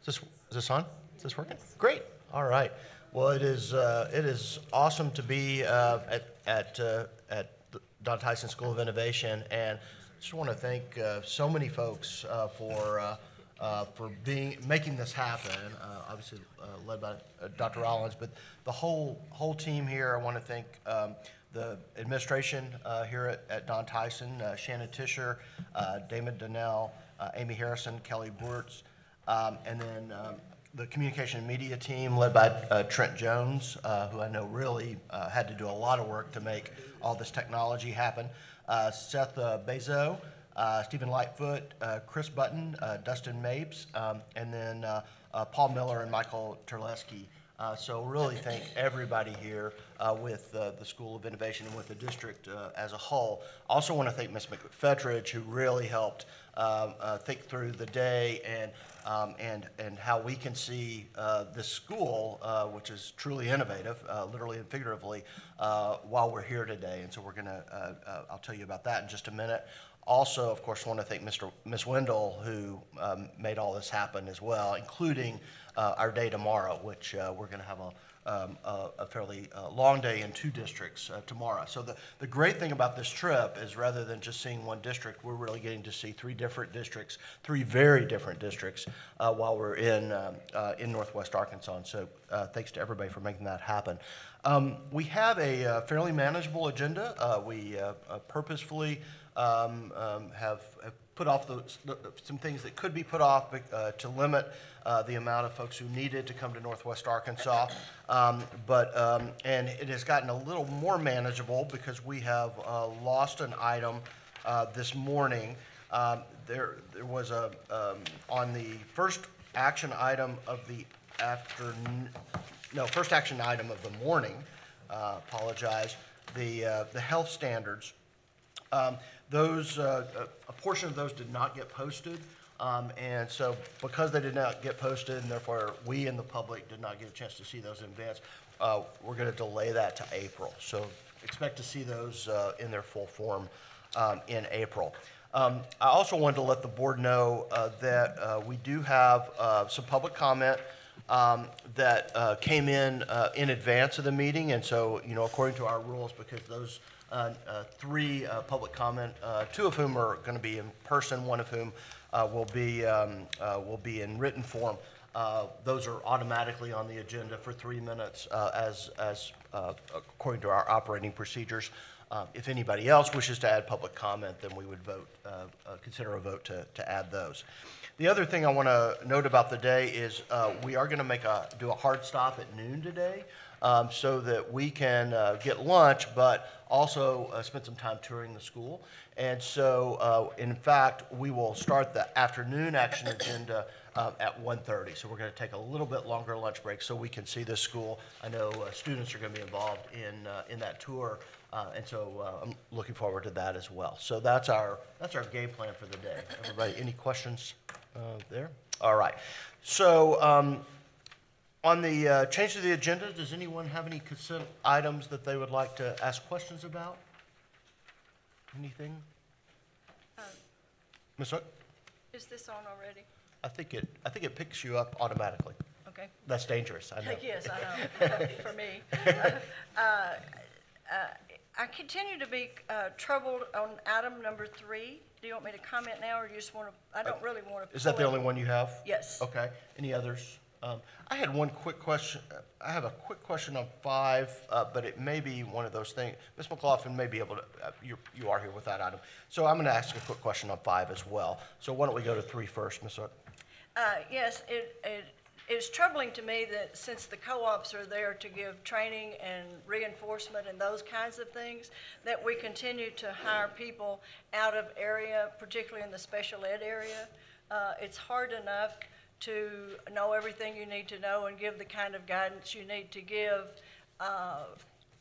Is this on? Is this working? Great. All right. Well, it is awesome to be at Don Tyson School of Innovation, and I just want to thank so many folks for making this happen. Obviously led by Dr. Rollins, but the whole team here. I want to thank the administration here at Don Tyson, Shannon Tischer, Damon Donnell, Amy Harrison, Kelly Burtz, and then the communication and media team led by Trent Jones, who I know really had to do a lot of work to make all this technology happen. Seth Bezo, Stephen Lightfoot, Chris Button, Dustin Mapes, and then Paul Miller and Michael Terleski. So really thank everybody here with the School of Innovation and with the district as a whole. Also want to thank Ms. McFetridge, who really helped think through the day and how we can see this school, which is truly innovative, literally and figuratively, while we're here today. And so we're going to, I'll tell you about that in just a minute. Also, of course, want to thank Ms. Wendell, who made all this happen as well, including our day tomorrow, which we're going to have a fairly long day in 2 districts tomorrow. So the great thing about this trip is rather than just seeing one district, we're really getting to see 3 different districts, 3 very different districts while we're in Northwest Arkansas. And so thanks to everybody for making that happen. We have a fairly manageable agenda. We purposefully have put off some things that could be put off to limit the amount of folks who needed to come to Northwest Arkansas. And it has gotten a little more manageable because we have lost an item this morning. There was on the first action item of the first action item of the morning, apologize, the health standards. A portion of those did not get posted, and so because they did not get posted, and therefore we and the public did not get a chance to see those in advance, we're going to delay that to April. So expect to see those in their full form in April. I also wanted to let the board know that we do have some public comment that came in advance of the meeting, and so, according to our rules, because those 3 public comment, 2 of whom are going to be in person, 1 of whom will be in written form. Those are automatically on the agenda for 3 minutes, as according to our operating procedures. If anybody else wishes to add public comment, then we would consider a vote to add those. The other thing I want to note about the day is we are going to do a hard stop at noon today. So that we can get lunch, but also spend some time touring the school. And so, in fact, we will start the afternoon action agenda at 1:30. So we're going to take a little bit longer lunch break so we can see this school. I know students are going to be involved in that tour, and so I'm looking forward to that as well. So that's our game plan for the day. Everybody, any questions there? All right. So. On the change to the agenda, does anyone have any consent items that they would like to ask questions about? Anything? Ms. Hook? Is this on already? I think it picks you up automatically. Okay. That's dangerous, I know. Yes, I know, for me. I continue to be troubled on item number 3. Do you want me to comment now, or do you just want to, I don't really want to. Is that the only one you have? Yes. Okay. Any others? I had one quick question. I have a quick question on 5, but it may be one of those things. Ms. McLaughlin may be able to, you are here with that item. So I'm going to ask a quick question on 5 as well. So why don't we go to 3 first, Ms. Hook? Yes, it's troubling to me that since the co-ops are there to give training and reinforcement and those kinds of things, that we continue to hire people out of area, particularly in the special ed area. It's hard enough to know everything you need to know and give the kind of guidance you need to give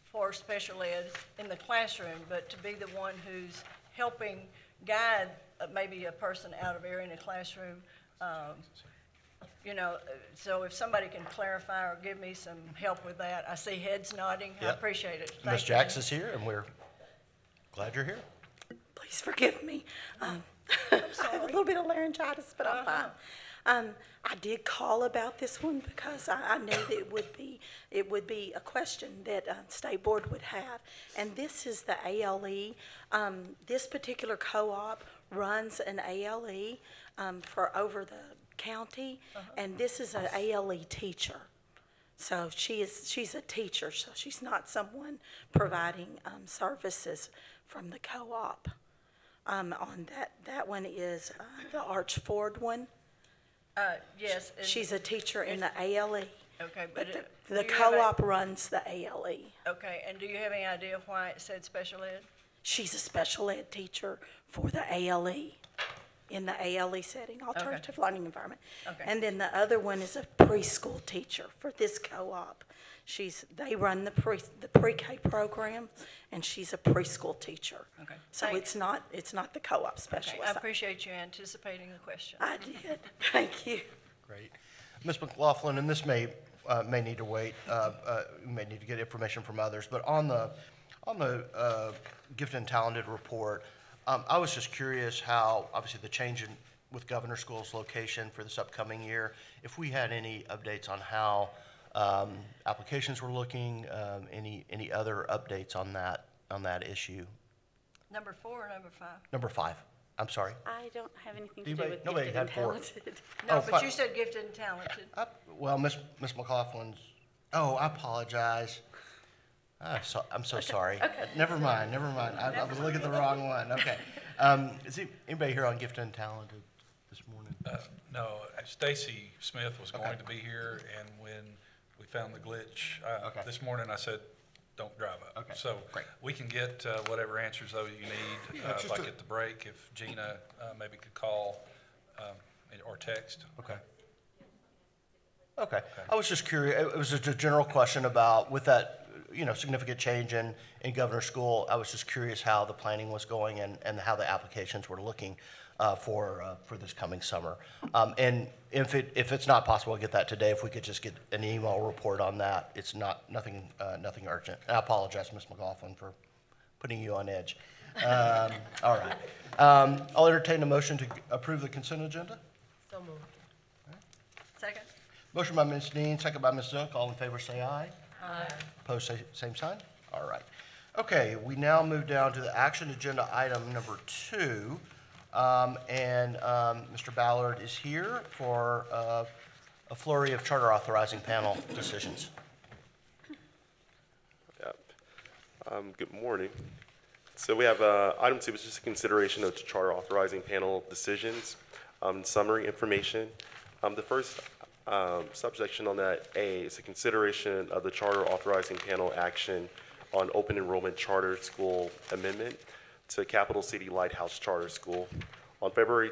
for special ed in the classroom, but to be the one who's helping guide maybe a person out of area in a classroom, so if somebody can clarify or give me some help with that. I see heads nodding. Yep. I appreciate it. Ms. Jax is here, and we're glad you're here. Please forgive me. I have a little bit of laryngitis, but I'm fine. I did call about this one because I knew that it would be a question that State Board would have. And this is the ALE. This particular co-op runs an ALE for over the county, and this is an ALE teacher. So she's a teacher, so she's not someone providing services from the co-op. On that one is the Arch Ford one. Yes. and- She's a teacher in the ALE. Okay, But but the co-op runs the ALE. Okay, and do you have any idea why it said special ed? She's a special ed teacher for the ALE, in the ALE setting, alternative learning environment. Okay. And then the other one is a preschool teacher for this co-op. They run the pre-K program, and she's a preschool teacher. Okay. So Thanks. it's not the co-op Okay, specialist. I appreciate you anticipating the question. I did, thank you. Great. Ms. McLaughlin, and this may need to wait, may need to get information from others, but on the gifted and talented report, I was just curious how, obviously the change with Governor School's location for this upcoming year, if we had any updates on how applications were looking, any other updates on that issue? Number 4 or number 5? Number 5, I'm sorry. I don't have anything to Anybody- do with nobody gifted and had 4. talented. No, Oh, but fine. you said gifted and talented. Well, Miss McLaughlin's, I apologize. I'm so sorry. Never mind. I was looking at the wrong one. Okay. Is anybody here on gifted and talented this morning? No, Stacy Smith was going to be here, and when we found the glitch Okay. this morning, I said, don't drive up. Okay, So great. we can get whatever answers, though, you need, just like a- at the break, if Gina maybe could call or text. Okay. I was just curious. It was just a general question about, with that, significant change in Governor School, I was just curious how the planning was going and how the applications were looking for this coming summer. And if it's not possible to get that today, if we could just get an email report on that, it's nothing urgent. And I apologize, Ms. McLaughlin, for putting you on edge. All right. I'll entertain a motion to approve the consent agenda. So moved. Second? Motion by Ms. Dean, second by Ms. Zook. All in favor, say aye. Aye. Opposed, say same sign. All right. Okay, we now move down to the action agenda item number 2. Mr. Ballard is here for a flurry of charter authorizing panel decisions. Yep. Good morning. So we have item 2, which is just a consideration of charter authorizing panel decisions, summary information. The first subsection on that A is a consideration of the charter authorizing panel action on open enrollment charter school amendment to Capital City Lighthouse Charter School. On February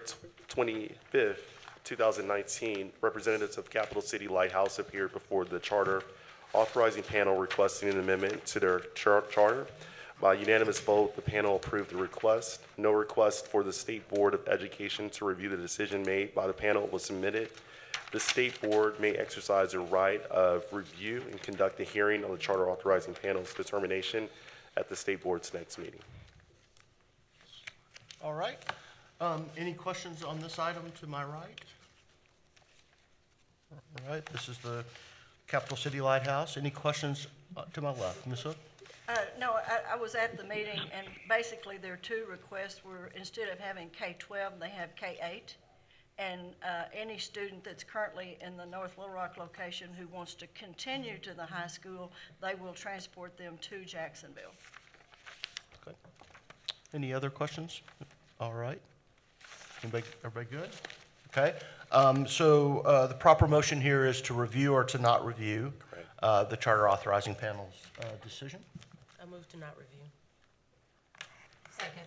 25th, 2019, representatives of Capital City Lighthouse appeared before the charter authorizing panel requesting an amendment to their charter. By unanimous vote, the panel approved the request. No request for the State Board of Education to review the decision made by the panel was submitted. The State Board may exercise a right of review and conduct a hearing on the charter authorizing panel's determination at the State Board's next meeting. All right. Any questions on this item to my right? All right, this is the Capital City Lighthouse. Any questions to my left? Ms. Hook? No, I was at the meeting, and basically there are 2 requests where instead of having K-12, they have K-8. And any student that's currently in the North Little Rock location who wants to continue to the high school, they will transport them to Jacksonville. Okay. Any other questions? All right. Everybody good? Okay. So the proper motion here is to review or to not review the charter authorizing panel's decision. I move to not review. Second.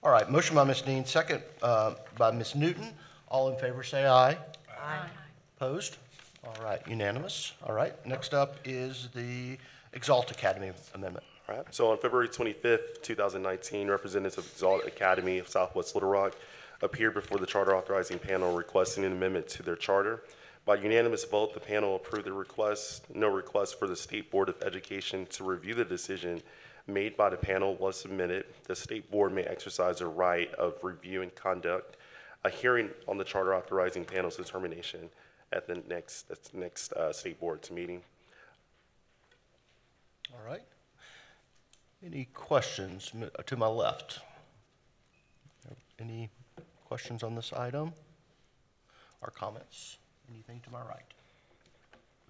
All right. Motion by Ms. Dean, second by Ms. Newton. All in favor, say aye. Aye. Opposed? All right. Unanimous. All right. Next up is the Exalt Academy amendment. All right. So on February 25th, 2019, representatives of Exalt Academy of Southwest Little Rock appeared before the charter authorizing panel requesting an amendment to their charter. By unanimous vote, the panel approved the request. No request for the State Board of Education to review the decision made by the panel was submitted. The State Board may exercise a right of review and conduct a hearing on the charter authorizing panel's determination at the next state board's meeting. All right. Any questions to my left? Any questions on this item or comments? Anything to my right?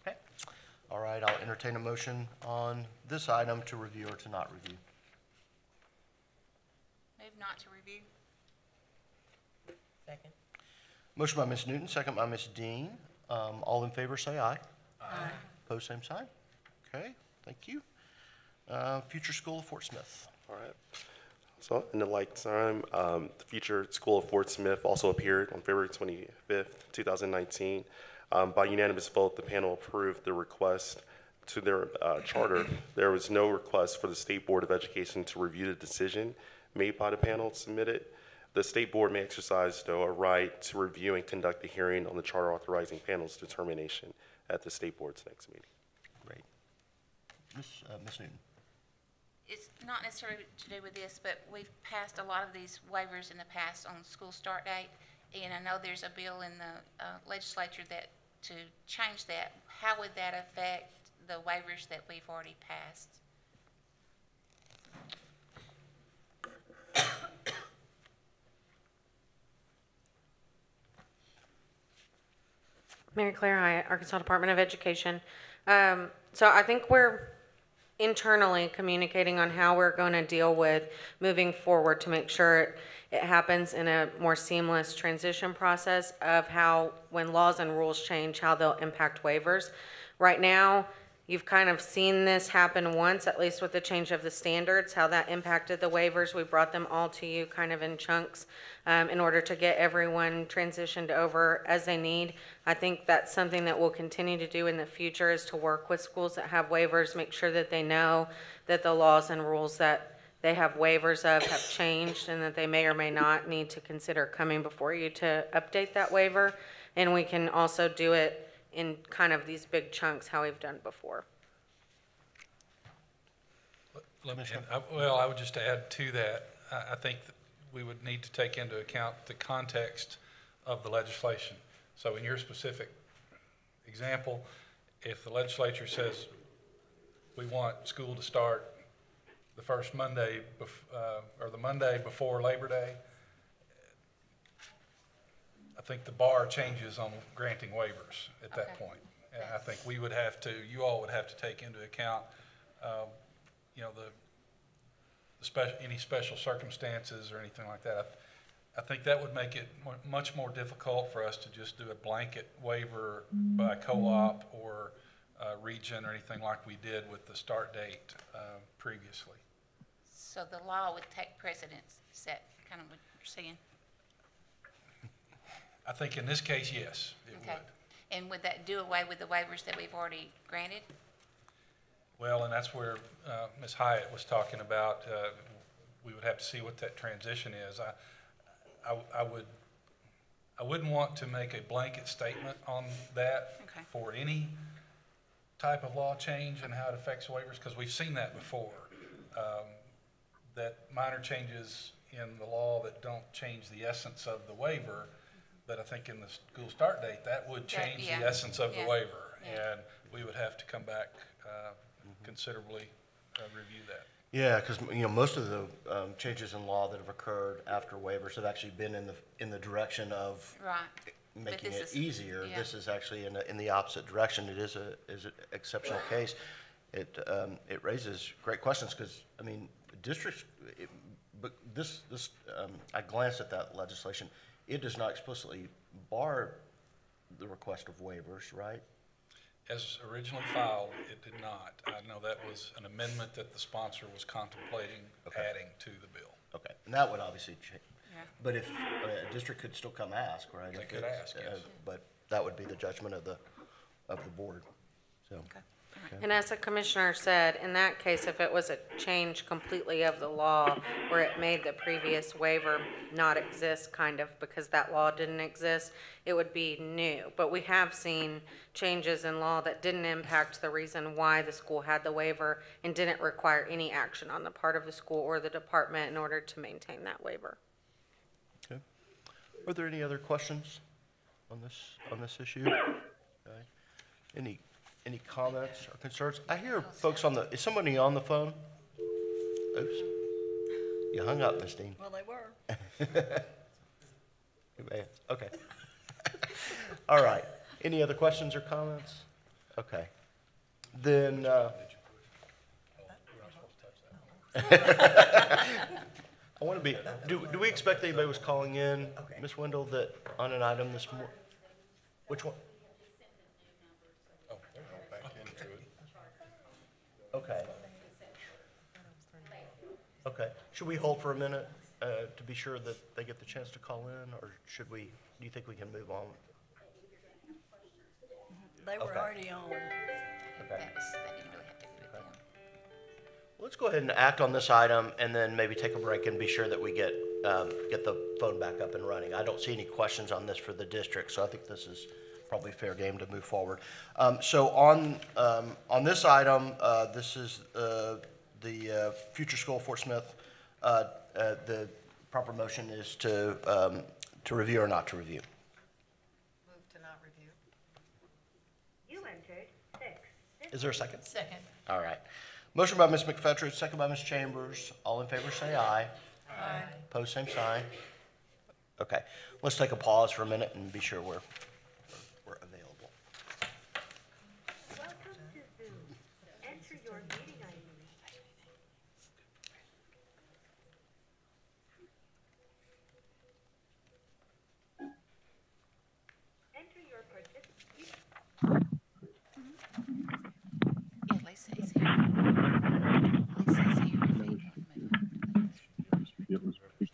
Okay. All right, I'll entertain a motion on this item to review or to not review. Move not to review. Second. Motion by Ms. Newton, second by Ms. Dean. All in favor, say aye. Aye. Opposed, same sign. Okay, thank you. Future School of Fort Smith. All right. So in the like time, the future School of Fort Smith also appeared on February 25th, 2019. By unanimous vote, the panel approved the request to their charter. There was no request for the State Board of Education to review the decision made by the panel submitted. The State Board may exercise, though, a right to review and conduct a hearing on the charter authorizing panel's determination at the State Board's next meeting. Great. Ms. Newton. It's not necessarily to do with this, but we've passed a lot of these waivers in the past on school start date, and I know there's a bill in the legislature that to change that. How would that affect the waivers that we've already passed? Mary Claire Hyatt, Arkansas Department of Education. So I think we're internally communicating on how we're going to deal with moving forward to make sure it happens in a more seamless transition process of how, when laws and rules change, how they'll impact waivers. Right now, you've kind of seen this happen once, at least with the change of the standards, how that impacted the waivers. We brought them all to you kind of in chunks in order to get everyone transitioned over as they need. I think that's something that we'll continue to do in the future, is to work with schools that have waivers, make sure that they know that the laws and rules that they have waivers of have changed and that they may or may not need to consider coming before you to update that waiver. And we can also do it in kind of these big chunks how we've done before. Well, I would just add to that, I think that we would need to take into account the context of the legislation. So in your specific example, if the legislature says we want school to start the first Monday, or the Monday before Labor Day, I think the bar changes on granting waivers at that point. And I think we would have to, you all would have to take into account, you know, any special circumstances or anything like that. I think that would make it much more difficult for us to just do a blanket waiver by co-op or region or anything like we did with the start date previously. So the law would take precedence. Is that kind of what you're saying? I think in this case, yes, it Okay. would. And would that do away with the waivers that we've already granted? Well, and that's where Ms. Hyatt was talking about. We would have to see what that transition is. I wouldn't want to make a blanket statement on that Okay. for any type of law change and how it affects waivers, because we've seen that before. That minor changes in the law that don't change the essence of the waiver, that I think in the school start date, that would change yeah. the essence of the Yeah. waiver. Yeah. And we would have to come back considerably review that. Yeah, because, you know, most of the changes in law that have occurred after waivers have actually been in the direction of Right. making this it is- easier. yeah. This is actually in the opposite direction. It is an exceptional case. It raises great questions because, I mean, districts, but I glanced at that legislation. It does not explicitly bar the request of waivers, right? As originally filed, it did not. I know that was an amendment that the sponsor was contemplating adding to the bill. Okay, and that would obviously change. Yeah. But if, a district could still come ask, right? They If could it's, ask, yes. But that would be the judgment of the board, so. Okay. And as the commissioner said, in that case, if it was a change completely of the law where it made the previous waiver not exist, kind of, because that law didn't exist, it would be new. But we have seen changes in law that didn't impact the reason why the school had the waiver and didn't require any action on the part of the school or the department in order to maintain that waiver. Okay. Are there any other questions on this issue? Okay. Any comments or concerns? I hear folks is somebody on the phone? Oops. You hung up, Miss Dean. Well, they were. Okay. All right. Any other questions or comments? Okay. Then, I want to be, do we expect anybody was calling in, Ms. Wendell, that on an item this morning? Which one? Okay. Okay. Should we hold for a minute to be sure that they get the chance to call in, or do you think we can move on? They were Okay. already on. Okay. That didn't really have to do with them. Let's go ahead and act on this item and then maybe take a break and be sure that we get the phone back up and running. I don't see any questions on this for the district, so I think this is probably fair game to move forward. So on this item, this is the future school of Fort Smith. The proper motion is to review or not to review. Move to not review. You entered 6. Is there a second? Second. All right. Motion by Ms. McFetrich, second by Ms. Chambers. All in favor say aye. Aye. Opposed, same sign. Okay, let's take a pause for a minute and be sure we're available. Welcome to Zoom. Enter your meeting ID. Enter your participant. Yeah, Lisa is here. Lisa's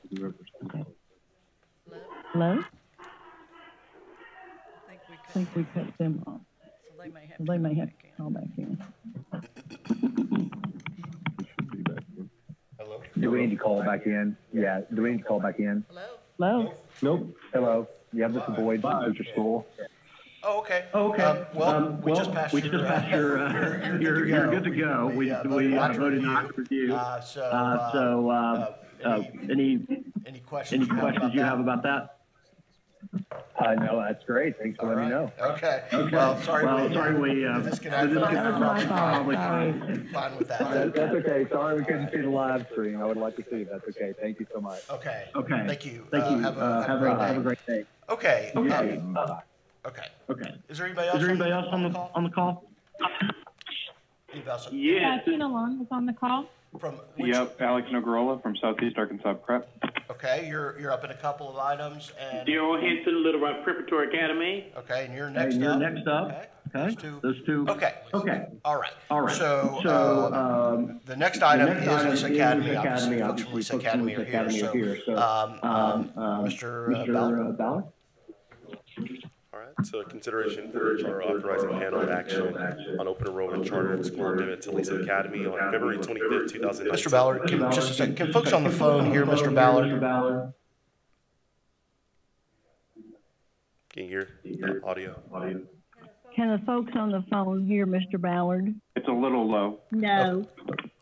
here. Hello? I I think we cut them off. So they may have They may have back to in. call back in. Hello? Do we need to call back in? Yeah, do we need to call back in? Hello? Hello? Nope. Hello. Yeah, this is Boyd from Future School. Oh, okay. Okay. We just passed your. You're good to go. We voted not to review. Any questions? You have about that? No, that's great. Thanks for letting me know. Okay. Well, sorry we disconnected. Sorry. Fine with that. That's okay. Sorry we couldn't see the live stream. I would like to see it. That's okay. Thank you so much. Okay. Okay. Thank you. Thank you. Have a great day. day. Okay. Okay. Okay. Is there anybody else on the call? Anybody else? Yeah, Tina Long was on the call. From which? Yep, Alex Nogarola from Southeast Arkansas Prep. Okay, you're up in a couple of items and. Daryl Henson, Little Rock Preparatory Academy. Okay, and you're next up. Okay. Those two. Okay. All right. So, the next item is Lisa Academy. Obviously, folks from Lisa Academy are here. So, Mr. Ballard? All right, so consideration for charter authorizing panel action on open enrollment charter and school amendment to Lisa Academy on February 25th, 2019. Mr. Ballard, just a second. Can folks on the phone hear Mr. Ballard? Can you hear the audio? Can the folks on the phone hear Mr. Ballard? It's a little low. No.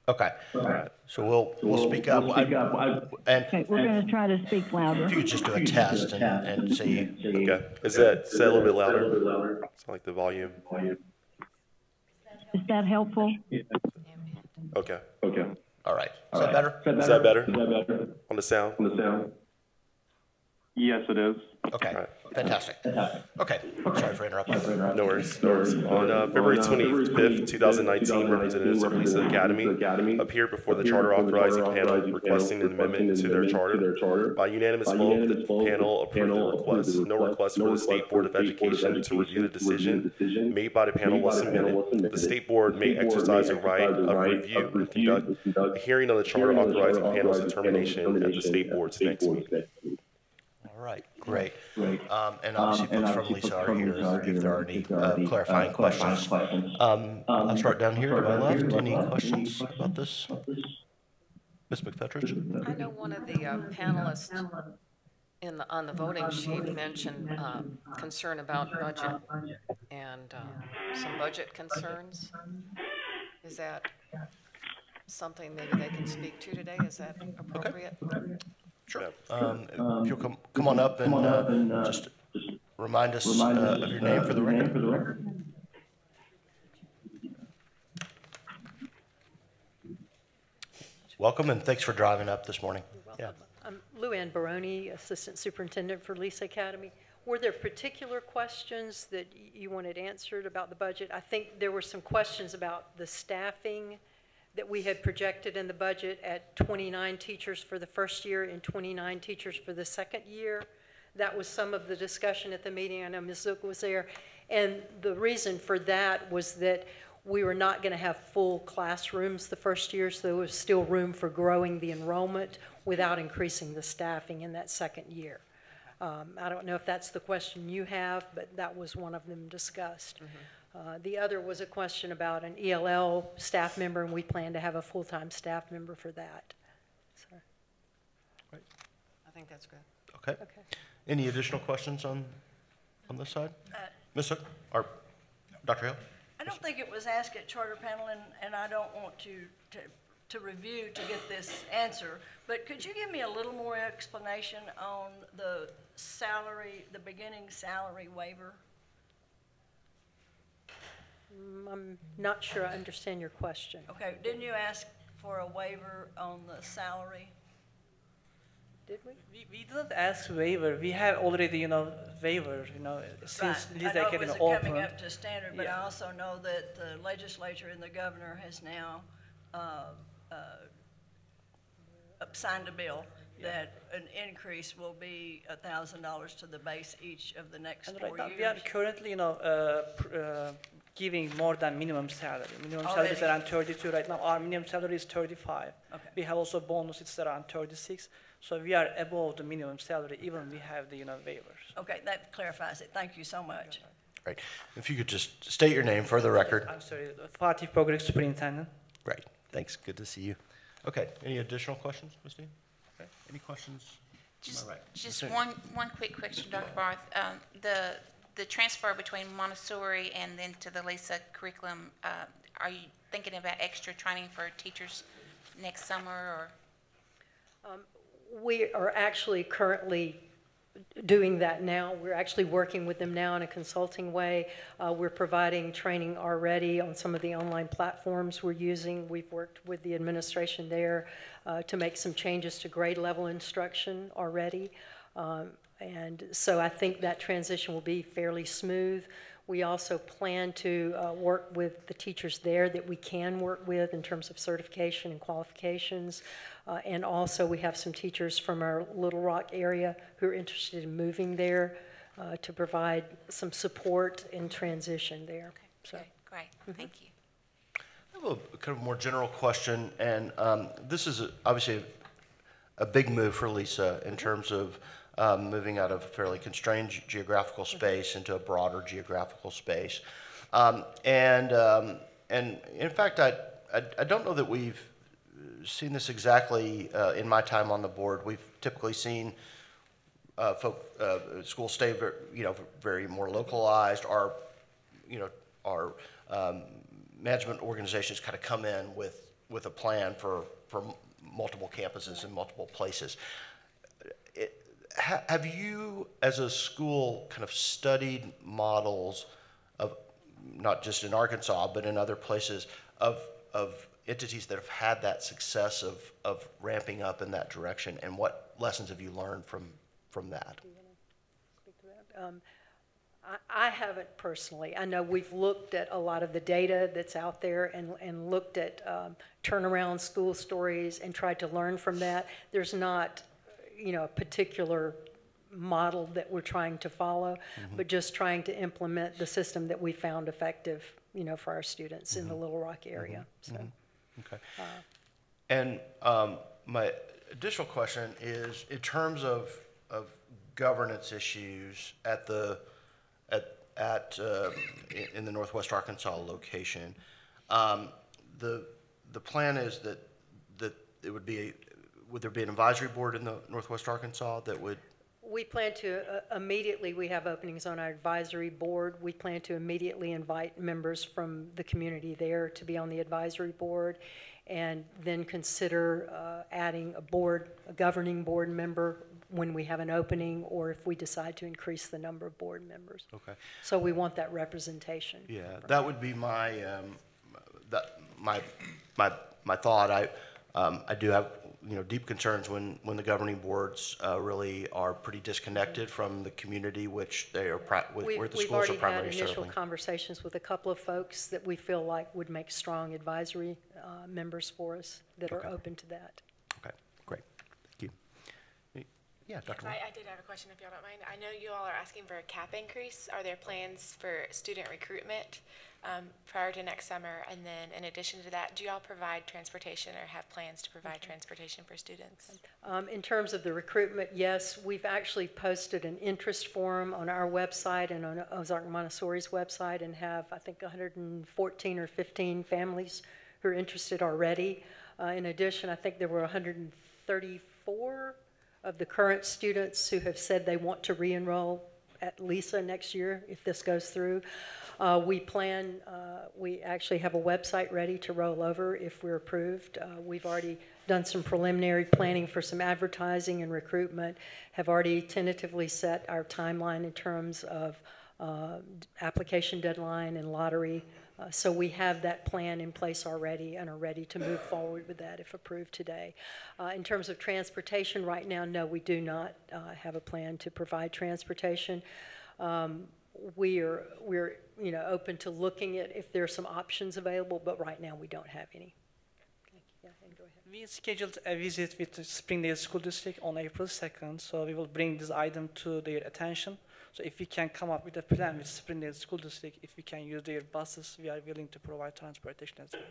Okay. All right. So we'll speak up. And Okay, we're gonna try to speak louder. if you could just do a test and see. Okay, is that a little bit louder? It's like the volume. Is that helpful? Okay. All right. Is that better? Is that better? On the sound? Yes, it is. Okay. All right. Fantastic. Okay. Sorry for interrupting. No worries. On February 25th, 2019, representatives of Lisa Academy appeared before the charter authorizing panel requesting an amendment to their charter. By unanimous vote, the panel approved the request. No request for the State Board of Education to review the decision made by the panel was submitted. The State Board may exercise a right of review and conduct a hearing on the charter authorizing panel's determination at the State Board's next meeting. All right. Great. And obviously folks from Lisa are here if there are any clarifying questions. I'll start down here to my left. Any questions about this? Ms. McFetrich? I know one of the panelists on the voting sheet mentioned concern about budget and some budget concerns. Is that something maybe they can speak to today? Is that appropriate? Sure. Yeah. If you'll come on up and just remind us of your name for the record. Welcome, and thanks for driving up this morning. Yeah. I'm Luann Baroni, Assistant Superintendent for Lisa Academy. Were there particular questions that you wanted answered about the budget? I think there were some questions about the staffing that we had projected in the budget at 29 teachers for the first year and 29 teachers for the second year. That was some of the discussion at the meeting. I know Ms. Zook was there. And the reason for that was that we were not going to have full classrooms the first year, so there was still room for growing the enrollment without increasing the staffing in that second year. I don't know if that's the question you have, but that was one of them discussed. The other was a question about an ELL staff member, and we plan to have a full-time staff member for that. So. Right. I think that's good. Okay. Any additional questions on this side? Ms. Hook or Dr. Hill? I don't think it was asked at charter panel, and I don't want to review to get this answer, but could you give me a little more explanation on the salary, the beginning salary waiver? I'm not sure I understand your question. Okay, didn't you ask for a waiver on the salary? Did we? We didn't ask waiver. We have already, waiver, since Right. this I know academy it was opened. coming up to standard, but I Yeah. also know that the legislature and the governor has now signed a bill that an increase will be $1,000 to the base each of the next And 4 right now, years. we are currently, giving more than minimum salary. Minimum salary is Already? around 32 right now. Our minimum salary is 35. Okay. We have also bonus, it's around 36. So we are above the minimum salary, even we have the, waivers. Okay, that clarifies it. Thank you so much. Right. If you could just state your name for the record. I'm sorry, Fatih Pogrik, Superintendent. Right. Thanks. Good to see you. Okay. Any additional questions, Ms. Dean? Okay. Any questions? Just, Right. just Ms. one quick question, Dr. Barth. The transfer between Montessori and then to the Lisa curriculum, are you thinking about extra training for teachers next summer, or? We are actually currently doing that now. We're actually working with them now in a consulting way. We're providing training already on some of the online platforms we're using. We've worked with the administration there to make some changes to grade level instruction already. And so I think that transition will be fairly smooth. We also plan to work with the teachers there that we can work with in terms of certification and qualifications. And also we have some teachers from our Little Rock area who are interested in moving there to provide some support in transition there. Okay, So. okay, great, thank you. I have a kind of more general question, and this is obviously a big move for Lisa in terms of moving out of a fairly constrained geographical space into a broader geographical space. And in fact, I don't know that we've seen this exactly in my time on the board. We've typically seen schools stay very more localized. Our management organizations kind of come in with a plan for multiple campuses in multiple places. Have you, as a school, kind of studied models of, not just in Arkansas, but in other places, of entities that have had that success of ramping up in that direction, and what lessons have you learned from that? Do you want to speak to that? I haven't personally. I know we've looked at a lot of the data that's out there and looked at turnaround school stories and tried to learn from that. There's not a particular model that we're trying to follow, but just trying to implement the system that we found effective, for our students in the Little Rock area. So. Okay. And my additional question is, in terms of governance issues in the Northwest Arkansas location, the plan is that it would be would there be an advisory board in the Northwest Arkansas that would? We plan to immediately, we have openings on our advisory board. We plan to immediately invite members from the community there to be on the advisory board, and then consider adding a governing board member when we have an opening, or if we decide to increase the number of board members. Okay. So we want that representation. Yeah, that would be my, my thought. I do have, deep concerns when the governing boards really are pretty disconnected from the community, which they are, where the schools are primarily We've already had initial serving. conversations with a couple of folks that we feel like would make strong advisory members for us that are open to that. Okay, great. Thank you. Yeah, Dr. I did have a question, if y'all don't mind. I know you all are asking for a cap increase. Are there plans for student recruitment prior to next summer? And then in addition to that, do y'all provide transportation or have plans to provide transportation for students? In terms of the recruitment, yes, we've actually posted an interest form on our website and on Ozark Montessori's website, and have, I think, 114 or 15 families who are interested already. In addition, I think there were 134 of the current students who have said they want to re-enroll at LISA next year if this goes through. We actually have a website ready to roll over if we're approved. We've already done some preliminary planning for some advertising and recruitment, have already tentatively set our timeline in terms of application deadline and lottery. So we have that plan in place already and are ready to move forward with that if approved today. In terms of transportation, right now, no, we do not have a plan to provide transportation. We're open to looking at if there are some options available, but right now we don't have any. Yeah, go ahead. We scheduled a visit with the Springdale School District on April 2nd, so we will bring this item to their attention. So if we can come up with a plan with Springdale School District, if we can use their buses, we are willing to provide transportation as well.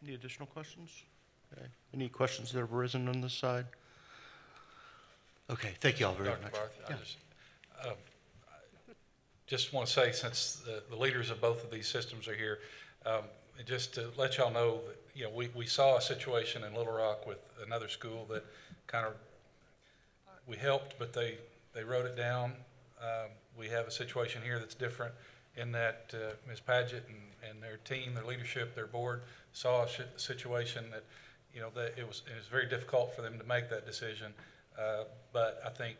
Any additional questions? Okay. Any questions that have arisen on this side? Okay, thank you all very much. Barth, Yeah. I just want to say, since the leaders of both of these systems are here, just to let y'all know that, we saw a situation in Little Rock with another school that kind of, we helped, but they wrote it down. We have a situation here that's different in that Ms. Padgett and their team, their leadership, their board saw a situation that, that it was very difficult for them to make that decision. But I think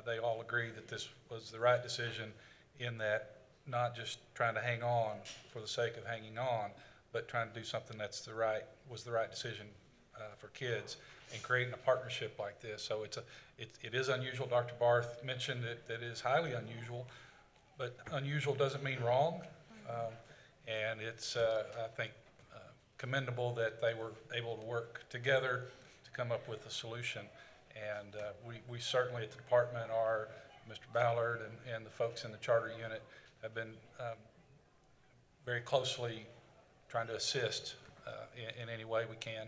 they all agree that this was the right decision, in that not just trying to hang on for the sake of hanging on, but trying to do something was the right decision for kids, and creating a partnership like this. So it is unusual. Dr. Barth mentioned that it is highly unusual, but unusual doesn't mean wrong. And it's, I think, commendable that they were able to work together to come up with a solution. And we certainly at the department are, Mr. Ballard and the folks in the charter unit have been very closely trying to assist in any way we can.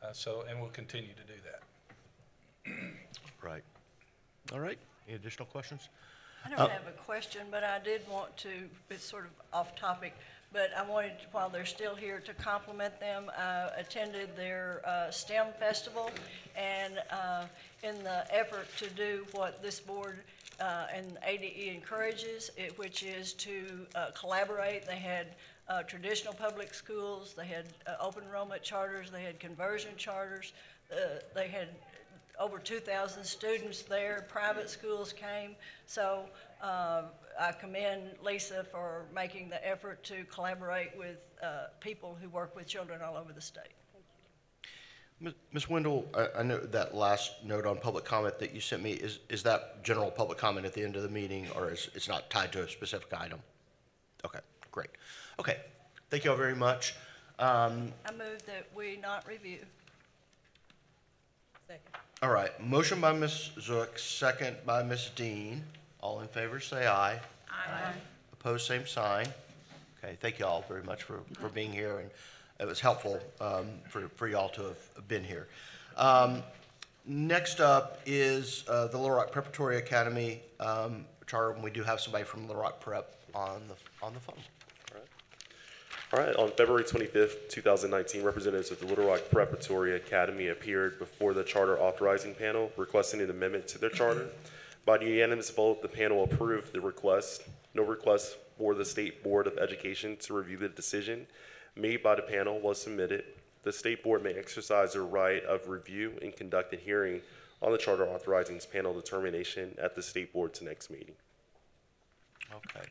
And we'll continue to do that. Right. All right. Any additional questions? I don't have a question, but I did want to, it's sort of off topic, but I wanted, while they're still here, to compliment them. I attended their STEM festival, and in the effort to do what this board and ADE encourages, which is to collaborate. They had traditional public schools, they had open enrollment charters, they had conversion charters, they had over 2,000 students there, private schools came. So I commend Lisa for making the effort to collaborate with people who work with children all over the state. Ms. Wendell, I know that last note on public comment that you sent me, is that general public comment at the end of the meeting, or it's not tied to a specific item? Okay, great. Okay, thank you all very much. I move that we not review. Second. All right, motion by Ms. Zook, second by Ms. Dean. All in favor, say aye. Aye. Opposed, same sign. Okay, thank you all very much for being here, and it was helpful for y'all to have been here. Next up is the Little Rock Preparatory Academy charter, and we do have somebody from Little Rock Prep on the phone. All right. All right, on February 25th, 2019, representatives of the Little Rock Preparatory Academy appeared before the charter authorizing panel requesting an amendment to their charter. By unanimous vote, the panel approved the request. No request for the State Board of Education to review the decision made by the panel was submitted. The State Board may exercise their right of review and conduct a hearing on the charter authorizing panel determination at the State Board's next meeting. Okay.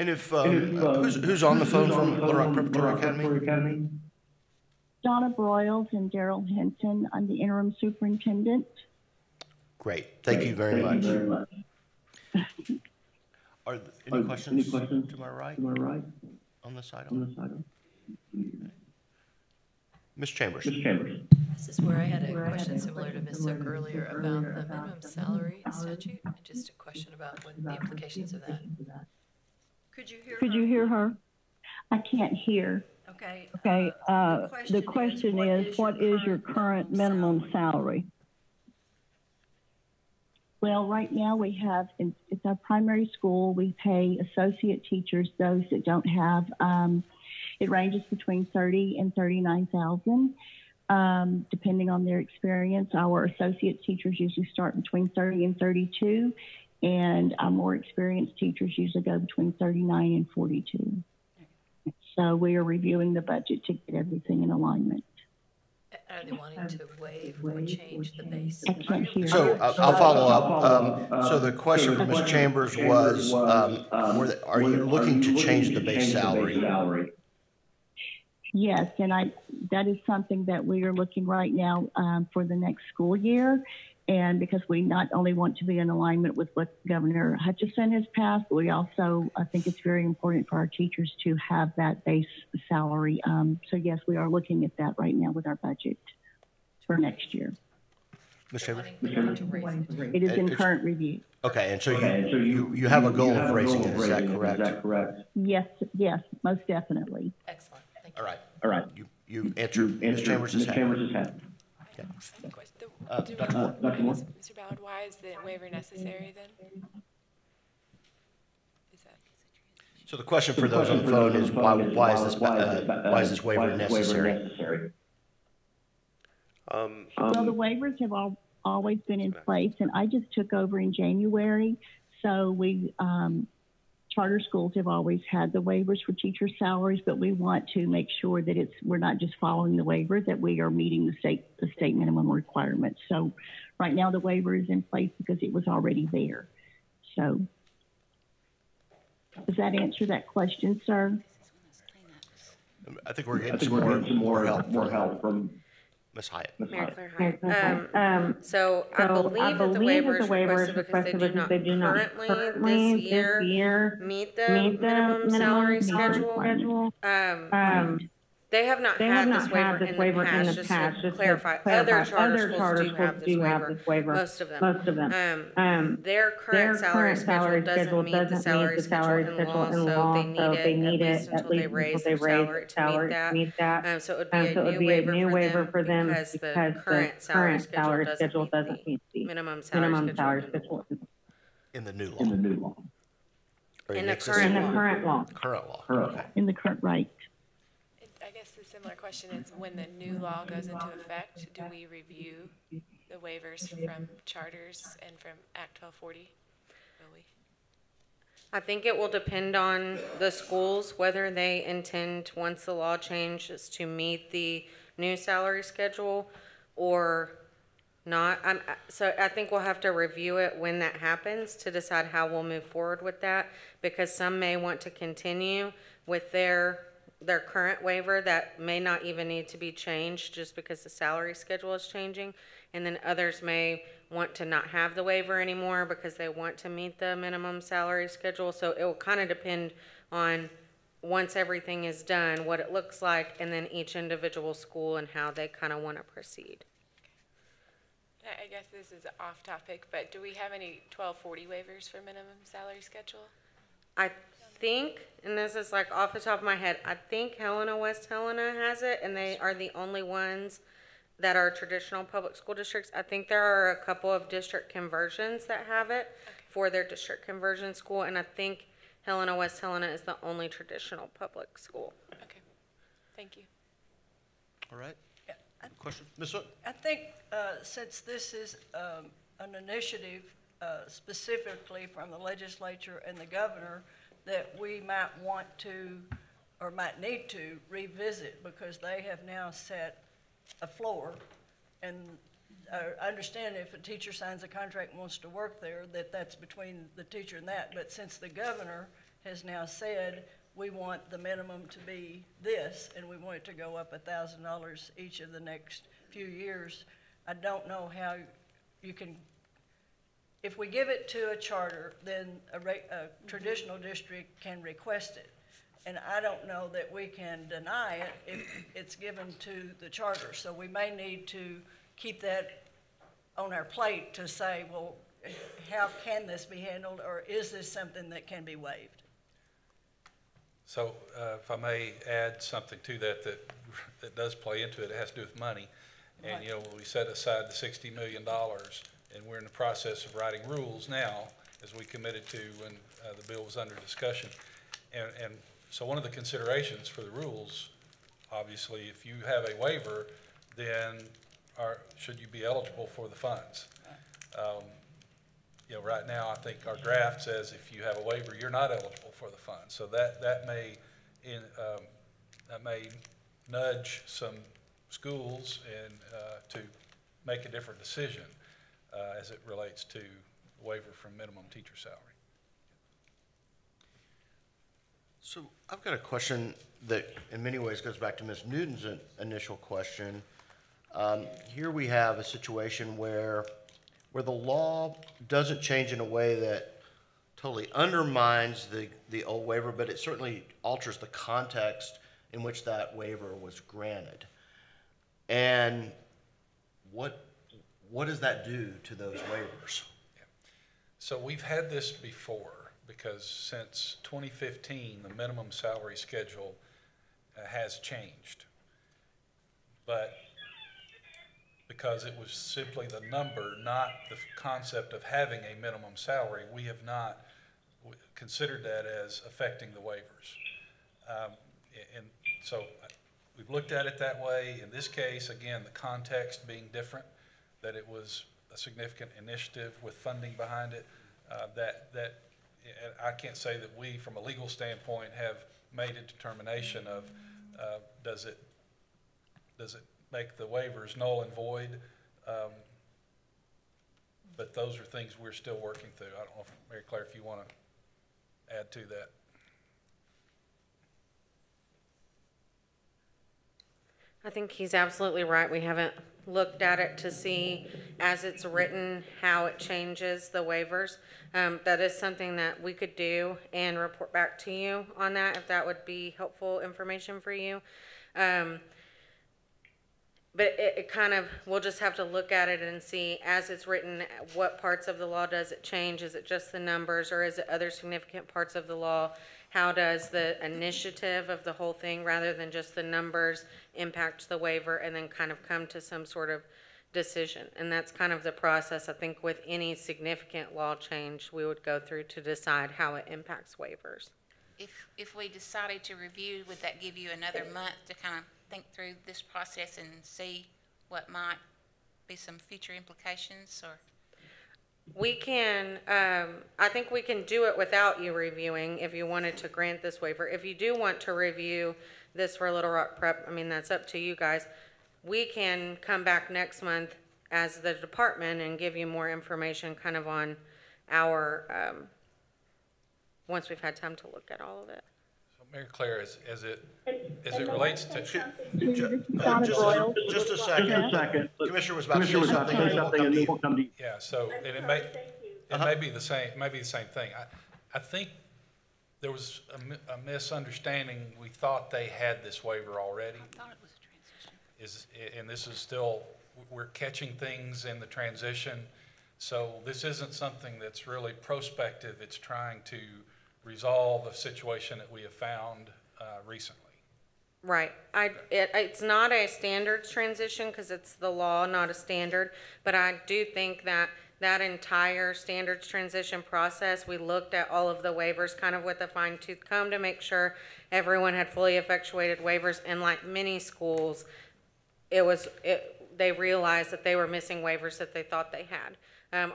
And if, who's on the phone from Little Rock Preparatory Academy? Donna Broyles and Daryl Hinton. I'm the interim superintendent. Great. Thank you very much. Are there any questions to my right on this item? Okay. Ms. Chambers. This is where I had a question similar to Ms. Zook earlier about the minimum salary statute, and just a question about what the implications of that. Could you hear her? Could you hear her? I can't hear. Okay. Okay, the question is, what is your current minimum salary? Well, right now we have, it's our primary school, we pay associate teachers, those that don't have, it ranges between $30,000 and $39,000, depending on their experience. Our associate teachers usually start between $30,000 and $32,000, and our more experienced teachers usually go between $39,000 and $42,000. So we are reviewing the budget to get everything in alignment. Are they wanting to waive or change the base? I can't hear. So I'll follow up. So the question from Ms. Chambers was, are you looking to change the base salary? Yes, and that is something that we are looking right now for the next school year. And because we not only want to be in alignment with what Governor Hutchinson has passed, but we also, I think it's very important for our teachers to have that base salary. So yes, we are looking at that right now with our budget for next year. Ms. Chambers? It is in current review. Okay, and so you have a goal of raising it, is that correct? Yes, most definitely. Excellent. Thank you. All right. You answered Ms. Chambers' hand. Okay. Dr. Moore. Mr. Ballard, why is the waiver necessary then? So the question for those on the phone is why is this waiver necessary? Well, the waivers have always been in place, and I just took over in January. So we charter schools have always had the waivers for teacher salaries, but we want to make sure that we're not just following the waiver, that we are meeting the state minimum requirements. So right now the waiver is in place because it was already there. So does that answer that question, sir? I think we're getting some more help from Ms. Hyatt. Mary Claire Hyatt. So I believe that the waiver is requested because they do not currently this year meet the minimum salary schedule. They have not had this waiver in the past, just to clarify. Other charter schools do have this waiver, most of them. Their current salary schedule doesn't meet the salary schedule in law, so they need it at least until they raise their salary to meet that. So it would be a new waiver for them because the current salary schedule doesn't meet the minimum salary schedule. In the new law. In the current law. Current law. Okay. In the current, right. I guess the similar question is, when the new law goes into effect, do we review the waivers from charters and from Act 1240? Will we? I think it will depend on the schools, whether they intend, once the law changes, to meet the new salary schedule or not. So I think we'll have to review it when that happens to decide how we'll move forward with that, because some may want to continue with their current waiver that may not even need to be changed just because the salary schedule is changing. And then others may want to not have the waiver anymore because they want to meet the minimum salary schedule. So it will kind of depend on, once everything is done, what it looks like, and then each individual school and how they kind of want to proceed. I guess this is off topic, but do we have any 1240 waivers for minimum salary schedule? I think, and this is like off the top of my head, I think Helena, West Helena has it, and they are the only ones that are traditional public school districts. I think there are a couple of district conversions that have it for their district conversion school, and I think Helena, West Helena is the only traditional public school. Okay. Thank you. All right. Yeah, Question, Ms. Hook? I think since this is an initiative specifically from the legislature and the governor, that we might want to, or might need to revisit, because they have now set a floor. And I understand if a teacher signs a contract and wants to work there, that's between the teacher and that. But since the governor has now said, we want the minimum to be this, and we want it to go up $1,000 each of the next few years, I don't know how you can, if we give it to a charter, then a traditional district can request it. And I don't know that we can deny it if it's given to the charter. So we may need to keep that on our plate to say, well, how can this be handled, or is this something that can be waived? So if I may add something to that that does play into it, it has to do with money. And, you know, we set aside the $60 million, and we're in the process of writing rules now, as we committed to when the bill was under discussion. And so one of the considerations for the rules, obviously, if you have a waiver, then should you be eligible for the funds? You know, right now, I think our draft says if you have a waiver, you're not eligible for the funds. So that may nudge some schools and to make a different decision as it relates to waiver from minimum teacher salary. So I've got a question that in many ways goes back to Ms. Newton's initial question. Here we have a situation where the law doesn't change in a way that totally undermines the old waiver, but it certainly alters the context in which that waiver was granted. And what does that do to those waivers? Yeah. So we've had this before, because since 2015, the minimum salary schedule has changed. But because it was simply the number, not the concept of having a minimum salary, we have not considered that as affecting the waivers. And so we've looked at it that way. In this case, again, the context being different, that it was a significant initiative with funding behind it, that I can't say that we, from a legal standpoint, have made a determination of does it make the waivers null and void? But those are things we're still working through. I don't know, Mary Claire, if you want to add to that. I think he's absolutely right. We haven't looked at it to see, as it's written, how it changes the waivers. That is something that we could do and report back to you on that, if that would be helpful information for you. But it kind of, we'll just have to look at it and see, as it's written, what parts of the law does it change? Is it just the numbers, or is it other significant parts of the law? How does the initiative of the whole thing, rather than just the numbers, impact the waiver, and then kind of come to some sort of decision? And that's kind of the process, I think, with any significant law change we would go through to decide how it impacts waivers. If we decided to review, would that give you another month to kind of think through this process and see what might be some future implications, or? We can, I think we can do it without you reviewing if you wanted to grant this waiver. If you do want to review this for Little Rock Prep, I mean, that's up to you guys. We can come back next month as the department and give you more information kind of on our, once we've had time to look at all of it. So Mary Claire, as it relates to... Just a second. Commissioner was about to say something, and we'll come to you. Yeah, so, and it may be the same, thing. I think there was a misunderstanding. We thought they had this waiver already. I thought it was a transition. And this is still, we're catching things in the transition. So this isn't something that's really prospective. It's trying to resolve a situation that we have found recently. Right. It's not a standards transition because it's the law, not a standard. But I do think that that entire standards transition process, we looked at all of the waivers kind of with a fine tooth comb to make sure everyone had fully effectuated waivers. And like many schools, they realized that they were missing waivers that they thought they had.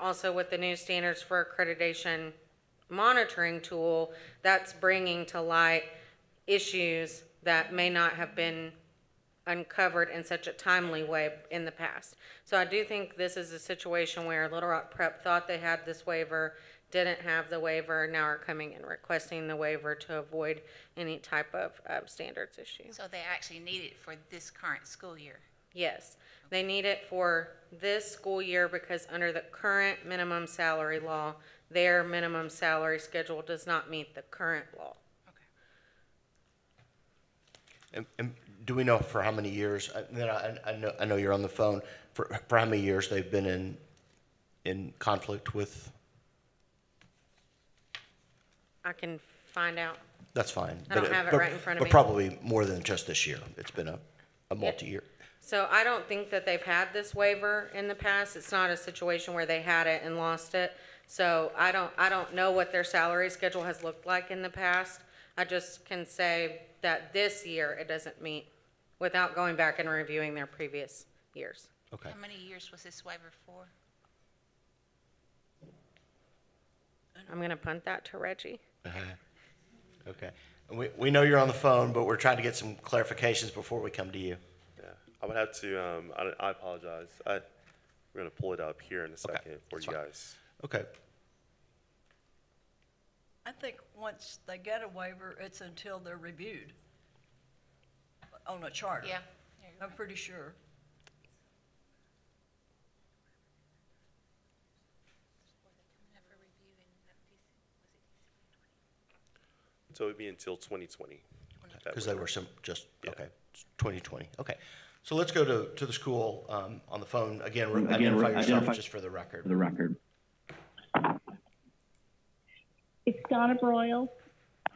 Also with the new standards for accreditation monitoring tool, that's bringing to light issues that may not have been uncovered in such a timely way in the past. So I do think this is a situation where Little Rock Prep thought they had this waiver, didn't have the waiver, now are coming and requesting the waiver to avoid any type of standards issue. So they actually need it for this current school year? Yes, they need it for this school year because under the current minimum salary law, their minimum salary schedule does not meet the current law. And do we know for how many years? I know you're on the phone. For how many years they've been in conflict with? I can find out. That's fine. I don't have it right in front of me. But probably more than just this year. It's been a multi-year. So I don't think that they've had this waiver in the past. It's not a situation where they had it and lost it. So I don't know what their salary schedule has looked like in the past. I just can say that this year it doesn't meet without going back and reviewing their previous years. Okay. How many years was this waiver for? I'm going to punt that to Reggie. Okay. We know you're on the phone, but we're trying to get some clarifications before we come to you. Yeah, I would have to, I apologize. We're going to pull it up here in a second for you guys. Okay. I think once they get a waiver, it's until they're reviewed on a charter. Yeah. I'm pretty sure. So it would be until 2020. Because they were okay, 2020. Okay. So let's go to the school on the phone. Again, identify yourself just for the record. It's Donna Broyles.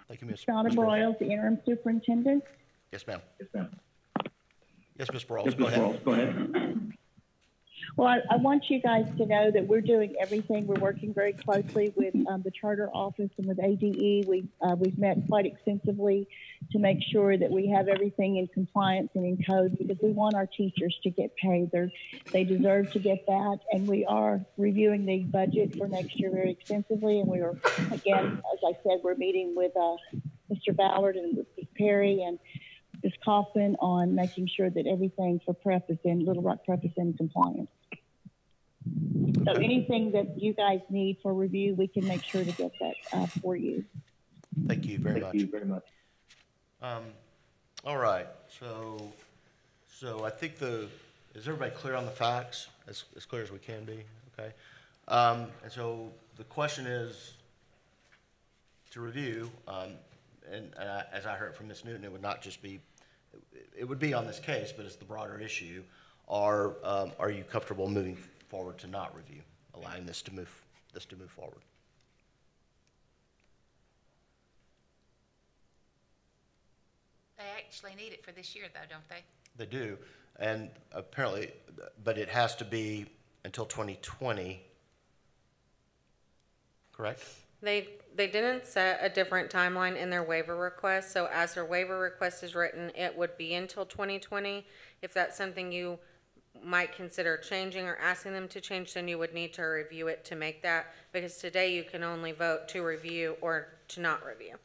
Thank you, Ms. Donna Broyles, the interim superintendent. Yes, ma'am. Yes, Ms. Broyles, go ahead. Well, I want you guys to know that we're doing everything. We're working very closely with the charter office and with ADE. We've met quite extensively to make sure that we have everything in compliance and in code because we want our teachers to get paid. They deserve to get that, and we are reviewing the budget for next year very extensively. And we are, again, as I said, we're meeting with Mr. Ballard and with Ms. Perry and Ms. Kaufman on making sure that everything for prep is in, Little Rock Prep is in compliance. So anything that you guys need for review, we can make sure to get that for you. Thank you very much. All right. So I think is everybody clear on the facts? As clear as we can be. Okay. And so the question is to review, and as I heard from Ms. Newton, it would not just be, it would be on this case, but it's the broader issue. Are you comfortable moving forward to not review, allowing this to move forward? They actually need it for this year, though, don't they? They do, and apparently, but it has to be until 2020, correct? They didn't set a different timeline in their waiver request, so as their waiver request is written, it would be until 2020. If that's something you might consider changing or asking them to change, then you would need to review it to make that, because today you can only vote to review or to not review.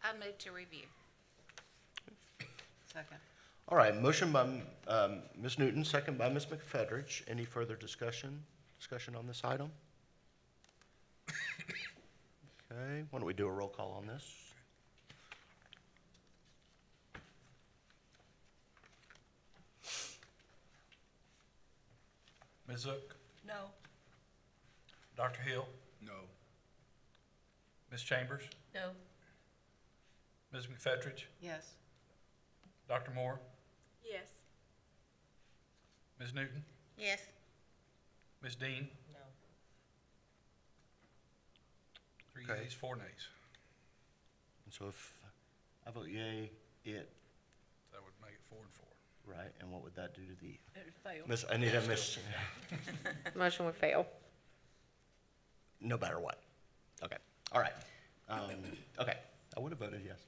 I move to review. Second. All right, motion by Ms. Newton, second by Ms. McFedridge. Any further discussion on this item? Okay, why don't we do a roll call on this? Ms. Zook? No. Dr. Hill? No. Ms. Chambers? No. Ms. McFetridge? Yes. Dr. Moore? Yes. Ms. Newton? Yes. Ms. Dean? No. 3 Okay. yeas, 4 nays. And so if I vote yay, That would make it 4 and 4. Right, and what would that do to the? It failed. Miss, I need a miss, Motion would fail. no matter what. Okay, all right. Okay, I would have voted yes.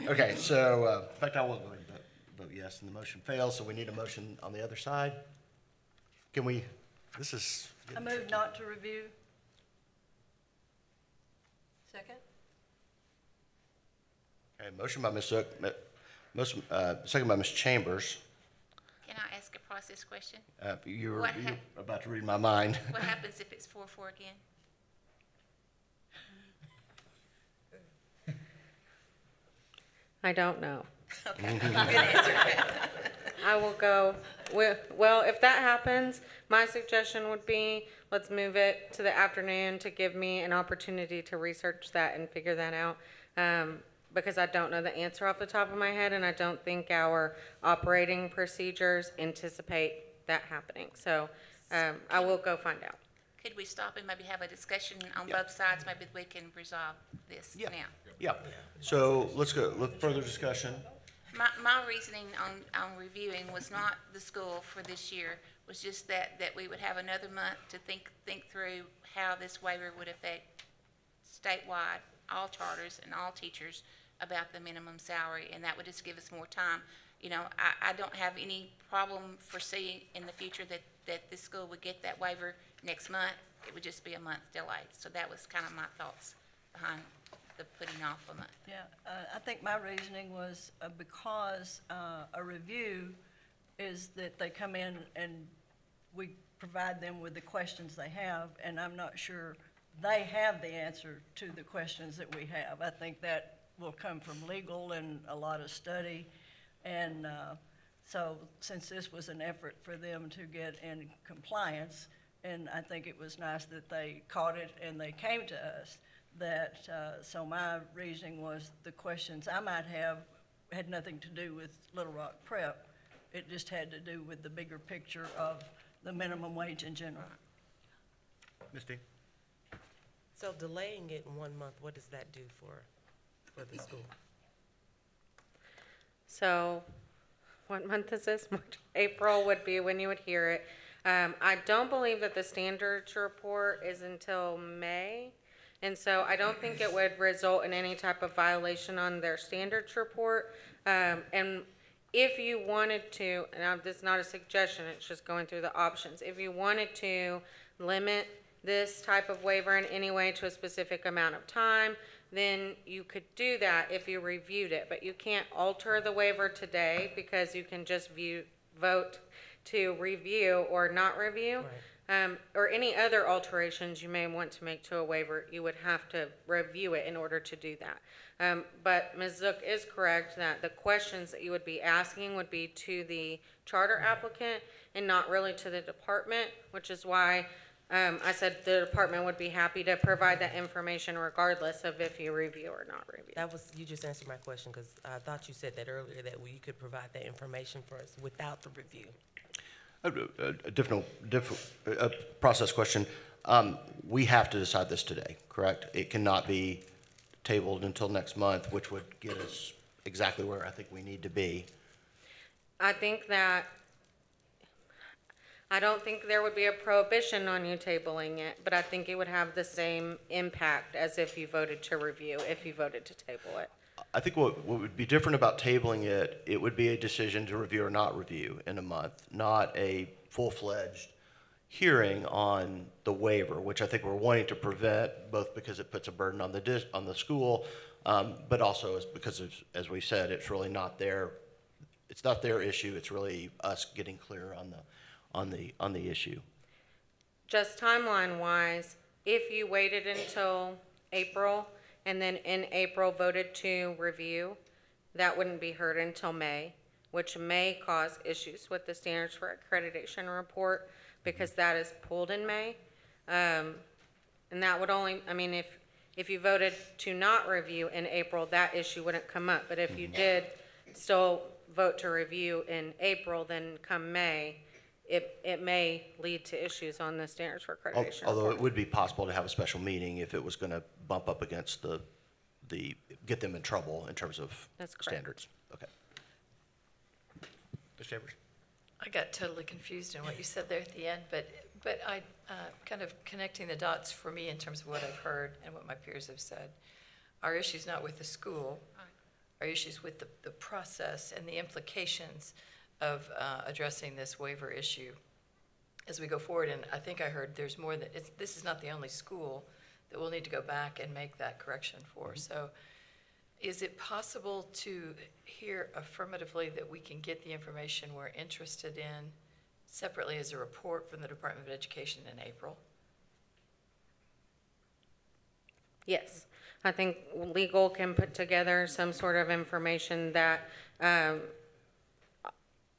Okay, so, in fact, I will go ahead and vote yes, and the motion fails, so we need a motion on the other side. Can we, this is. I move not to review. Second? Okay, motion by Ms. Zook, second by Ms. Chambers. Can I ask a process question? You're What about to read my mind. What happens if it's 4-4 again? I don't know. Okay, good answer. I will go, well, if that happens, my suggestion would be, let's move it to the afternoon to give me an opportunity to research that and figure that out. Because I don't know the answer off the top of my head, and I don't think our operating procedures anticipate that happening. So, I will go find out. Could we stop and maybe have a discussion on both sides? Maybe we can resolve this now. Yeah, so let's go, further discussion. My reasoning on reviewing was not the school for this year, was just that we would have another month to think through how this waiver would affect statewide, all charters and all teachers about the minimum salary, and that would just give us more time. You know, I don't have any problem foreseeing in the future that this school would get that waiver next month. It would just be a month delay. So that was kind of my thoughts behind the putting off a month. Yeah, I think my reasoning was because a review is that they come in and we provide them with the questions they have, and I'm not sure they have the answer to the questions that we have. I think that will come from legal and a lot of study. And so since this was an effort for them to get in compliance, and I think it was nice that they caught it and they came to us, that so my reasoning was the questions I might have had nothing to do with Little Rock Prep. It just had to do with the bigger picture of the minimum wage in general. Misty? So delaying it 1 month, what does that do for the school? So, what month is this? March. April would be when you would hear it. I don't believe that the standards report is until May. And so I don't think it would result in any type of violation on their standards report. And if you wanted to, and this is not a suggestion, it's just going through the options. If you wanted to limit this type of waiver in any way to a specific amount of time, then you could do that if you reviewed it. But you can't alter the waiver today because you can just vote to review or not review. Right. Or any other alterations you may want to make to a waiver, you would have to review it in order to do that. But Ms. Zook is correct that the questions that you would be asking would be to the charter applicant and not really to the department, which is why I said the department would be happy to provide that information regardless of if you review or not review. You just answered my question, because I thought you said that earlier, that you could provide that information for us without the review. A different process question. We have to decide this today, correct? It cannot be tabled until next month, which would get us exactly where I think we need to be. I don't think there would be a prohibition on you tabling it, but I think it would have the same impact as if you voted to review, if you voted to table it. I think what would be different about tabling it, it would be a decision to review or not review in a month, not a full-fledged hearing on the waiver, which I think we're wanting to prevent, both because it puts a burden on the school, but also because, as we said, it's really not it's not their issue. It's really us getting clear on the issue. Just timeline-wise, if you waited until April and then in April voted to review, that wouldn't be heard until May, which may cause issues with the standards for accreditation report because that is pulled in May. And that would only, I mean, if you voted to not review in April, that issue wouldn't come up. But if you did still vote to review in April, then come May, it may lead to issues on the standards for accreditation. Although it would be possible to have a special meeting if it was going to bump up against get them in trouble in terms of standards. Okay. Ms. Chambers? I got totally confused in what you said there at the end, but I, kind of connecting the dots for me in terms of what I've heard and what my peers have said. Our issue's not with the school. Our issue's with the process and the implications of addressing this waiver issue as we go forward. And I think I heard there's more that, this is not the only school that we'll need to go back and make that correction for. So is it possible to hear affirmatively that we can get the information we're interested in separately as a report from the Department of Education in April? Yes, I think legal can put together some sort of information that,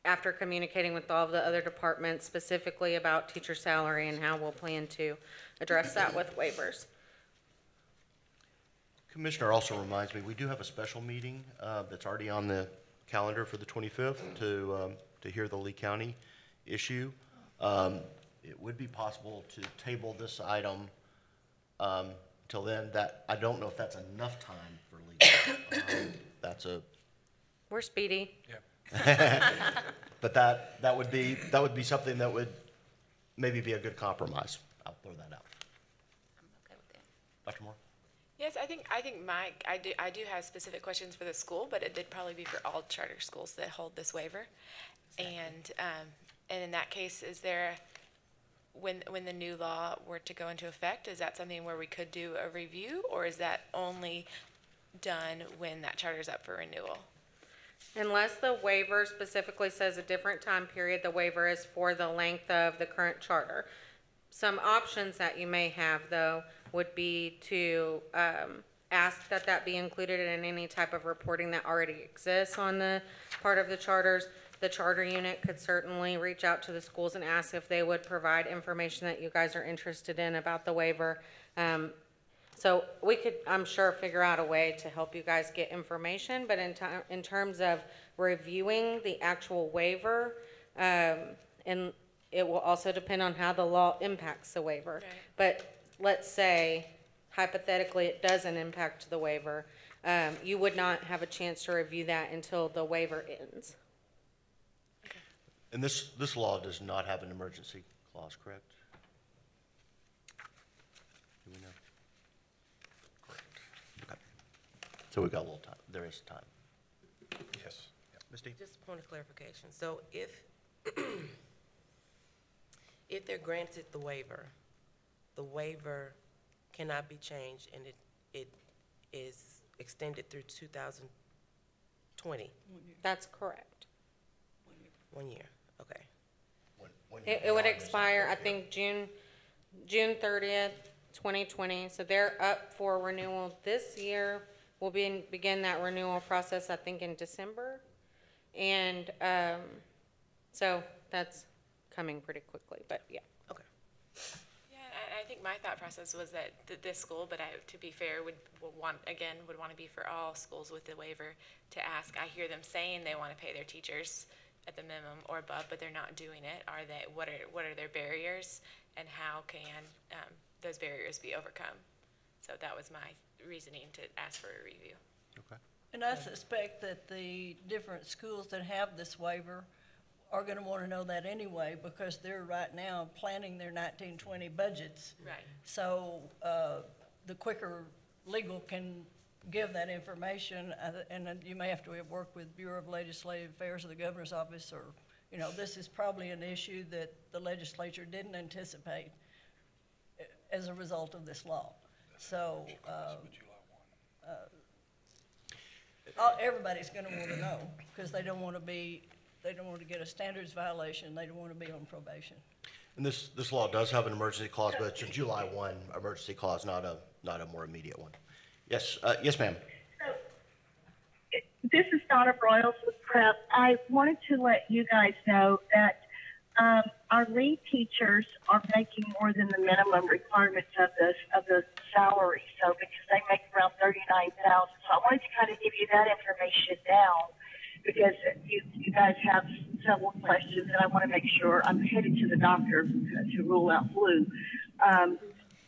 after communicating with all of the other departments specifically about teacher salary and how we'll plan to address that with waivers. Commissioner also reminds me, we do have a special meeting that's already on the calendar for the 25th to hear the Lee County issue. It would be possible to table this item till then. That I don't know if that's enough time for legal. We're speedy. Yeah. But that would be something that would maybe be a good compromise. I'll throw that out. I'm okay with that. Dr. Moore? Yes, I think Mike, I do have specific questions for the school, but it'd probably be for all charter schools that hold this waiver. Exactly. And in that case, is there, when the new law were to go into effect, is that something where we could do a review, or is that only done when that charter's up for renewal? Unless the waiver specifically says a different time period, the waiver is for the length of the current charter. Some options that you may have, though, would be to ask that that be included in any type of reporting that already exists on the part of the charters. The charter unit could certainly reach out to the schools and ask if they would provide information that you guys are interested in about the waiver. So we could, I'm sure, figure out a way to help you guys get information, but in terms of reviewing the actual waiver, and it will also depend on how the law impacts the waiver. Right. But let's say, hypothetically, it doesn't impact the waiver. You would not have a chance to review that until the waiver ends. And this law does not have an emergency clause, correct? Do we know? Correct. Okay. So we've got a little time. There is time. Yes. Yeah. Misty? Just a point of clarification. So if they're granted the waiver cannot be changed, and it is extended through 2020. That's correct. 1 year. Okay. It would expire, I think, June 30th, 2020. So they're up for renewal this year. We'll begin that renewal process, I think, in December. And so that's coming pretty quickly, but yeah. Okay. Yeah, I think my thought process was that this school, but to be fair, would want to be for all schools with the waiver to ask. I hear them saying they want to pay their teachers at the minimum or above, but they're not doing it. What are their barriers, and how can those barriers be overcome? So that was my reasoning to ask for a review. Okay. And I suspect that the different schools that have this waiver are going to want to know that anyway, because they're right now planning their 1920 budgets. Right. So the quicker legal can give that information, and you may have to work with Bureau of Legislative Affairs or the Governor's Office, or, this is probably an issue that the legislature didn't anticipate as a result of this law. So everybody's going to want to know, because they don't want to get a standards violation. They don't want to be on probation. And this law does have an emergency clause, but it's a July 1 emergency clause, not a more immediate one. Yes, yes, ma'am. So, this is Donna Broyles with Prep. I wanted to let you guys know that our lead teachers are making more than the minimum requirements of the salary. So because they make around $39,000, so I wanted to kind of give you that information now, because you guys have several questions, and I want to make sure I'm headed to the doctor to rule out flu.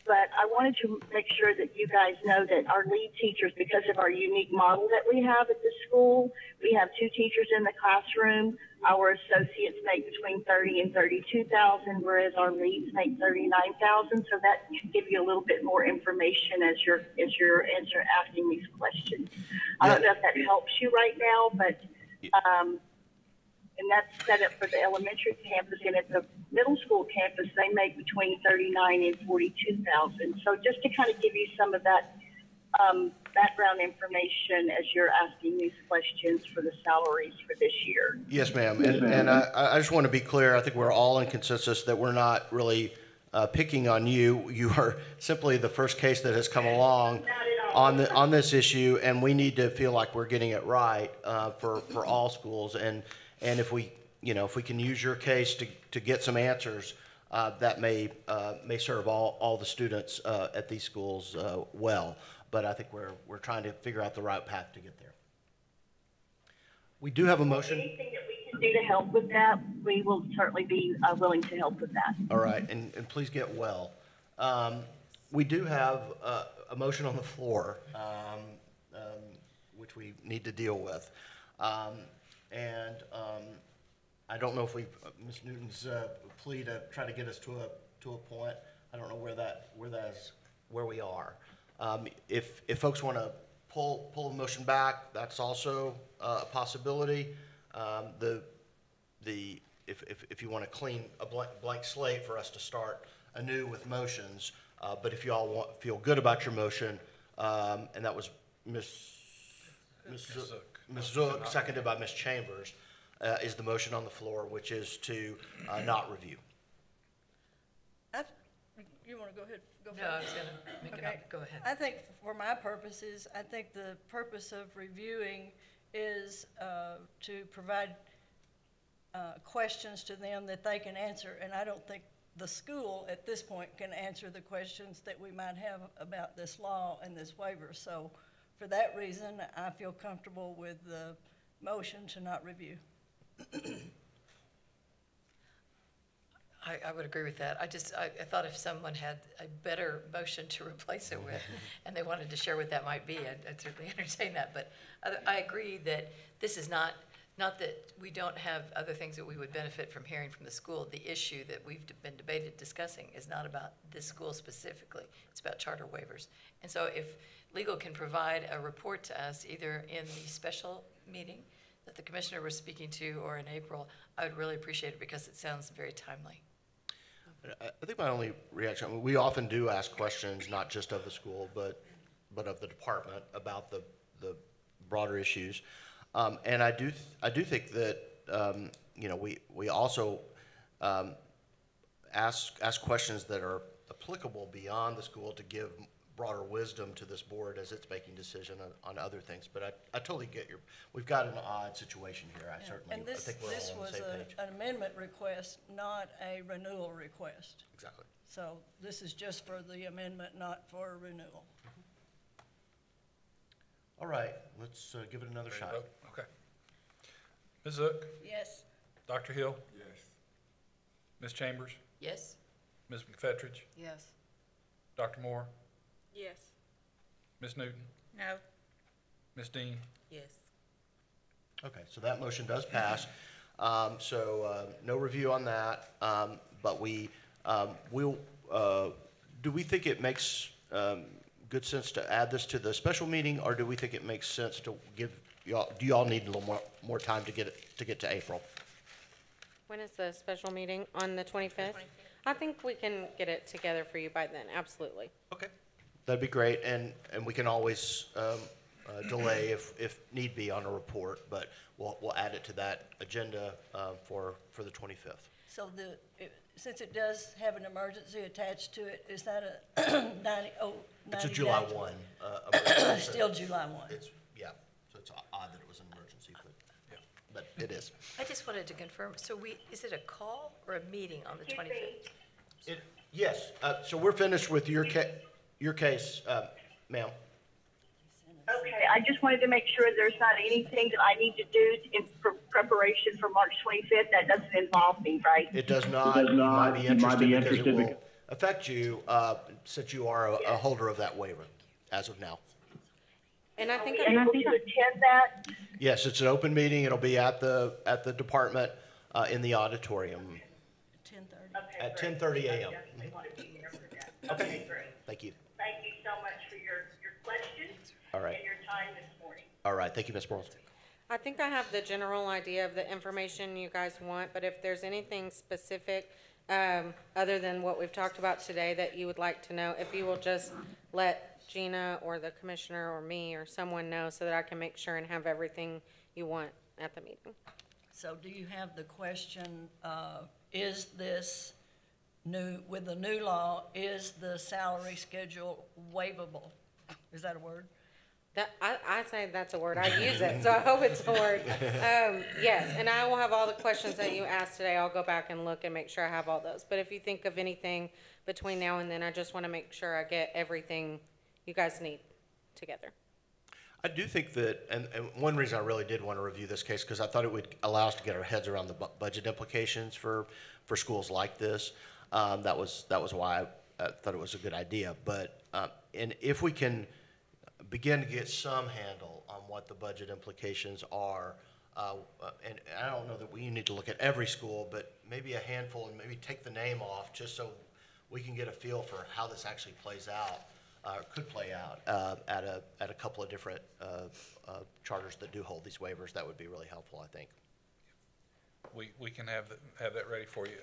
but I wanted to make sure that you guys know that our lead teachers, because of our unique model that we have at the school, we have 2 teachers in the classroom. Our associates make between 30 and 32,000, whereas our leads make 39,000. So that should give you a little bit more information as you're asking these questions. I don't know if that helps you right now, but and that's set up for the elementary campus, and at the middle school campus, they make between 39 and 42,000. So just to kind of give you some of that background information as you're asking these questions for the salaries for this year. Yes, ma'am. And I just want to be clear. I think we're all in consensus that we're not really picking on you. You are simply the first case that has come along on this issue, and we need to feel like we're getting it right for all schools. And if we, if we can use your case to get some answers, that may serve all the students at these schools well. But I think we're trying to figure out the right path to get there. We do have a motion. Anything that we can do to help with that, we will certainly be willing to help with that. All right, and please get well. We do have a motion on the floor, which we need to deal with. I don't know if Ms. Newton's plea to try to get us to a point. I don't know where we are. If folks want to pull the motion back, that's also a possibility. If you want to clean a blank slate for us to start anew with motions, but if you all feel good about your motion, and that was Ms. Zook, seconded by Ms. Chambers, is the motion on the floor, which is to not review. You want to go ahead? No, I was going to make it up. Go ahead. I think for my purposes, I think the purpose of reviewing is to provide questions to them that they can answer, and I don't think the school at this point can answer the questions that we might have about this law and this waiver. So for that reason, I feel comfortable with the motion to not review. I would agree with that. I thought if someone had a better motion to replace it with, and they wanted to share what that might be, I'd certainly entertain that. But I agree that this is not that we don't have other things that we would benefit from hearing from the school. The issue that we've been discussing is not about this school specifically. It's about charter waivers. And so if legal can provide a report to us either in the special meeting that the commissioner was speaking to or in April, I would really appreciate it because it sounds very timely. I think my only reaction, we often do ask questions, not just of the school, but of the department about the broader issues. And I do think that, we also ask questions that are applicable beyond the school to give broader wisdom to this board as it's making decision on other things. But I totally get we've got an odd situation here. I think we're all on the same page. An amendment request, not a renewal request. Exactly. So this is just for the amendment, not for renewal. All right, let's give it another shot. Okay. Ms. Zook? Yes. Dr. Hill? Yes. Ms. Chambers? Yes. Ms. McFetridge? Yes. Dr. Moore? Yes. Ms. Newton? No. Ms. Dean? Yes. Okay, so that motion does pass. No review on that, but do we think it makes good sense to add this to the special meeting, or do we think it makes sense to give y'all, do y'all need a little more time to get to April? When is the special meeting? On the 25th? I think we can get it together for you by then, absolutely. Okay. That'd be great, and we can always delay if need be on a report, but we'll add it to that agenda for the 25th. So since it does have an emergency attached to it, is that a 90? It's a July 1. Still July 1. Yeah, so it's odd that it was an emergency, but it is. I just wanted to confirm, so is it a call or a meeting on the 25th? Yes, so we're finished with your case, ma'am. Okay, I just wanted to make sure there's not anything that I need to do in preparation for March 25th. That doesn't involve me, right? It does not. You might be interested affect you since you are a holder of that waiver as of now. And I think, Able to attend that? Yes, it's an open meeting. It'll be at the department in the auditorium 10:30. at 10:30 a.m. Definitely want to be here for that. Okay. Great. Thank you. Thank you so much for your questions. All right. And your time this morning. All right. Thank you, Ms. Morales. I think I have the general idea of the information you guys want, but if there's anything specific, other than what we've talked about today that you would like to know, if you will just let Gina or the commissioner or me or someone know so that I can make sure and have everything you want at the meeting. So do you have the question, is this new, with the new law, is the salary schedule waivable? Is that a word? That, I say that's a word. I use it, so I hope it's a word. Yes, and I will have all the questions that you asked today. I'll go back and look and make sure I have all those. But if you think of anything between now and then, I just want to make sure I get everything you guys need together. I do think that, and one reason I really did want to review this case, because I thought it would allow us to get our heads around the budget implications for schools like this. That was why I thought it was a good idea. But and if we can begin to get some handle on what the budget implications are, and I don't know that we need to look at every school, but maybe a handful, and maybe take the name off just so we can get a feel for how this actually plays out. Could play out at a couple of different charters that do hold these waivers. That would be really helpful, I think. We can have that ready for you.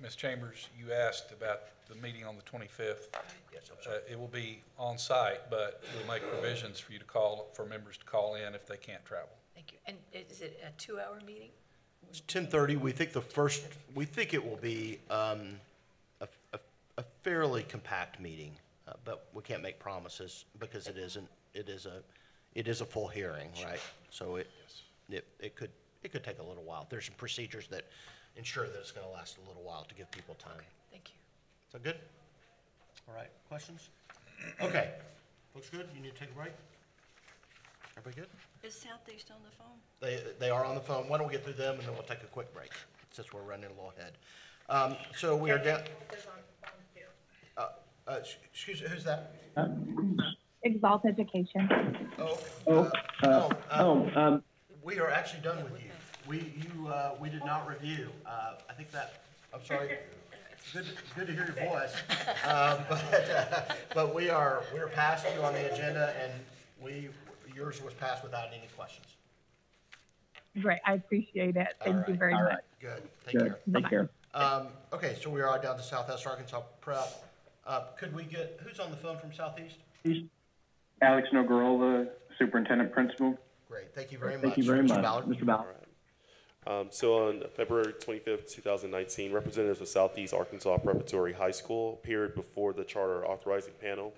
Ms. Chambers, you asked about the meeting on the 25th. Yes, I'm sorry. It will be on site, but we'll make provisions for you to call, for members to call in if they can't travel. Thank you. And is it a 2-hour meeting? It's 10:30. We think it will be a fairly compact meeting. But we can't make promises because it is a full hearing, right? So it could take a little while. There's some procedures that ensure that it's going to last a little while to give people time. Okay, thank you. Is that good? All right, questions? Okay, looks good. You need to take a break? Everybody good? Is Southeast on the phone? They are on the phone. Why don't we get through them and then we'll take a quick break since we're running a little ahead. So we are down. Excuse me, who's that? Exalt Education. We are actually done with you. We did not review. I think that, I'm sorry. Good to hear your voice. But we're past you on the agenda, and yours was passed without any questions. Great, I appreciate it. Thank you very much. Good. Take care. Take care. Okay, so we are down to Southwest Arkansas Prep. Could we get, who's on the phone from Southeast? Alex Nogarola, Superintendent Principal. Great, thank you very much. Thank you very much, Ballard. Mr. Ballard. So on February 25th, 2019, representatives of Southeast Arkansas Preparatory High School appeared before the charter authorizing panel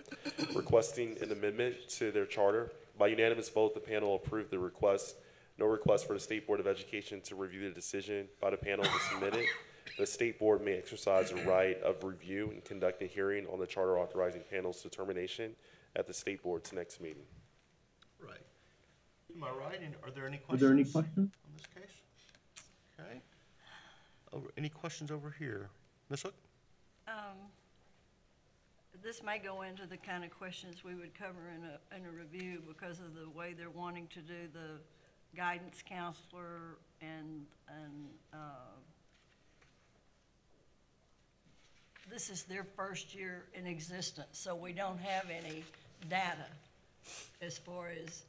requesting an amendment to their charter. By unanimous vote, the panel approved the request. No request for the State Board of Education to review the decision by the panel was submitted. The State Board may exercise a right of review and conduct a hearing on the charter authorizing panel's determination at the State Board's next meeting. Right. Am I right? And are there any Are questions? there any questions? On this case? Okay. Any questions over here? Ms. Hook? This may go into the kind of questions we would cover in a review because of the way they're wanting to do the guidance counselor and this is their first year in existence, so we don't have any data as far as,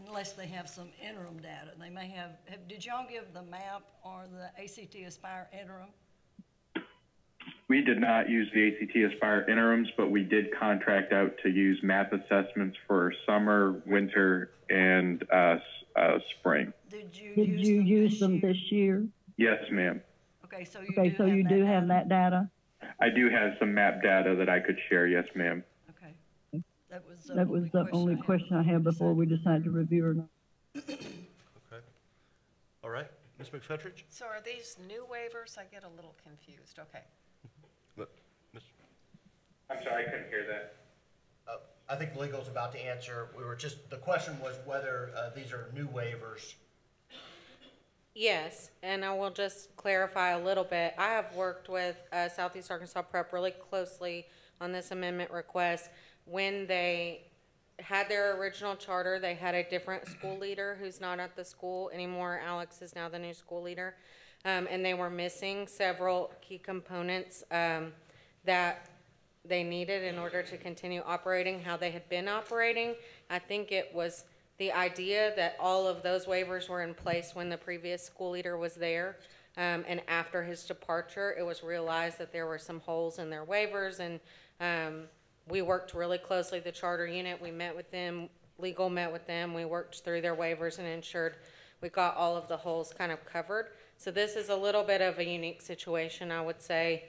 unless they have some interim data. They may have did y'all give the MAP or the ACT Aspire interim? We did not use the ACT Aspire interims, but we did contract out to use math assessments for summer, winter, and spring. Did you use them this year? Yes, ma'am. Okay, so you do have that data? I do have some map data that I could share. Yes, ma'am. Okay. That was the only question I had before we decided to review or not. Okay. All right. Ms. McFetrich? So are these new waivers? I get a little confused. Okay. I'm sorry, I couldn't hear that. I think legal's about to answer. The question was whether these are new waivers. Yes, and I will just clarify a little bit. I have worked with Southeast Arkansas Prep really closely on this amendment request. When they had their original charter, they had a different school leader who's not at the school anymore. Alex is now the new school leader. And they were missing several key components that they needed in order to continue operating how they had been operating. I think it was the idea that all of those waivers were in place when the previous school leader was there. And after his departure, it was realized that there were some holes in their waivers, and we worked really closely, the charter unit, we met with them, legal met with them, we worked through their waivers and ensured we got all of the holes kind of covered. So this is a little bit of a unique situation, I would say,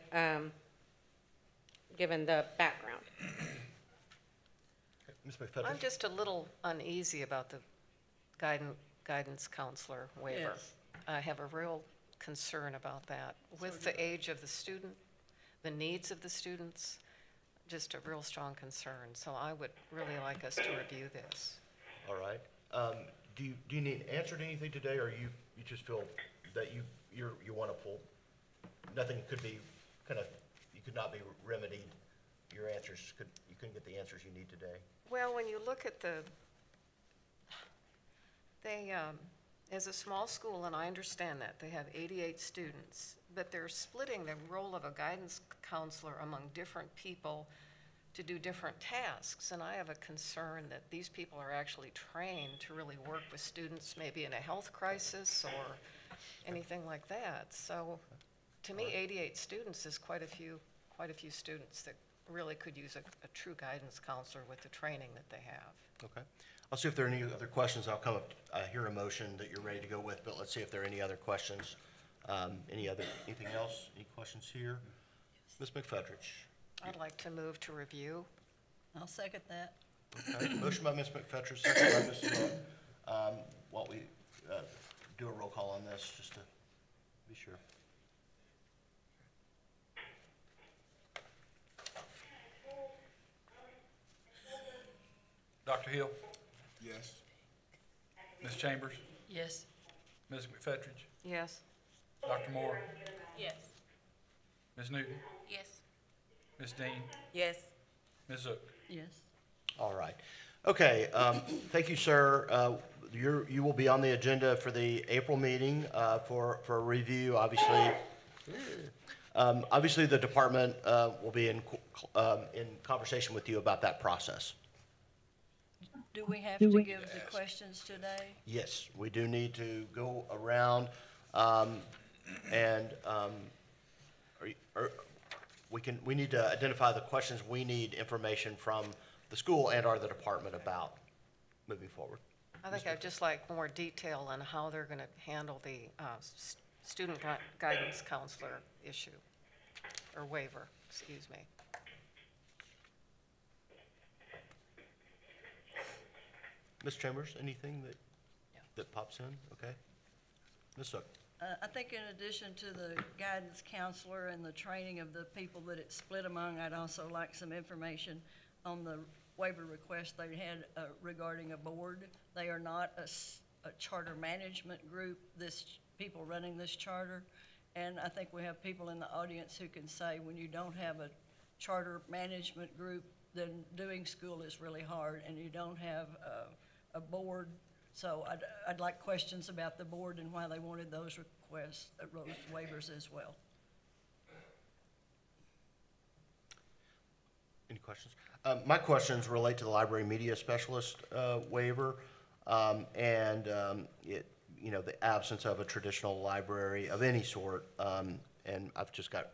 given the background. Ms. McFetrich? I'm just a little uneasy about the guidance counselor waiver. Yes. I have a real concern about that. With the age of the student, the needs of the students, just a real strong concern. So I would really like us to review this. All right. Do you need an answer to anything today, or you just feel that you want to pull? Nothing could be you could not be remedied. Your answers you couldn't get the answers you need today. Well, when you look at they, as a small school, and I understand that, they have 88 students, but they're splitting the role of a guidance counselor among different people to do different tasks. And I have a concern that these people are actually trained to really work with students maybe in a health crisis or anything like that. So to me, 88 students is quite a few students that really could use a true guidance counselor with the training that they have. Okay. I'll see if there are any other questions. I'll come up, I hear a motion that you're ready to go with, but let's see if there are any other questions. Anything else? Any questions here? Ms. McFetrich? I'd like to move to review. I'll second that. Okay. Motion by Ms. McFetrich, second by Ms. Hook. While we do a roll call on this, just to be sure. Dr. Hill? Yes. Ms. Chambers? Yes. Ms. McFetrich? Yes. Dr. Moore? Yes. Ms. Newton? Yes. Ms. Dean? Yes. Ms. Zook? Yes. All right. Okay, thank you, sir. You will be on the agenda for the April meeting for a review, obviously. Obviously, the department will be in conversation with you about that process. Do we have to give the questions today? Yes, we do need to go around we need to identify the questions we need information from the school and/or the department about moving forward. I think I'd just like more detail on how they're going to handle the student guidance counselor issue, or waiver, excuse me. Ms. Chambers, anything that pops in? Okay. Ms. Zook? I think in addition to the guidance counselor and the training of the people that it's split among, I'd also like some information on the waiver request they had regarding a board. They are not a charter management group, people running this charter. And I think we have people in the audience who can say when you don't have a charter management group, then doing school is really hard, and you don't have a board. So I'd like questions about the board and why they wanted those requests, those waivers as well. Any questions? My questions relate to the library media specialist waiver and the absence of a traditional library of any sort. And I've just got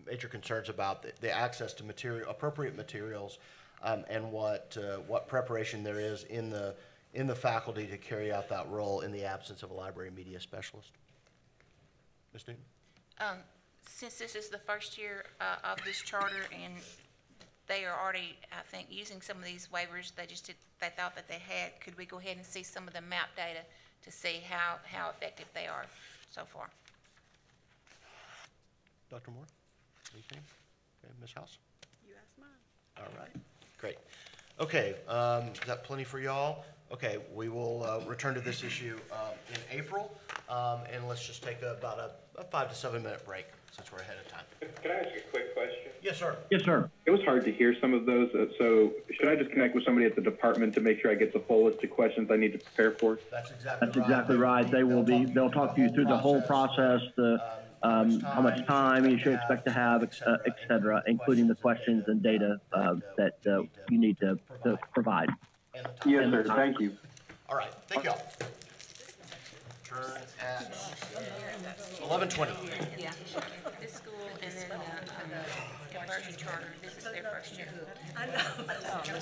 major concerns about the access to appropriate materials and what preparation there is in the faculty to carry out that role in the absence of a library media specialist. Ms. Newton? Since this is the first year of this charter and they are already, I think, using some of these waivers they thought that they had, could we go ahead and see some of the map data to see how effective they are so far? Dr. Moore? Anything? Okay, Ms. House? You asked mine. All right, great. Okay, is that plenty for y'all? Okay, we will return to this issue in April, and let's just take about a 5 to 7 minute break since we're ahead of time. Can I ask a quick question? Yes, sir. Yes, sir. It was hard to hear some of those, so should I just connect with somebody at the department to make sure I get the full list of questions I need to prepare for? That's exactly right. That's exactly right. They'll talk you through the whole process, how much time you should expect to have, et cetera, including the questions and data that you need to provide. Yes, sir. Thank you. All right, thank you all. Turn at 11:20. Yeah. This school and then the conversion charter, this is their first year. I know.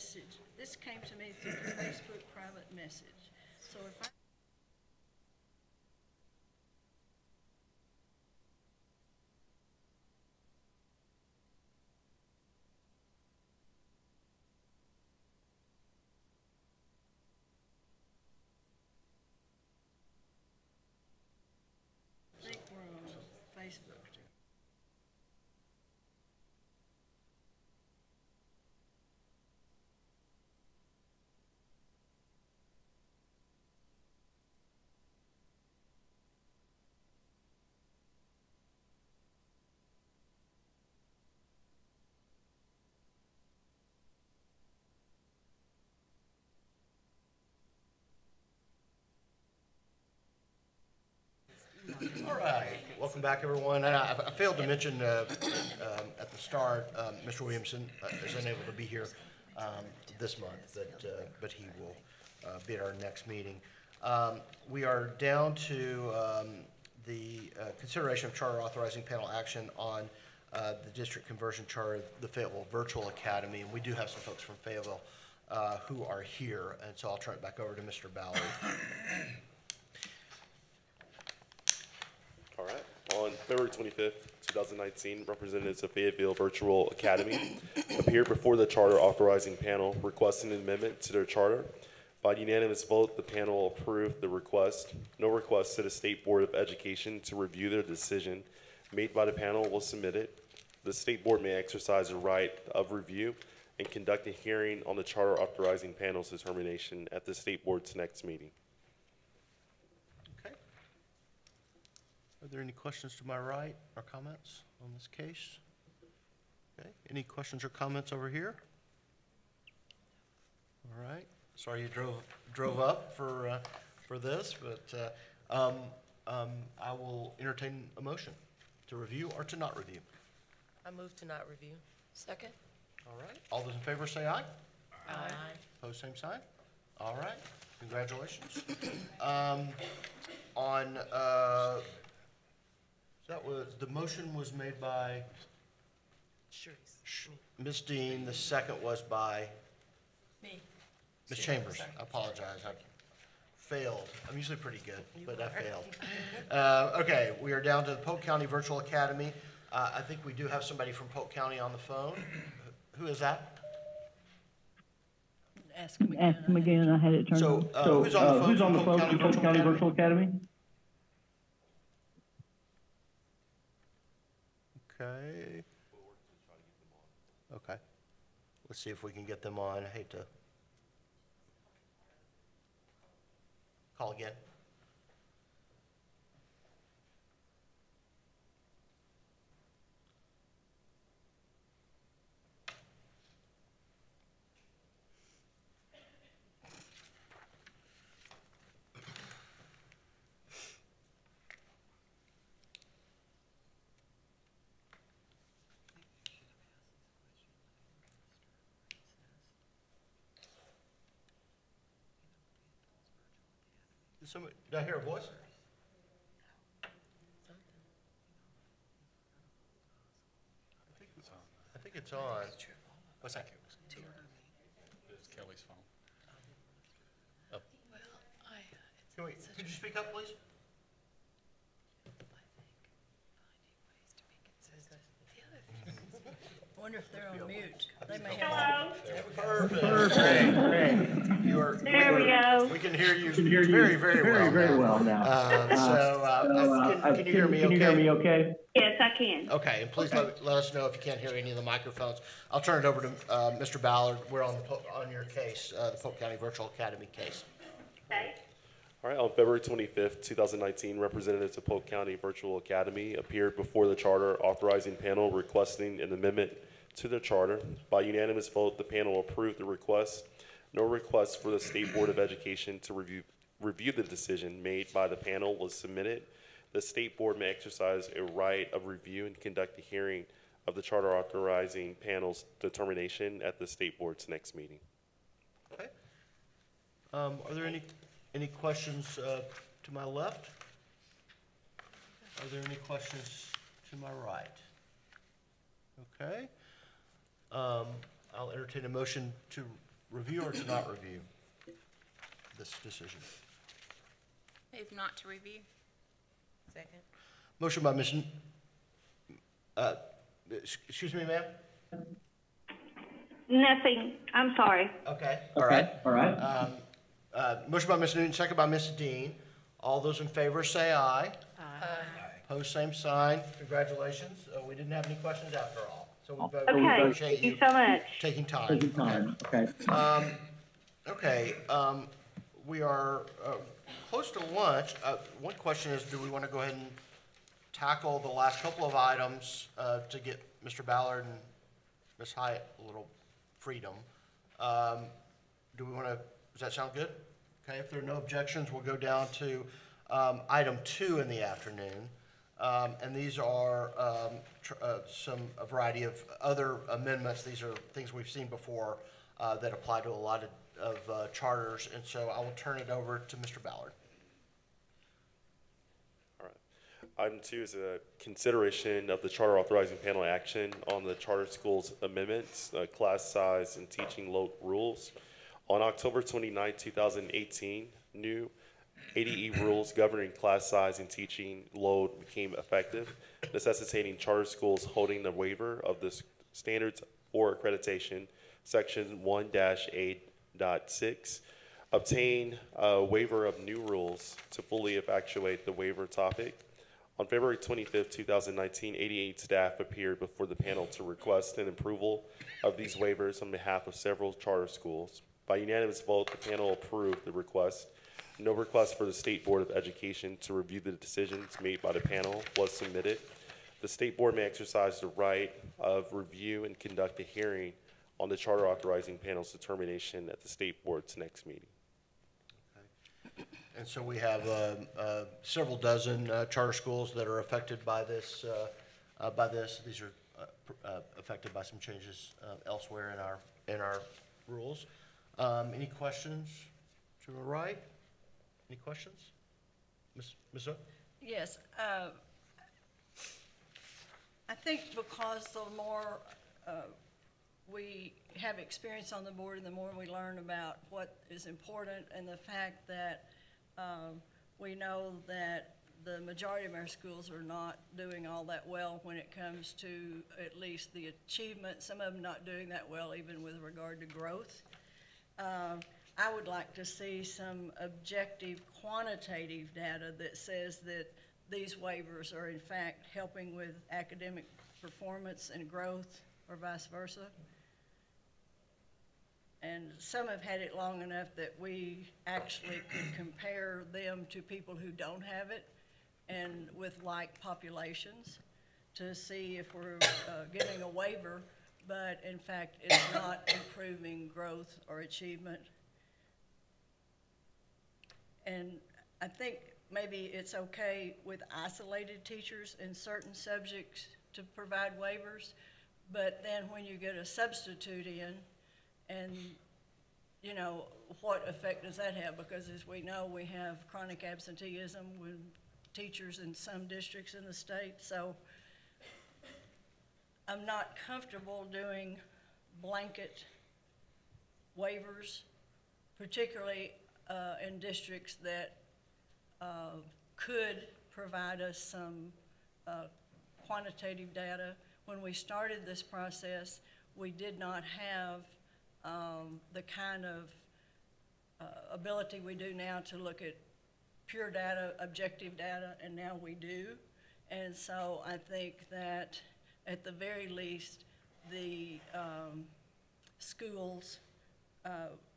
message. This came to me through the Facebook private message. So if I think we're on Facebook too. All right, welcome back, everyone. And I failed to mention at the start, Mr. Williamson is unable to be here this month, but he will be at our next meeting. We are down to the consideration of charter authorizing panel action on the district conversion charter of the Fayetteville Virtual Academy, and we do have some folks from Fayetteville who are here, and so I'll turn it back over to Mr. Ballard. All right. On February 25th, 2019, representatives of Fayetteville Virtual Academy appeared before the charter authorizing panel requesting an amendment to their charter. By unanimous vote, the panel approved the request. No request to the State Board of Education to review their decision made by the panel was submitted. The State Board may exercise the right of review and conduct a hearing on the charter authorizing panel's determination at the State Board's next meeting. Are there any questions to my right or comments on this case? Okay, any questions or comments over here? All right, sorry you drove up for this, but I will entertain a motion to review or to not review. I move to not review. Second? All right, all those in favor say aye. Aye. Opposed, same sign. All right, congratulations. That was, the motion was made by Ms. Dean, the second was by Me. Ms. Chambers. I apologize, I failed. I'm usually pretty good, but I failed. Okay, we are down to the Polk County Virtual Academy. I think we do have somebody from Polk County on the phone. Who is that? Ask him again. I had it turned on. So, who's on the phone from Polk County Virtual Academy? Okay. Okay. Let's see if we can get them on. I hate to call again. Did I hear a voice? I think it's on. What's that? It's Kelly's phone. Oh. Could you speak up, please? I wonder if they're on mute. They may have. Perfect. You are. There we go. We can hear you very, very well now. Can you hear me okay? Can you hear me okay? Yes, I can. Okay, and please let us know if you can't hear any of the microphones. I'll turn it over to Mr. Ballard. We're on your case, the Polk County Virtual Academy case. Okay. All right, on February 25th, 2019, representatives of Polk County Virtual Academy appeared before the charter authorizing panel requesting an amendment to the charter. By unanimous vote, the panel approved the request. No request for the State Board of Education to review the decision made by the panel was submitted. The State Board may exercise a right of review and conduct a hearing of the charter authorizing panel's determination at the State Board's next meeting. Okay. Are there any questions to my left? Are there any questions to my right? Okay. I'll entertain a motion to review or to not review this decision? Move not to review. Second. Motion by Ms. Excuse me, ma'am? Nothing. I'm sorry. Okay. All right. Motion by Ms. Newton, second by Ms. Dean. All those in favor say aye. Aye. Opposed, same sign. Congratulations. We didn't have any questions after all. So we Okay. appreciate Thank you so much. taking time. Taking time, okay. Okay, we are close to lunch. One question is, do we want to go ahead and tackle the last couple of items to get Mr. Ballard and Ms. Hyatt a little freedom? Do we want to, does that sound good? Okay, if there are no objections, we'll go down to item 2 in the afternoon. And these are a variety of other amendments. These are things we've seen before that apply to a lot of charters. And so I will turn it over to Mr. Ballard. All right. Item 2 is a consideration of the charter authorizing panel action on the charter schools amendments, class size and teaching load rules. On October 29, 2018, new ADE rules governing class size and teaching load became effective, necessitating charter schools holding the waiver of the standards or accreditation, section 1-8.6, obtain a waiver of new rules to fully effectuate the waiver topic. On February 25, 2019, 88 staff appeared before the panel to request an approval of these waivers on behalf of several charter schools. By unanimous vote, the panel approved the request. No request for the State Board of Education to review the decisions made by the panel was submitted. The State Board may exercise the right of review and conduct a hearing on the charter authorizing panel's determination at the State Board's next meeting. Okay. And so we have several dozen charter schools that are affected by this. These are affected by some changes elsewhere in our rules. Any questions to the right? Any questions? Ms. Zook? Yes. I think because the more we have experience on the board and the more we learn about what is important and the fact that we know that the majority of our schools are not doing all that well when it comes to at least the achievement, some of them not doing that well even with regard to growth. I would like to see some objective quantitative data that says that these waivers are in fact helping with academic performance and growth or vice versa. And some have had it long enough that we actually could compare them to people who don't have it and with like populations to see if we're giving a waiver, but in fact it's not improving growth or achievement. And I think maybe it's okay with isolated teachers in certain subjects to provide waivers, but then when you get a substitute in, and you know, what effect does that have? Because as we know, we have chronic absenteeism with teachers in some districts in the state. So I'm not comfortable doing blanket waivers, particularly in districts that could provide us some quantitative data. When we started this process, we did not have the kind of ability we do now to look at pure data, objective data, and now we do. And so I think that at the very least, the schools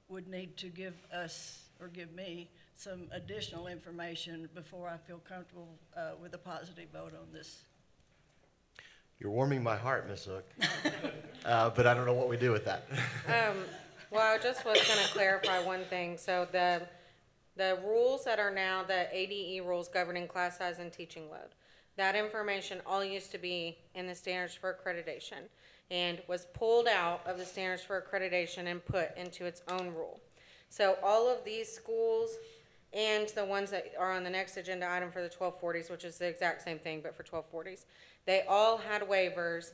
would need to give us, or give me, some additional information before I feel comfortable with a positive vote on this. You're warming my heart, Ms. Zook. But I don't know what we do with that. Well, I just was going to clarify one thing. So the rules that are now the ADE rules governing class size and teaching load, that information all used to be in the standards for accreditation and was pulled out of the standards for accreditation and put into its own rule. So all of these schools and the ones that are on the next agenda item for the 1240s, which is the exact same thing but for 1240s, they all had waivers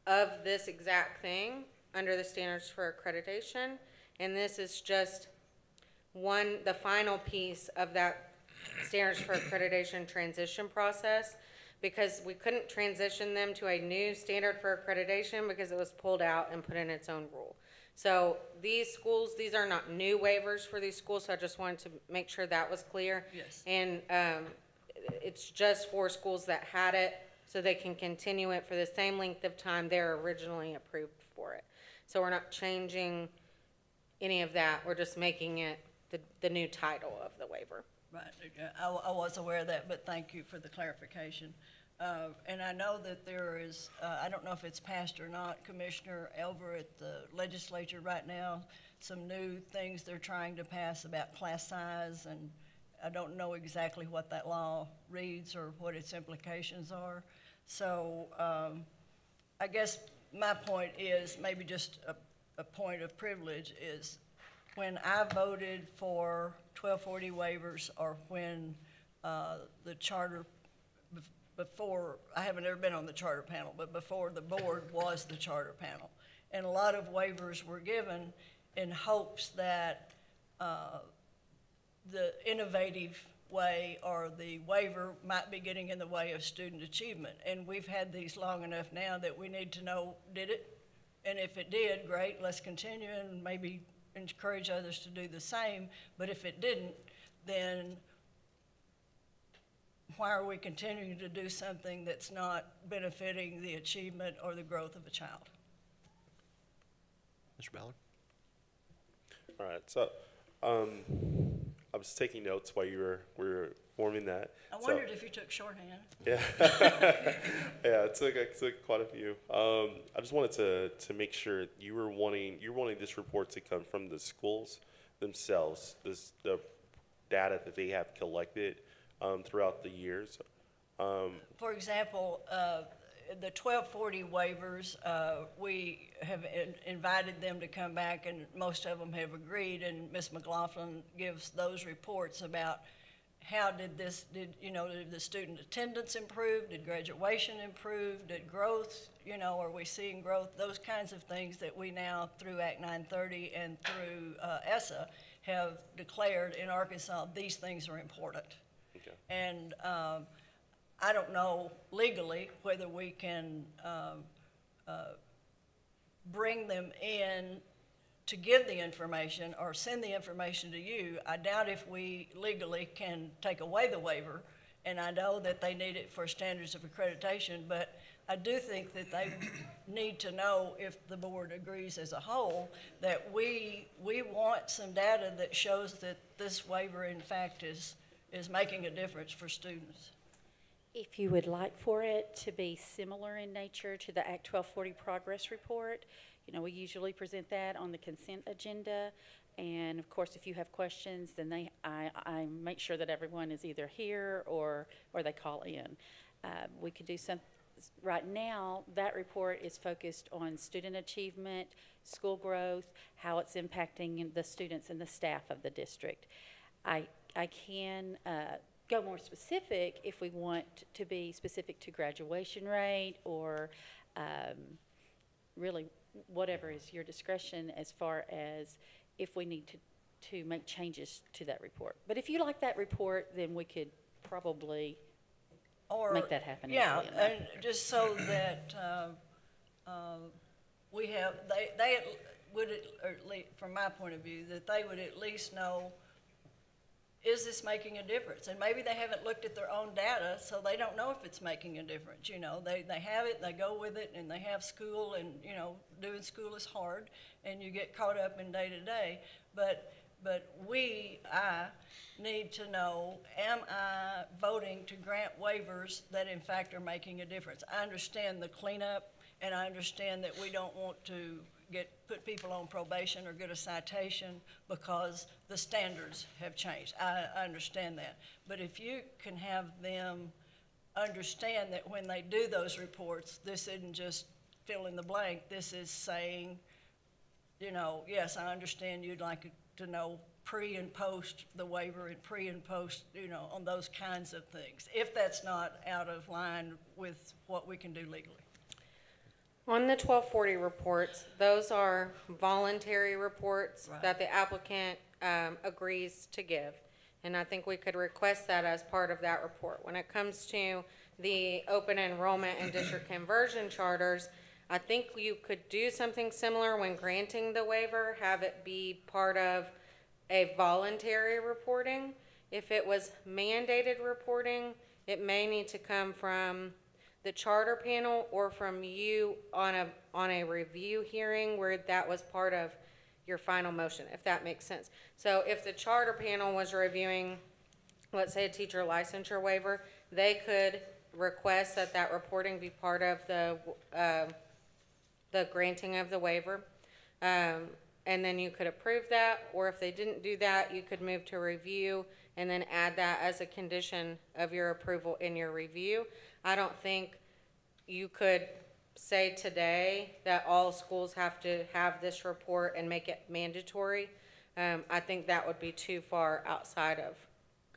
of this exact thing under the standards for accreditation, And this is just the final piece of that standards for accreditation transition process, because we couldn't transition them to a new standard for accreditation because it was pulled out and put in its own rule. So these schools, these are not new waivers for these schools, so I just wanted to make sure that was clear. Yes. And it's just for schools that had it, so they can continue it for the same length of time they're originally approved for it. So we're not changing any of that, we're just making it the new title of the waiver. Right, I was aware of that, but thank you for the clarification. And I know that there is, I don't know if it's passed or not, Commissioner Elver at the legislature right now, some new things they're trying to pass about class size, and I don't know exactly what that law reads or what its implications are. So I guess my point is, maybe just a point of privilege, is when I voted for 1240 waivers, or when the charter, before, I haven't ever been on the charter panel, but before the board was the charter panel. And a lot of waivers were given in hopes that the innovative way or the waiver might be getting in the way of student achievement. And we've had these long enough now that we need to know, did it? And if it did, great, let's continue and maybe encourage others to do the same. But if it didn't, then why are we continuing to do something that's not benefiting the achievement or the growth of a child? Mr. Ballard? All right, so I was taking notes while you were forming that. I wondered if you took shorthand. Yeah, yeah, it took quite a few. I just wanted to make sure you're wanting this report to come from the schools themselves, the data that they have collected throughout the years. For example, the 1240 waivers, we have invited them to come back, and most of them have agreed, and Ms. McLaughlin gives those reports about how did the student attendance improve, did graduation improve, did growth, are we seeing growth, those kinds of things that we now, through Act 930 and through ESSA, have declared in Arkansas, these things are important. Okay. And I don't know legally whether we can bring them in to give the information or send the information to you. I doubt if we legally can take away the waiver, and I know that they need it for standards of accreditation, but I do think that they need to know, if the board agrees as a whole, that we want some data that shows that this waiver in fact is making a difference for students. If you would like for it to be similar in nature to the Act 1240 progress report, we usually present that on the consent agenda. And of course, if you have questions, then I make sure that everyone is either here or they call in. We could do some. Right now, that report is focused on student achievement, school growth, how it's impacting the students and the staff of the district. I can go more specific if we want to be specific to graduation rate or really whatever is your discretion as far as if we need to make changes to that report. But if you like that report, then we could probably make that happen. Yeah, and just so that we have, they would, or at least from my point of view, that they would at least know, is this making a difference? And maybe they haven't looked at their own data, so they don't know if it's making a difference. They have it, they go with it, and they have school, and doing school is hard, and you get caught up in day to day. But I need to know, am I voting to grant waivers that in fact are making a difference? I understand the cleanup, and I understand that we don't want to put people on probation or get a citation because the standards have changed. I understand that. But if you can have them understand that when they do those reports, this isn't just fill in the blank, this is saying, yes, I understand you'd like to know pre and post the waiver and pre and post, on those kinds of things, if that's not out of line with what we can do legally. On the 1240 reports, those are voluntary reports Right. that the applicant agrees to give. And I think we could request that as part of that report. When it comes to the open enrollment and district conversion charters, I think you could do something similar when granting the waiver, have it be part of a voluntary reporting. If it was mandated reporting, it may need to come from the charter panel or from you on a review hearing where that was part of your final motion, if that makes sense. So if the charter panel was reviewing, let's say, a teacher licensure waiver, they could request that that reporting be part of the granting of the waiver. And then you could approve that, or if they didn't do that, you could move to review and then add that as a condition of your approval in your review. I don't think you could say today that all schools have to have this report and make it mandatory. I think that would be too far outside of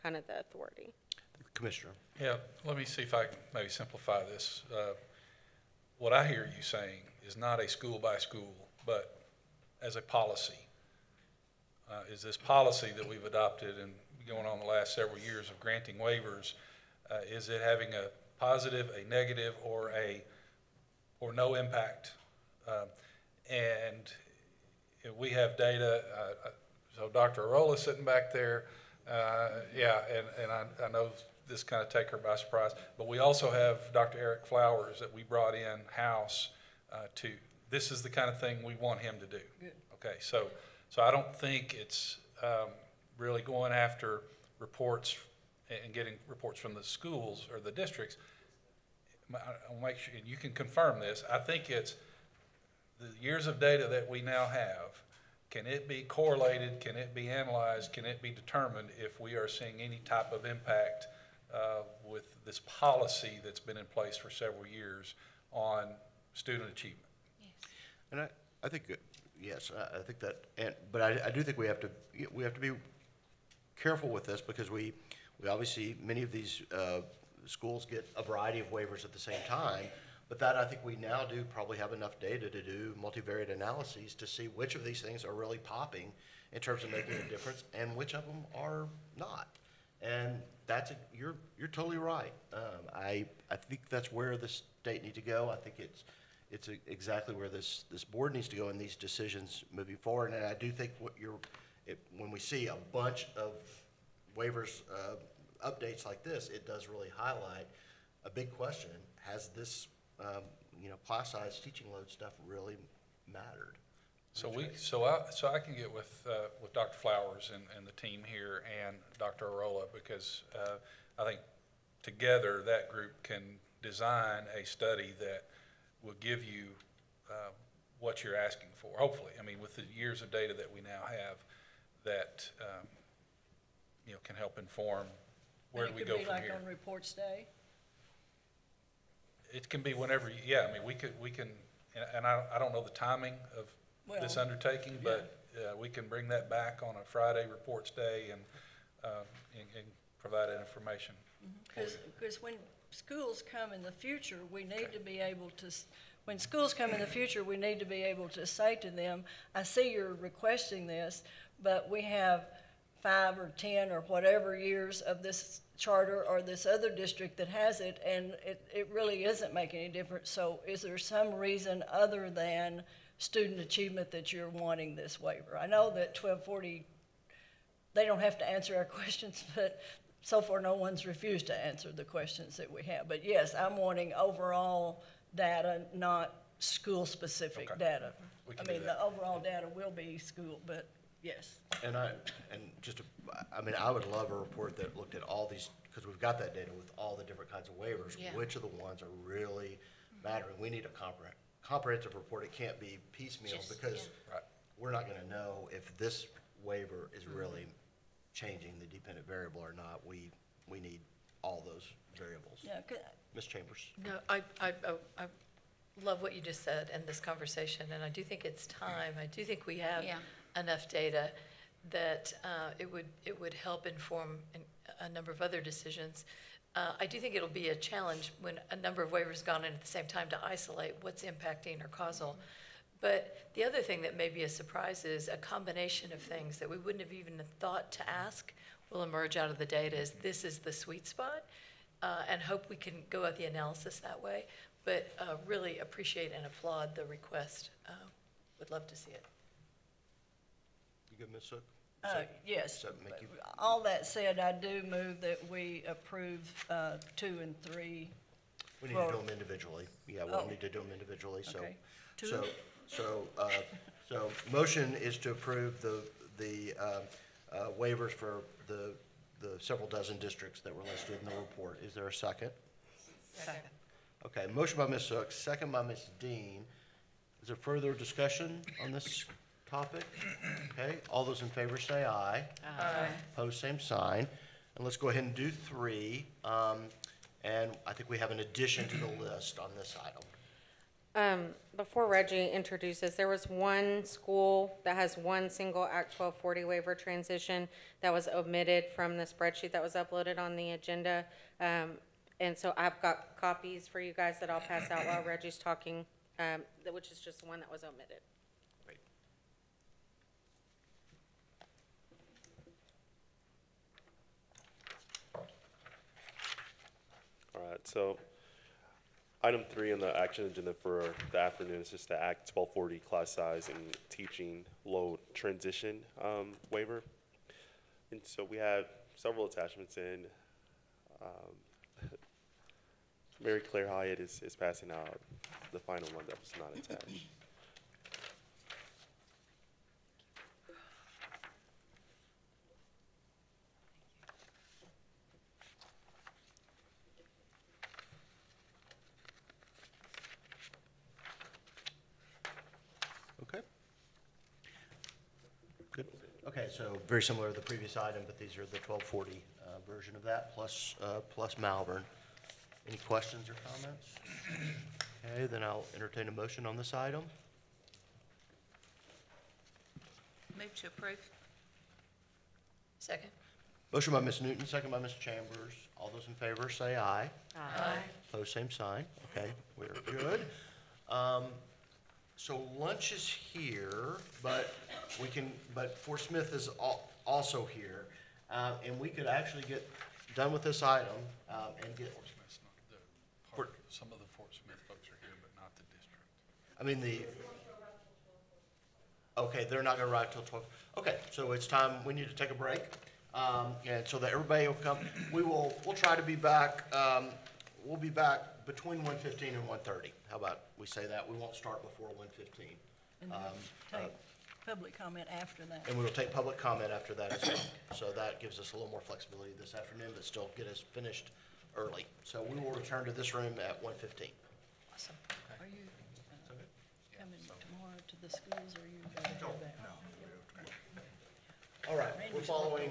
kind of the authority. Commissioner. Yeah, let me see if I can maybe simplify this. What I hear you saying is not a school by school, but as a policy. Is this policy that we've adopted and going on the last several years of granting waivers, is it having a positive, a negative, or no impact? And if we have data, so Dr. Arola's sitting back there, yeah, and I know this kind of take her by surprise, but we also have Dr. Eric Flowers that we brought in house to, this is the kind of thing we want him to do. Good. Okay, so I don't think it's really going after reports and getting reports from the schools or the districts. I'll make sure, and you can confirm this, I think it's the years of data that we now have. Can it be correlated? Can it be analyzed? Can it be determined if we are seeing any type of impact with this policy that's been in place for several years on student achievement? Yes. And I think, yes, I think that, but I do think we have to be careful with this because we obviously, many of these schools get a variety of waivers at the same time, but that I think we now do probably have enough data to do multivariate analyses to see which of these things are really popping in terms of making a difference and which of them are not. And that's you're totally right. I think that's where the state needs to go. I think it's exactly where this board needs to go in these decisions moving forward. And I do think when we see a bunch of waivers updates like this, it does really highlight a big question: has this class size teaching load stuff really mattered? So I can get with Dr. Flowers and the team here and Dr. Arola, because I think together that group can design a study that will give you what you're asking for, hopefully. I mean, with the years of data that we now have, that can help inform where do we go from here. It could be like on reports day? It can be whenever, yeah, I mean, we can, and I don't know the timing of this undertaking, but we can bring that back on a Friday reports day and provide that information. Because when schools come in the future, we need to be able to, when schools come in the future, we need to be able to say to them, I see you're requesting this, but we have 5 or 10 or whatever years of this charter or this other district that has it, and it really isn't making any difference. So is there some reason other than student achievement that you're wanting this waiver? I know that 1240, they don't have to answer our questions, but so far no one's refused to answer the questions that we have. But yes, I'm wanting overall data, not school-specific data. I mean, the overall data will be school, but yes. I would love a report that looked at all these, because we've got that data with all the different kinds of waivers, which of the ones are really mattering. We need a comprehensive report. It can't be piecemeal because we're not going to know if this waiver is really changing the dependent variable or not. We need all those variables. Yeah. Ms. Chambers. No, I love what you just said in this conversation, and I do think it's time. I do think we have enough data that it would help inform a number of other decisions. I do think it'll be a challenge when a number of waivers gone in at the same time to isolate what's impacting or causal. But the other thing that may be a surprise is a combination of things that we wouldn't have even thought to ask will emerge out of the data as this is the sweet spot, and hope we can go at the analysis that way. But really appreciate and applaud the request. Would love to see it. You good, Ms. Sook? Yes. So, Mickey? All that said, I do move that we approve 2 and 3. We need to do them individually. Yeah, we'll need to do them individually, so. Okay. Two. So motion is to approve the waivers for the several dozen districts that were listed in the report. Is there a second? Second. Okay, motion by Ms. Sook, second by Ms. Dean. Is there further discussion on this topic? Okay, all those in favor say aye. Aye. Opposed, same sign. And let's go ahead and do 3. And I think we have an addition to the list on this item. Before Reggie introduces, there was one school that has one single Act 1240 waiver transition that was omitted from the spreadsheet that was uploaded on the agenda. And so I've got copies for you guys that I'll pass out while Reggie's talking, which is just the one that was omitted. Great. All right, so item 3 on the action agenda for the afternoon is just the Act 1240 class size and teaching load transition waiver. And so we have several attachments in. Mary Claire Hyatt is passing out the final one that was not attached. Okay. Good. Okay, so very similar to the previous item, but these are the 1240 version of that, plus Malvern. Any questions or comments? Okay, then I'll entertain a motion on this item. Move to approve. Second. Motion by Ms. Newton, second by Ms. Chambers. All those in favor say aye. Aye. Opposed, same sign. Okay, we're good. So lunch is here, but Fort Smith is also here. And we could actually get done with this item and get. Some of the Fort Smith folks are here, but not the district. I mean, okay, they're not gonna arrive till 12. Okay, so it's time, we need to take a break. And so that everybody will come, we'll try to be back, we'll be back between 1:15 and 1:30. How about we say that? We won't start before 1:15. And then take public comment after that. And we will take public comment after that as well. So that gives us a little more flexibility this afternoon, but still get us finished early. So we will return to this room at 1:15. Awesome. Are you coming tomorrow to the schools, or are you going to go back? All right, we're following.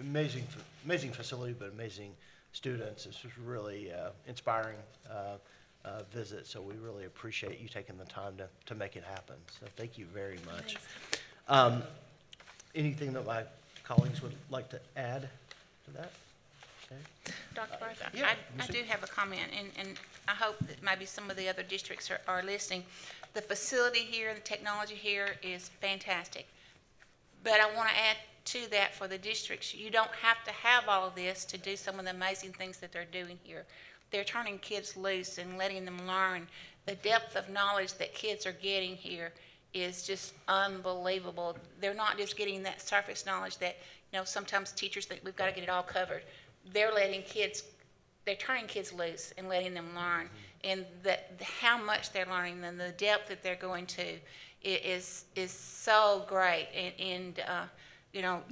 amazing facility, but amazing students. This was really inspiring visit, so we really appreciate you taking the time to make it happen. So thank you very much. Anything that my colleagues would like to add to that? Okay. Dr. Barth, yeah, I do have a comment, and I hope that maybe some of the other districts are listening. The facility here, the technology here is fantastic. But I want to add to that for the districts. You don't have to have all of this to do some of the amazing things that they're doing here. They're turning kids loose and letting them learn. The depth of knowledge that kids are getting here is just unbelievable. They're not just getting that surface knowledge that, you know, sometimes teachers think we've got to get it all covered. They're turning kids loose and letting them learn. And how much they're learning and the depth that they're going to is so great. You know,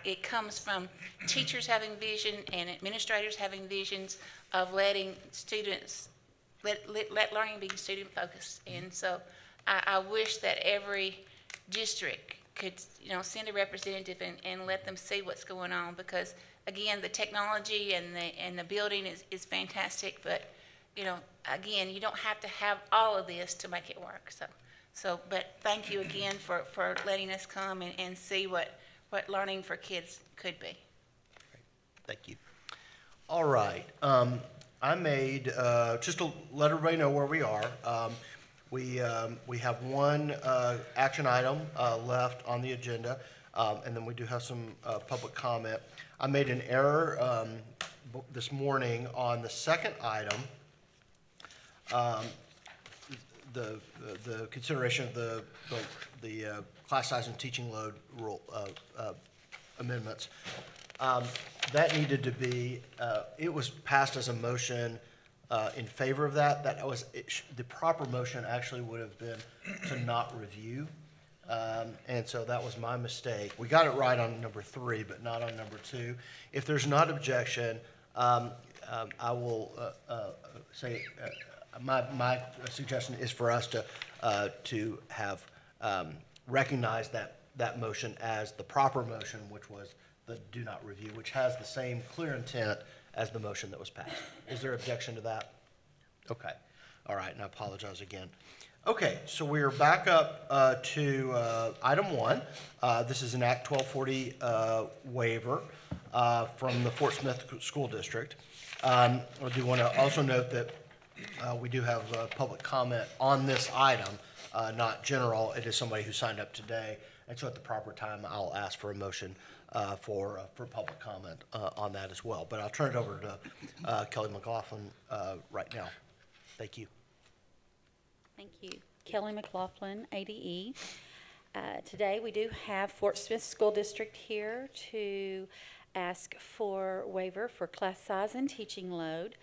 it comes from teachers having vision and administrators having visions of letting students, let learning be student focused. And so I wish that every district could, you know, send a representative and let them see what's going on, because again, the technology and the building is fantastic, but you know, again, you don't have to have all of this to make it work. But thank you again for letting us come and see what learning for kids could be. Thank you. All right. I made, just to let everybody know where we are, we have one action item left on the agenda, and then we do have some public comment. I made an error this morning on the second item. The consideration of the class size and teaching load rule amendments. That needed to be, it was passed as a motion in favor of that. That was, the proper motion actually would have been to not review. And so that was my mistake. We got it right on number 3, but not on number 2. If there's not objection, I will say my suggestion is for us to have recognized that motion as the proper motion, which was the do not review, which has the same clear intent as the motion that was passed. Is there objection to that? Okay. All right, and I apologize again. Okay, so we are back up to item 1. This is an Act 1240 waiver from the Fort Smith School District. I do want to also note that we do have public comment on this item, not general. It is somebody who signed up today, and so at the proper time, I'll ask for a motion for public comment on that as well. But I'll turn it over to Kelly McLaughlin right now. Thank you. Thank you. Kelly McLaughlin, ADE. Today we do have Fort Smith School District here to ask for waiver for class size and teaching load.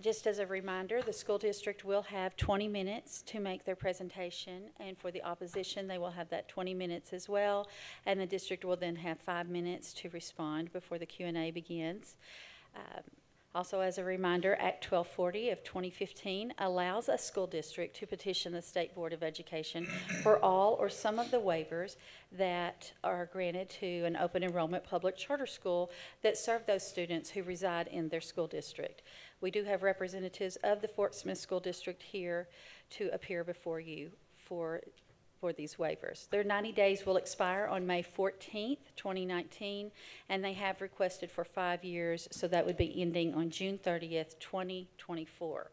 Just as a reminder, the school district will have 20 minutes to make their presentation, and for the opposition, they will have that 20 minutes as well, and the district will then have 5 minutes to respond before the Q&A begins. Also, as a reminder, Act 1240 of 2015 allows a school district to petition the State Board of Education for all or some of the waivers that are granted to an open enrollment public charter school that serve those students who reside in their school district. We do have representatives of the Fort Smith School District here to appear before you for these waivers. Their 90 days will expire on May 14th, 2019, and they have requested for 5 years, so that would be ending on June 30th, 2024.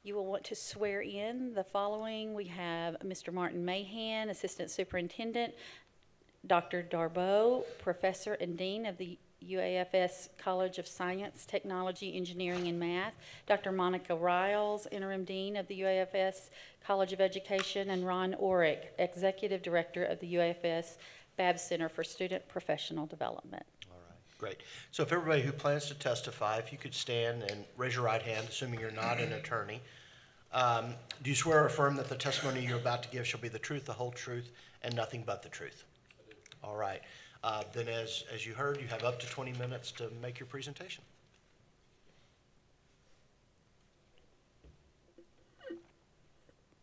You will want to swear in the following. We have Mr. Martin Mahan, Assistant Superintendent, Dr. Darbo, Professor and Dean of the UAFS College of Science, Technology, Engineering, and Math, Dr. Monica Riles, Interim Dean of the UAFS College of Education, and Ron Orick, Executive Director of the UAFS Babb Center for Student Professional Development. All right, great. So if everybody who plans to testify, if you could stand and raise your right hand, assuming you're not an attorney. Do you swear or affirm that the testimony you're about to give shall be the truth, the whole truth, and nothing but the truth? All right. Then as you heard, you have up to 20 minutes to make your presentation.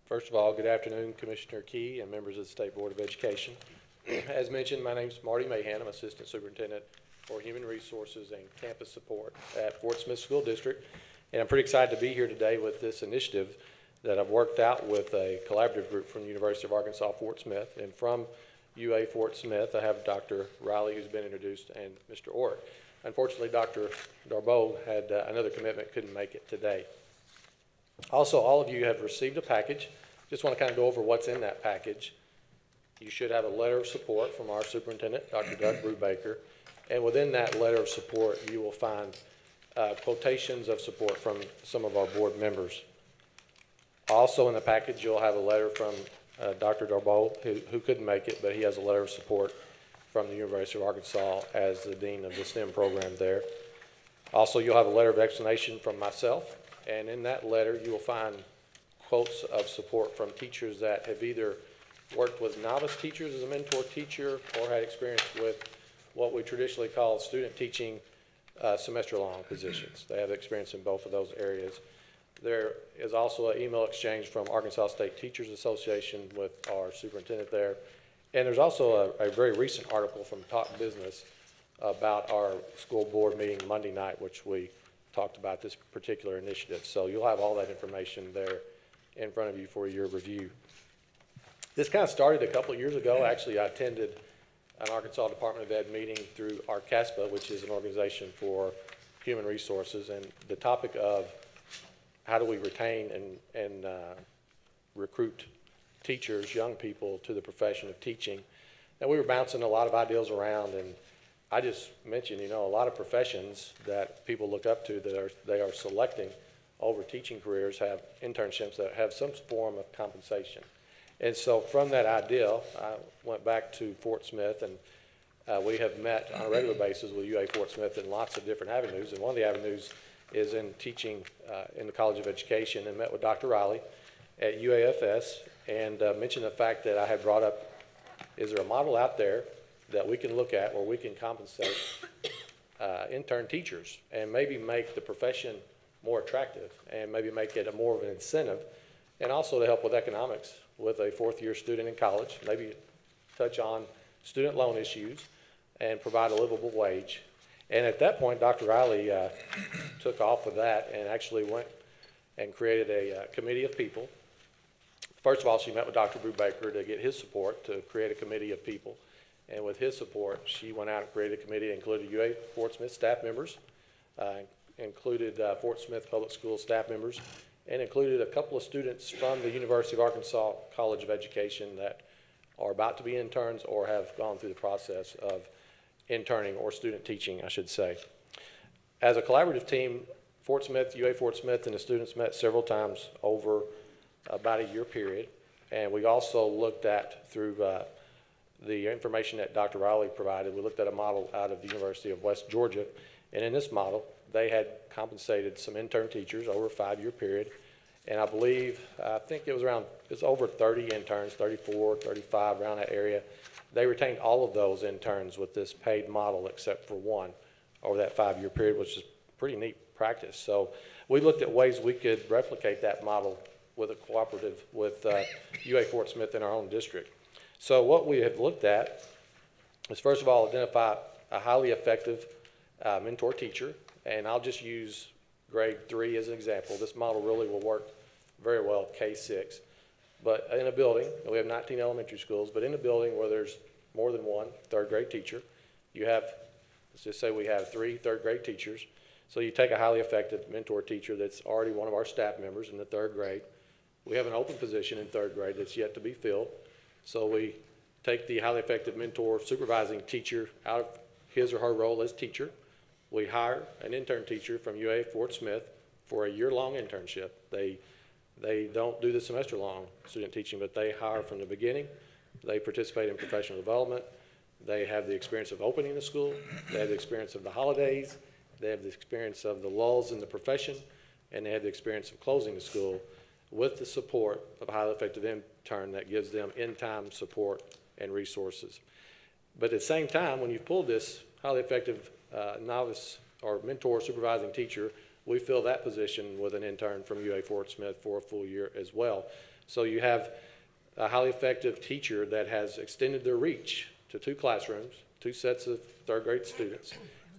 First of all, good afternoon, Commissioner Key and members of the State Board of Education. As mentioned, my name's Marty Mahan. I'm Assistant Superintendent for Human Resources and Campus Support at Fort Smith School District. And I'm pretty excited to be here today with this initiative that I've worked out with a collaborative group from the University of Arkansas Fort Smith. And from UA Fort Smith, I have Dr. Riley, who's been introduced, and Mr. Orr. Unfortunately, Dr. Darboe had another commitment, couldn't make it today. Also, all of you have received a package. Just want to kind of go over what's in that package. You should have a letter of support from our superintendent, Dr. Doug Brubaker. And within that letter of support, you will find quotations of support from some of our board members. Also in the package, you'll have a letter from Dr. Darboe, who couldn't make it, but he has a letter of support from the University of Arkansas as the dean of the STEM program there. Also, you'll have a letter of explanation from myself, and in that letter, you will find quotes of support from teachers that have either worked with novice teachers as a mentor teacher or had experience with what we traditionally call student teaching semester-long positions. They have experience in both of those areas. There is also an email exchange from Arkansas State Teachers Association with our superintendent there. And there's also a very recent article from Talk Business about our school board meeting Monday night, which we talked about this particular initiative. So you'll have all that information there in front of you for your review. This kind of started a couple of years ago. Actually, I attended an Arkansas Department of Ed meeting through ARCASPA, which is an organization for human resources, and the topic of how do we retain and recruit teachers, young people, to the profession of teaching. And we were bouncing a lot of ideas around, and I just mentioned, you know, a lot of professions that people look up to that they are selecting over teaching careers have internships that have some form of compensation. And so from that idea, I went back to Fort Smith, and we have met on a regular basis with UA Fort Smith in lots of different avenues. And one of the avenues is in teaching in the College of Education, and met with Dr. Riley at UAFS and mentioned the fact that I had brought up, is there a model out there that we can look at where we can compensate intern teachers and maybe make the profession more attractive and maybe make it more of an incentive, and also to help with economics with a fourth-year student in college, maybe touch on student loan issues and provide a livable wage. And at that point, Dr. Riley took off with that and actually went and created a committee of people. First of all, she met with Dr. Brubaker to get his support to create a committee of people. And with his support, she went out and created a committee that included UA Fort Smith staff members, included Fort Smith Public Schools staff members, and included a couple of students from the University of Arkansas College of Education that are about to be interns or have gone through the process of interning or student teaching, I should say. As a collaborative team, Fort Smith, UA Fort Smith, and the students met several times over about a year period. And we also looked at, through the information that Dr. Riley provided, we looked at a model out of the University of West Georgia. And in this model, they had compensated some intern teachers over a 5-year period. And I believe, I think it was over 30 interns, 34, 35, around that area. They retained all of those interns with this paid model except for one over that 5-year period, which is pretty neat practice. So we looked at ways we could replicate that model with a cooperative with UA Fort Smith in our own district. So what we have looked at is, first of all, identify a highly effective mentor teacher, and I'll just use grade 3 as an example. This model really will work very well K-6. But in a building, we have 19 elementary schools, but in a building where there's more than one third grade teacher, you have, let's just say we have 3 third grade teachers. So you take a highly effective mentor teacher that's already one of our staff members in the 3rd grade. We have an open position in 3rd grade that's yet to be filled. So we take the highly effective mentor supervising teacher out of his or her role as teacher. We hire an intern teacher from UA Fort Smith for a year-long internship. They don't do the semester-long student teaching, but they hire from the beginning. They participate in professional development. They have the experience of opening the school. They have the experience of the holidays. They have the experience of the lulls in the profession. And they have the experience of closing the school with the support of a highly effective intern that gives them in-time support and resources. But at the same time, when you've pulled this highly effective novice or mentor supervising teacher, we fill that position with an intern from UA Fort Smith for a full year as well. So you have a highly effective teacher that has extended their reach to 2 classrooms, 2 sets of third grade students,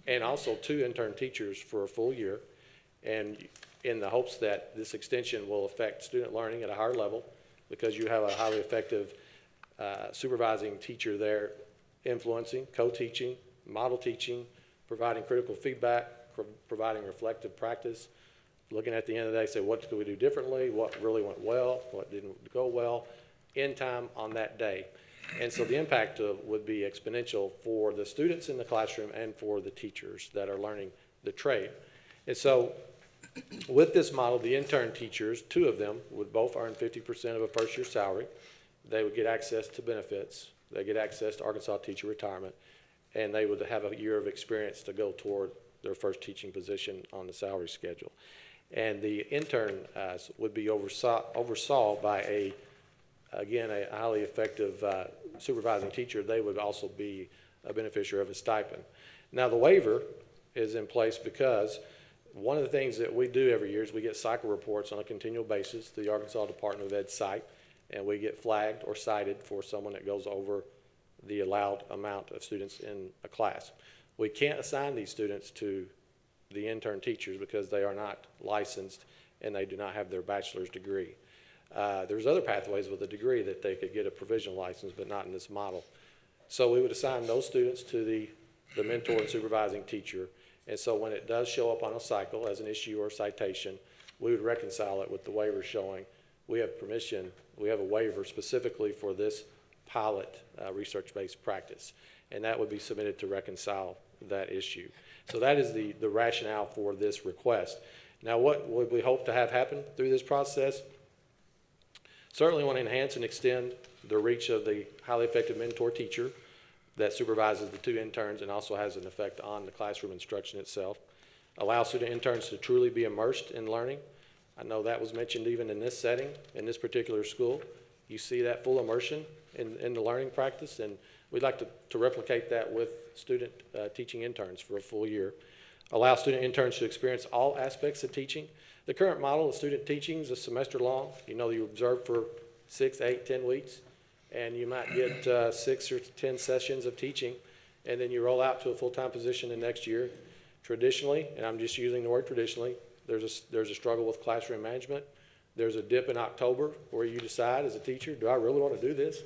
and also 2 intern teachers for a full year, and in the hopes that this extension will affect student learning at a higher level because you have a highly effective supervising teacher there influencing, co-teaching, model teaching, providing critical feedback, providing reflective practice, looking at the end of the day, say what could we do differently, what really went well, what didn't go well, in time on that day. And so the impact would be exponential for the students in the classroom and for the teachers that are learning the trade. And so with this model, the intern teachers, 2 of them, would both earn 50% of a first-year salary. They would get access to benefits. They get access to Arkansas teacher retirement. And they would have a year of experience to go toward their first teaching position on the salary schedule. And the intern would be oversaw by again, a highly effective supervising teacher. They would also be a beneficiary of a stipend. Now, the waiver is in place because one of the things that we do every year is we get cycle reports on a continual basis to the Arkansas Department of Ed site, and we get flagged or cited for someone that goes over the allowed amount of students in a class. We can't assign these students to the intern teachers because they are not licensed and they do not have their bachelor's degree. There's other pathways with a degree that they could get a provisional license, but not in this model. So we would assign those students to the mentor and supervising teacher. And so when it does show up on a cycle as an issue or citation, we would reconcile it with the waiver showing we have permission, we have a waiver specifically for this pilot research-based practice. And that would be submitted to reconcile that issue. So that is the rationale for this request. Now, what would we hope to have happen through this process? Certainly want to enhance and extend the reach of the highly effective mentor teacher that supervises the 2 interns and also has an effect on the classroom instruction itself. Allow student interns to truly be immersed in learning. I know that was mentioned even in this setting, in this particular school. You see that full immersion in the learning practice, and we'd like to replicate that with student teaching interns for a full year. Allow student interns to experience all aspects of teaching. The current model of student teaching is a semester long. You know, you observe for 6, 8, 10 weeks, and you might get 6 or 10 sessions of teaching, and then you roll out to a full-time position the next year. Traditionally, and I'm just using the word traditionally, there's a struggle with classroom management. There's a dip in October where you decide as a teacher, do I really want to do this?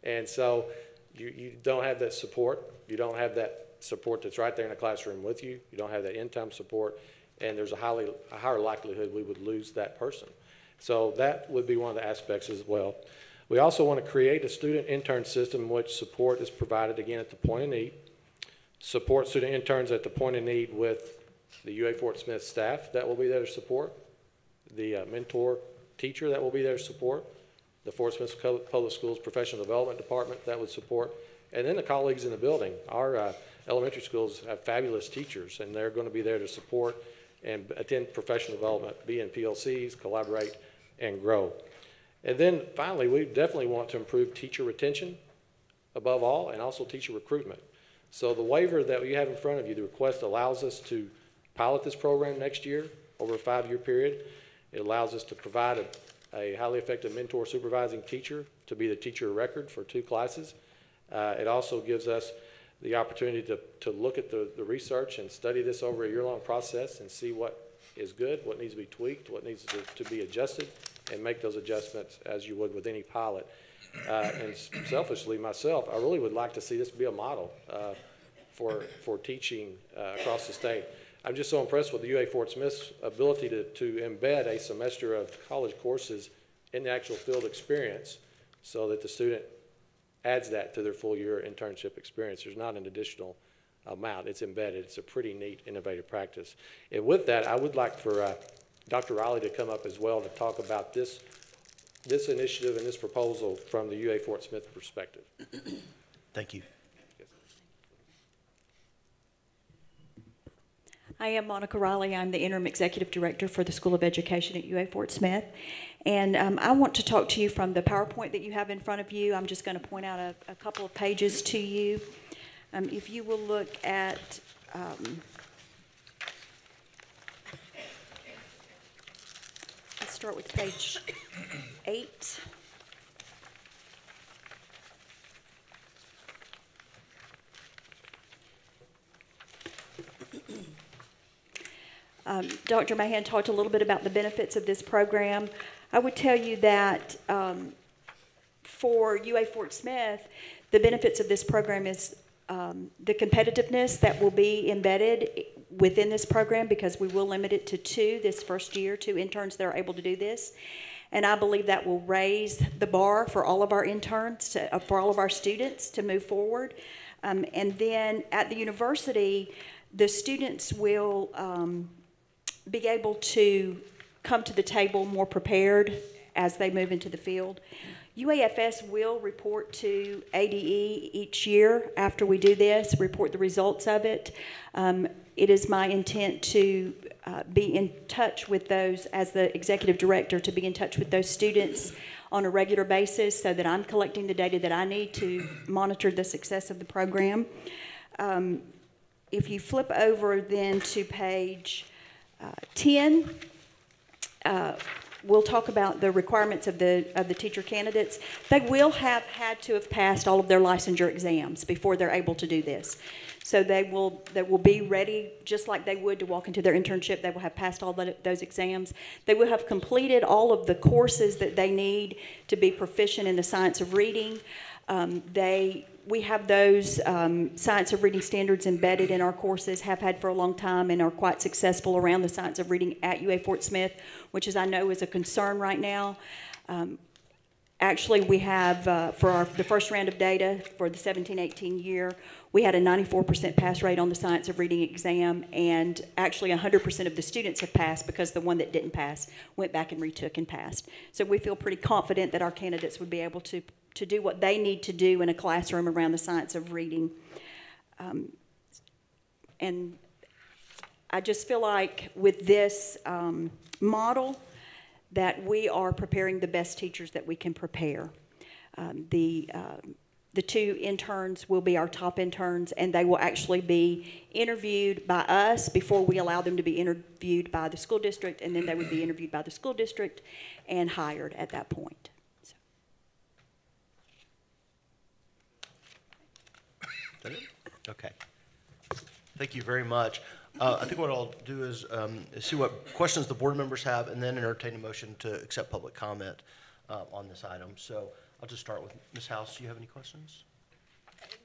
And so you don't have that support. You don't have that support that's right there in the classroom with you. You don't have that in-time support, and there's a higher likelihood we would lose that person. So that would be one of the aspects as well. We also want to create a student intern system in which support is provided again at the point of need. Support student interns at the point of need with the UA Fort Smith staff that will be there to support, the mentor teacher that will be there to support, the Fort Smith Public Schools Professional Development Department that would support, and then the colleagues in the building. Our elementary schools have fabulous teachers, and they're going to be there to support and attend professional development, be in PLCs, collaborate, and grow. And then finally, we definitely want to improve teacher retention above all, and also teacher recruitment. So the waiver that you have in front of you, the request allows us to pilot this program next year over a 5-year period. It allows us to provide a highly effective mentor supervising teacher to be the teacher of record for 2 classes. It also gives us the opportunity to look at the research and study this over a year-long process and see what is good, what needs to be tweaked, what needs to be adjusted, and make those adjustments as you would with any pilot. And selfishly, myself, I really would like to see this be a model for teaching across the state. I'm just so impressed with the UA Fort Smith's ability to embed a semester of college courses in the actual field experience so that the student adds that to their full year internship experience. There's not an additional amount. It's embedded. It's a pretty neat, innovative practice. And with that, I would like for Dr. Riley to come up as well to talk about this initiative and this proposal from the UA Fort Smith perspective. Thank you. I am Monica Riley. I'm the Interim Executive Director for the School of Education at UA Fort Smith. And I want to talk to you from the PowerPoint that you have in front of you. I'm just going to point out a couple of pages to you. If you will look at let's start with page 8. Dr. Mahan talked a little bit about the benefits of this program. I would tell you that for UA Fort Smith, the benefits of this program is the competitiveness that will be embedded within this program, because we will limit it to 2 this first year, 2 interns that are able to do this. And I believe that will raise the bar for all of our interns, for all of our students to move forward. And then at the university, the students will be able to come to the table more prepared as they move into the field. UAFS will report to ADE each year after we do this, report the results of it. It is my intent to be in touch with those, as the executive director, to be in touch with those students on a regular basis so that I'm collecting the data that I need to monitor the success of the program. If you flip over then to page 10, we'll talk about the requirements of the teacher candidates. They will have had to have passed all of their licensure exams before they're able to do this. So they will be ready just like they would to walk into their internship. They will have passed all those exams. They will have completed all of the courses that they need to be proficient in the science of reading. We have those science of reading standards embedded in our courses, have had for a long time, and are quite successful around the science of reading at UA Fort Smith, which is, I know, is a concern right now. Actually, we have, for the first round of data for the 17-18 year, we had a 94% pass rate on the science of reading exam, and actually 100% of the students have passed, because the one that didn't pass went back and retook and passed. So we feel pretty confident that our candidates would be able to do what they need to do in a classroom around the science of reading. And I just feel like with this model that we are preparing the best teachers that we can prepare. The 2 interns will be our top interns, and they will actually be interviewed by us before we allow them to be interviewed by the school district, and then they would be interviewed by the school district and hired at that point. Okay. Thank you very much. I think what I'll do is see what questions the board members have, and then entertain a motion to accept public comment on this item. So I'll just start with Ms. House. Do you have any questions?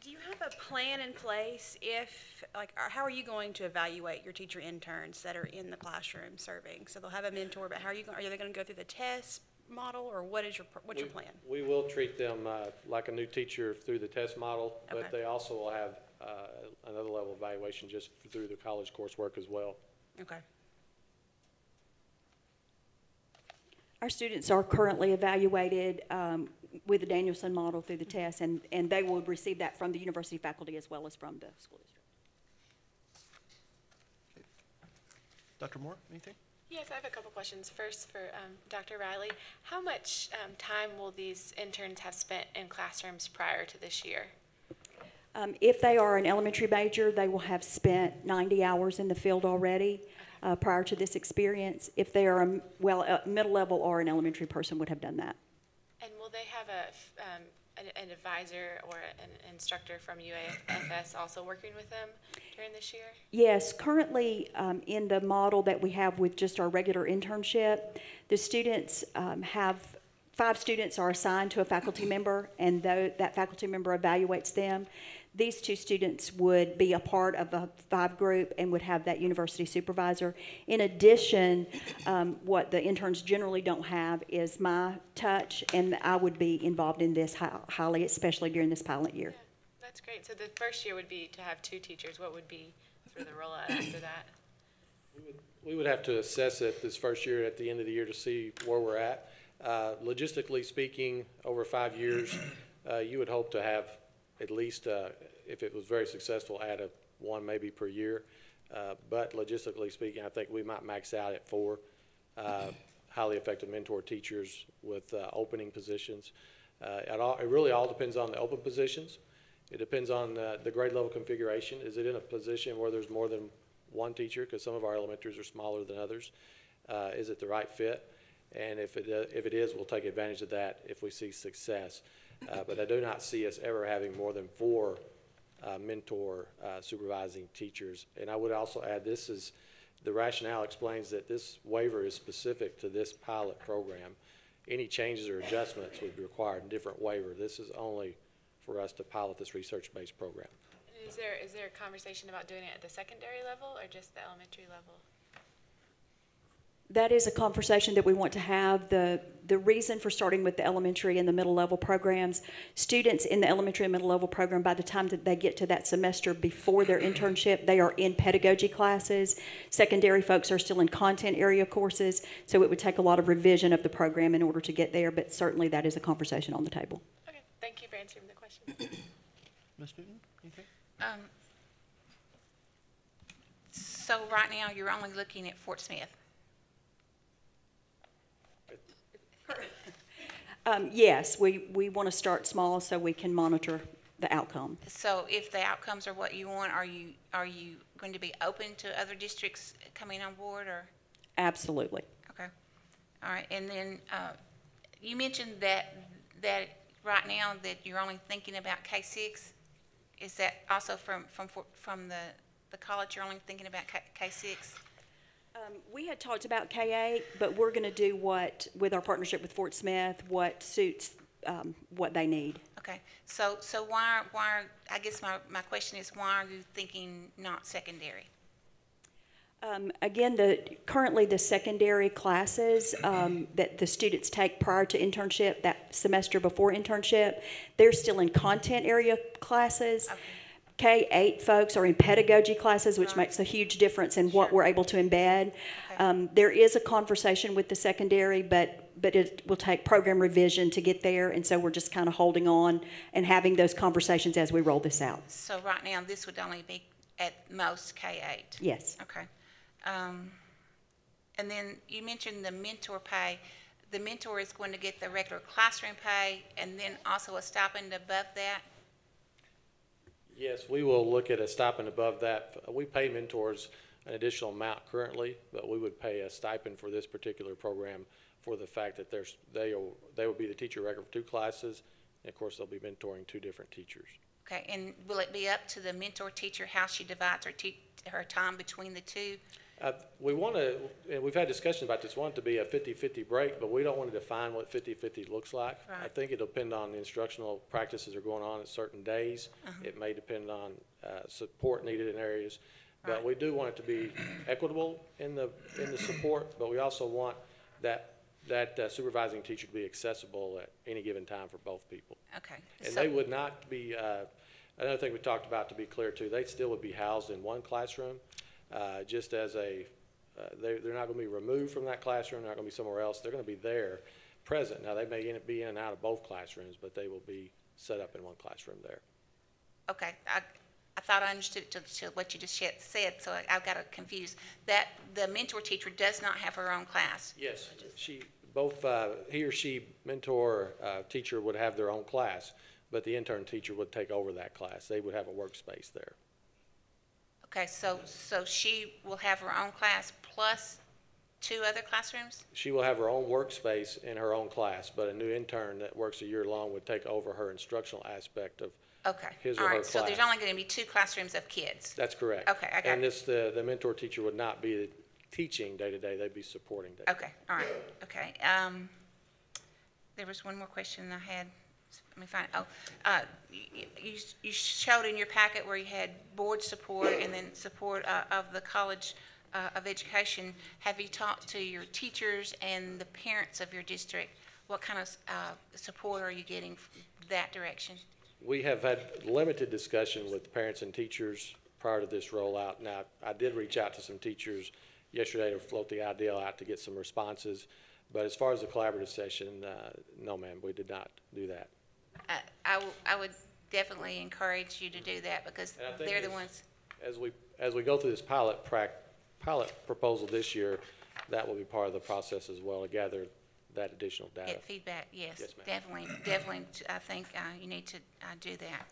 Do you have a plan in place if, how are you going to evaluate your teacher interns that are in the classroom serving? So they'll have a mentor, but how are they going to go through the test model, or what's your plan? We will treat them like a new teacher through the test model, but they also will have another level of evaluation just through the college coursework as well. Okay. Our students are currently evaluated with the Danielson model through the test, and they will receive that from the university faculty as well as from the school district. Dr. Moore, anything? Yes, I have a couple questions. First, for Dr. Riley, how much time will these interns have spent in classrooms prior to this year? If they are an elementary major, they will have spent 90 hours in the field already prior to this experience. If they are a middle level or an elementary person would have done that. And will they have an advisor or an instructor from UAFS also working with them during this year? Yes, currently in the model that we have with just our regular internship, the students have 5 students are assigned to a faculty member, and that faculty member evaluates them. These 2 students would be a part of a 5 group and would have that university supervisor. In addition, what the interns generally don't have is my touch, and I would be involved in this highly, especially during this pilot year. Yeah, that's great. So the first year would be to have 2 teachers. What would be sort of the rollout after that? We would have to assess it this first year at the end of the year to see where we're at. Logistically speaking, over 5 years, you would hope to have at least, if it was very successful, add 1 maybe per year. But logistically speaking, I think we might max out at 4 highly effective mentor teachers with opening positions. It really all depends on the open positions. It depends on the grade level configuration. Is it in a position where there's more than 1 teacher? Because some of our elementaries are smaller than others. Is it the right fit? And if it is, we'll take advantage of that if we see success. But I do not see us ever having more than 4 mentor supervising teachers. And I would also add, this is the rationale explains that this waiver is specific to this pilot program. Any changes or adjustments would be required in different waiver. This is only for us to pilot this research-based program. Is there a conversation about doing it at the secondary level or just the elementary level? That is a conversation that we want to have. The reason for starting with the elementary and the middle level programs, students in the elementary and middle level program, by the time that they get to that semester before their internship, they are in pedagogy classes. Secondary folks are still in content area courses, so it would take a lot of revision of the program in order to get there, but certainly that is a conversation on the table. Okay, thank you for answering the question. Ms. Newton, anything? So right now, you're only looking at Fort Smith. Yes, we want to start small so we can monitor the outcome. So if the outcomes are what you want, are you going to be open to other districts coming on board, or? Absolutely. Okay. All right. And then you mentioned that right now that you're only thinking about K-6. Is that also from the college? You're only thinking about K-6? We had talked about K-8, but we're going to do with our partnership with Fort Smith, what suits what they need. Okay. So why I guess my question is, why are you thinking not secondary? Again, currently the secondary classes that the students take prior to internship, that semester before internship, they're still in content area classes. Okay. K-8 folks are in pedagogy classes, which makes a huge difference in what we're able to embed. Okay. There is a conversation with the secondary, but it will take program revision to get there, and so we're just kind of holding on and having those conversations as we roll this out. So right now, this would only be at most K-8? Yes. Okay. And then you mentioned the mentor pay. The mentor is going to get the regular classroom pay and then also a stipend above that? Yes, we will look at a stipend above that. We pay mentors an additional amount currently, but we would pay a stipend for this particular program for the fact that they will be the teacher record for 2 classes, and of course they'll be mentoring 2 different teachers. Okay, and will it be up to the mentor teacher how she divides her time between the 2? We want to, and we've had discussion about this, we want it to be a 50-50 break, but we don't want to define what 50-50 looks like. Right. I think it'll depend on the instructional practices that are going on at certain days. It may depend on support needed in areas. But right. We do want it to be equitable in the support, but we also want that supervising teacher to be accessible at any given time for both people. Okay. And so they would not be, another thing we talked about, to be clear too, they still would be housed in one classroom. Just as they're not going to be removed from that classroom, they're not going to be somewhere else. They're going to be there, present. Now, they may be in and out of both classrooms, but they will be set up in one classroom there. Okay. I thought I understood to what you just said, so I got confused. That the mentor teacher does not have her own class? Yes. He or she, mentor teacher, would have their own class, but the intern teacher would take over that class. They would have a workspace there. Okay, so she will have her own class plus 2 other classrooms? She will have her own workspace in her own class, but a new intern that works a year long would take over her instructional aspect of his or her class. So there's only going to be 2 classrooms of kids? That's correct. Okay, I got it. And the mentor teacher would not be teaching day-to-day, they'd be supporting day-to-day. Okay, all right, okay. There was one more question I had. Let me find it. You showed in your packet where you had board support and then support of the College of Education. Have you talked to your teachers and the parents of your district? What kind of support are you getting from that direction? We have had limited discussion with parents and teachers prior to this rollout. Now, I did reach out to some teachers yesterday to float the idea out to get some responses. But as far as the collaborative session, no, ma'am, we did not do that. I would definitely encourage you to do that because they're the ones. As we go through this pilot proposal this year, that will be part of the process as well to gather that additional data. Get feedback, yes, yes ma'am. Definitely. I think you need to do that.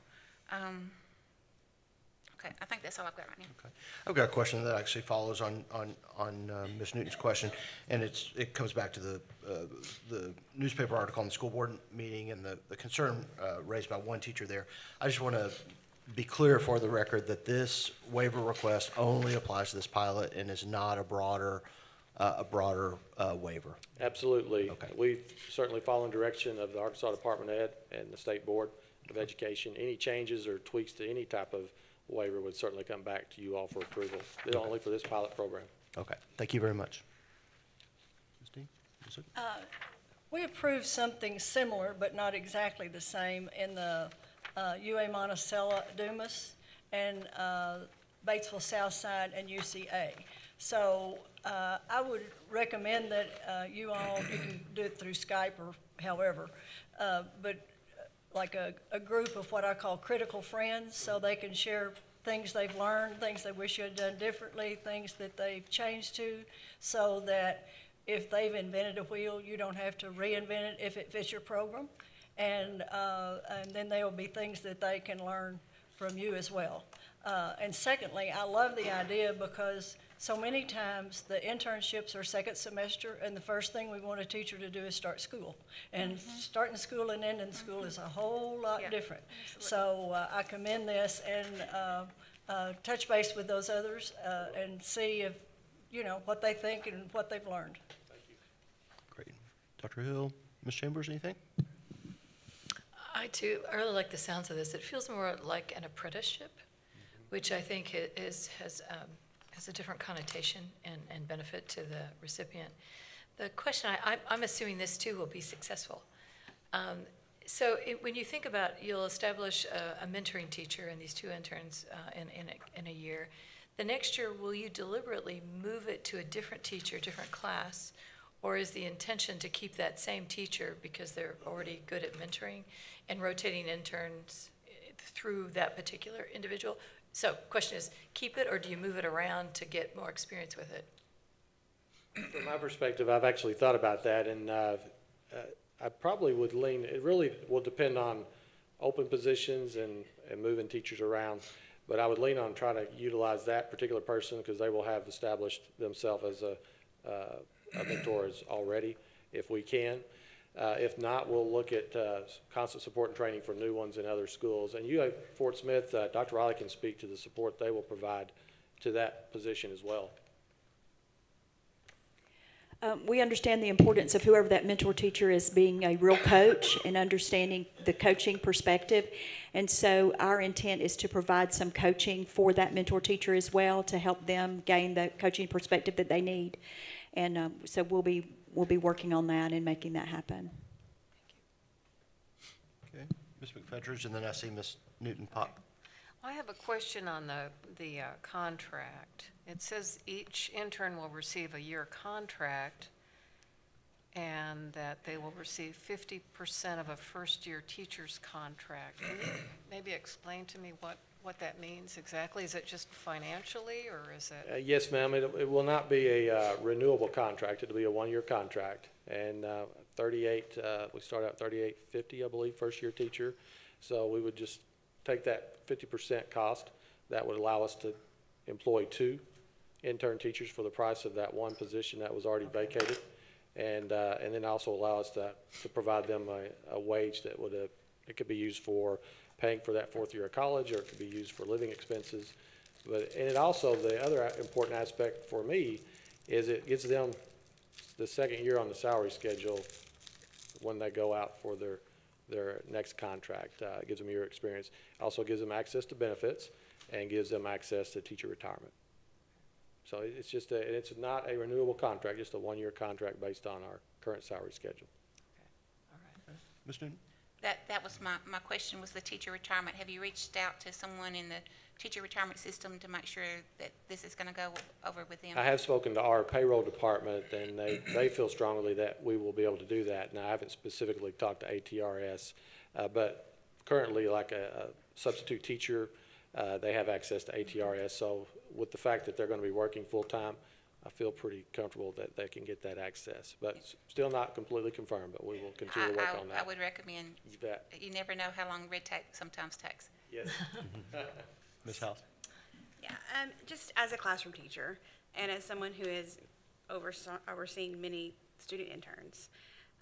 Okay, I think that's all I've got right now. Okay, I've got a question that actually follows on Ms. Newton's question, and it comes back to the newspaper article on the school board meeting and the concern raised by one teacher there. I just want to be clear for the record that this waiver request only applies to this pilot and is not a broader waiver. Absolutely. Okay. We certainly follow in direction of the Arkansas Department of Ed and the State Board of Education. Any changes or tweaks to any type of waiver would certainly come back to you all for approval, only for this pilot program. Okay, thank you very much. Christine? We approved something similar, but not exactly the same, in the UA Monticello, Dumas, and Batesville Southside, and UCA. So I would recommend that you can do it through Skype or however, but like a group of what I call critical friends, so they can share things they've learned, things they wish you had done differently, things that they've changed to, so that if they've invented a wheel, you don't have to reinvent it if it fits your program. And then there will be things that they can learn from you as well. And secondly, I love the idea because so many times the internships are second semester, and the first thing we want a teacher to do is start school. And starting school and ending school is a whole lot different. So I commend this, and touch base with those others and see if, what they think and what they've learned. Thank you. Great. Dr. Hill, Ms. Chambers, anything? I too, I really like the sounds of this. It feels more like an apprenticeship, which I think has a different connotation and benefit to the recipient. The question, I'm assuming this too will be successful. So when you think about, you'll establish a mentoring teacher and these 2 interns in a year. The next year, will you deliberately move it to a different teacher, different class, or is the intention to keep that same teacher because they're already good at mentoring and rotating interns through that particular individual? So question is, keep it or do you move it around to get more experience with it? From my perspective, I've actually thought about that, and I probably would lean, it really will depend on open positions and moving teachers around, but I would lean on trying to utilize that particular person because they will have established themselves as a mentor already, if we can. If not, we'll look at constant support and training for new ones in other schools. And UA Fort Smith, Dr. Riley can speak to the support they will provide to that position as well. We understand the importance of whoever that mentor teacher is being a real coach and understanding the coaching perspective. And so our intent is to provide some coaching for that mentor teacher as well to help them gain the coaching perspective that they need. And so we'll be working on that and making that happen. Okay, Ms. McFetters, and then I see Ms. Newton-Pop. I have a question on the contract. It says each intern will receive a year contract and that they will receive 50% of a first-year teacher's contract. Can you maybe explain to me what that means exactly? Is it just financially, or is it? Yes, ma'am. It will not be a renewable contract. It'll be a 1-year contract. And we start out $38.50, I believe, first-year teacher. So we would just take that 50% cost. That would allow us to employ 2 intern teachers for the price of that 1 position that was already vacated. And then also allow us to provide them a wage that would it could be used for paying for that 4th year of college, or it could be used for living expenses. And it also, the other important aspect for me is it gets them the 2nd year on the salary schedule when they go out for their next contract. It gives them a year experience. Also gives them access to benefits and gives them access to teacher retirement. So it's just it's not a renewable contract, just a 1-year contract based on our current salary schedule. Okay. All right. Ms. Newton? That was my question, was the teacher retirement. Have you reached out to someone in the teacher retirement system to make sure that this is going to go over with them? I have spoken to our payroll department, and they feel strongly that we will be able to do that. Now, I haven't specifically talked to ATRS, but currently, like a substitute teacher, they have access to ATRS. So with the fact that they're going to be working full-time, I feel pretty comfortable that they can get that access. But still not completely confirmed, but we will continue to work on that. I would recommend. You never know how long red tape sometimes takes. Yes. Ms. House? Yeah, just as a classroom teacher and as someone who is overseeing many student interns,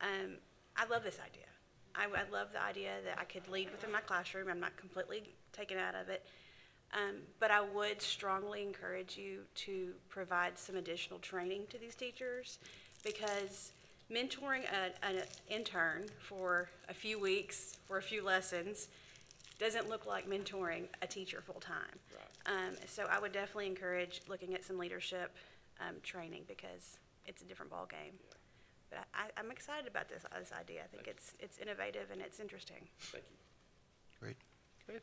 I love this idea. I love the idea that I could lead within my classroom. I'm not completely taken out of it. But I would strongly encourage you to provide some additional training to these teachers, because mentoring an intern for a few weeks or a few lessons doesn't look like mentoring a teacher full-time. So I would definitely encourage looking at some leadership training, because it's a different ballgame. But I'm excited about this idea. I think it's innovative and it's interesting. Thank you. Great. Great.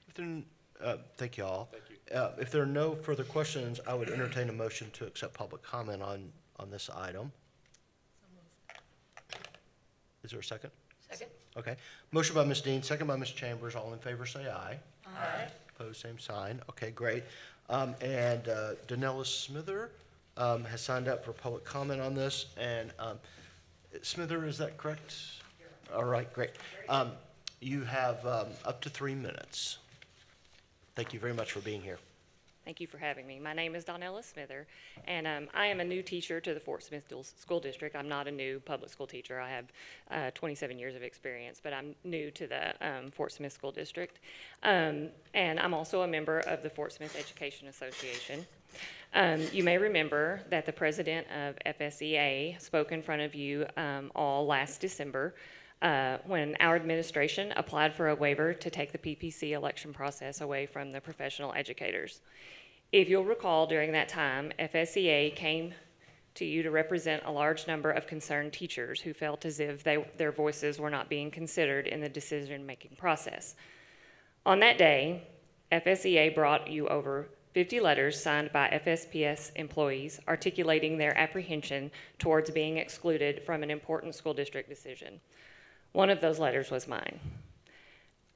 If there, thank you all. Thank you. If there are no further questions, I would entertain a motion to accept public comment on this item. Is there a second? Second. Okay. Motion by Ms. Dean, second by Ms. Chambers. All in favor say aye. Aye. Opposed, same sign. Okay, great. And Danella Smither has signed up for public comment on this. And Smither, is that correct? All right, great. You have up to 3 minutes. Thank you very much for being here. Thank you for having me. My name is Donnella Smither, and I am a new teacher to the Fort Smith School District. I'm not a new public school teacher. I have 27 years of experience, but I'm new to the Fort Smith School District. And I'm also a member of the Fort Smith Education Association. You may remember that the president of FSEA spoke in front of you all last December when our administration applied for a waiver to take the PPC election process away from the professional educators. If you'll recall, during that time, FSEA came to you to represent a large number of concerned teachers who felt as if their voices were not being considered in the decision-making process. On that day, FSEA brought you over 50 letters signed by FSPS employees articulating their apprehension towards being excluded from an important school district decision. One of those letters was mine.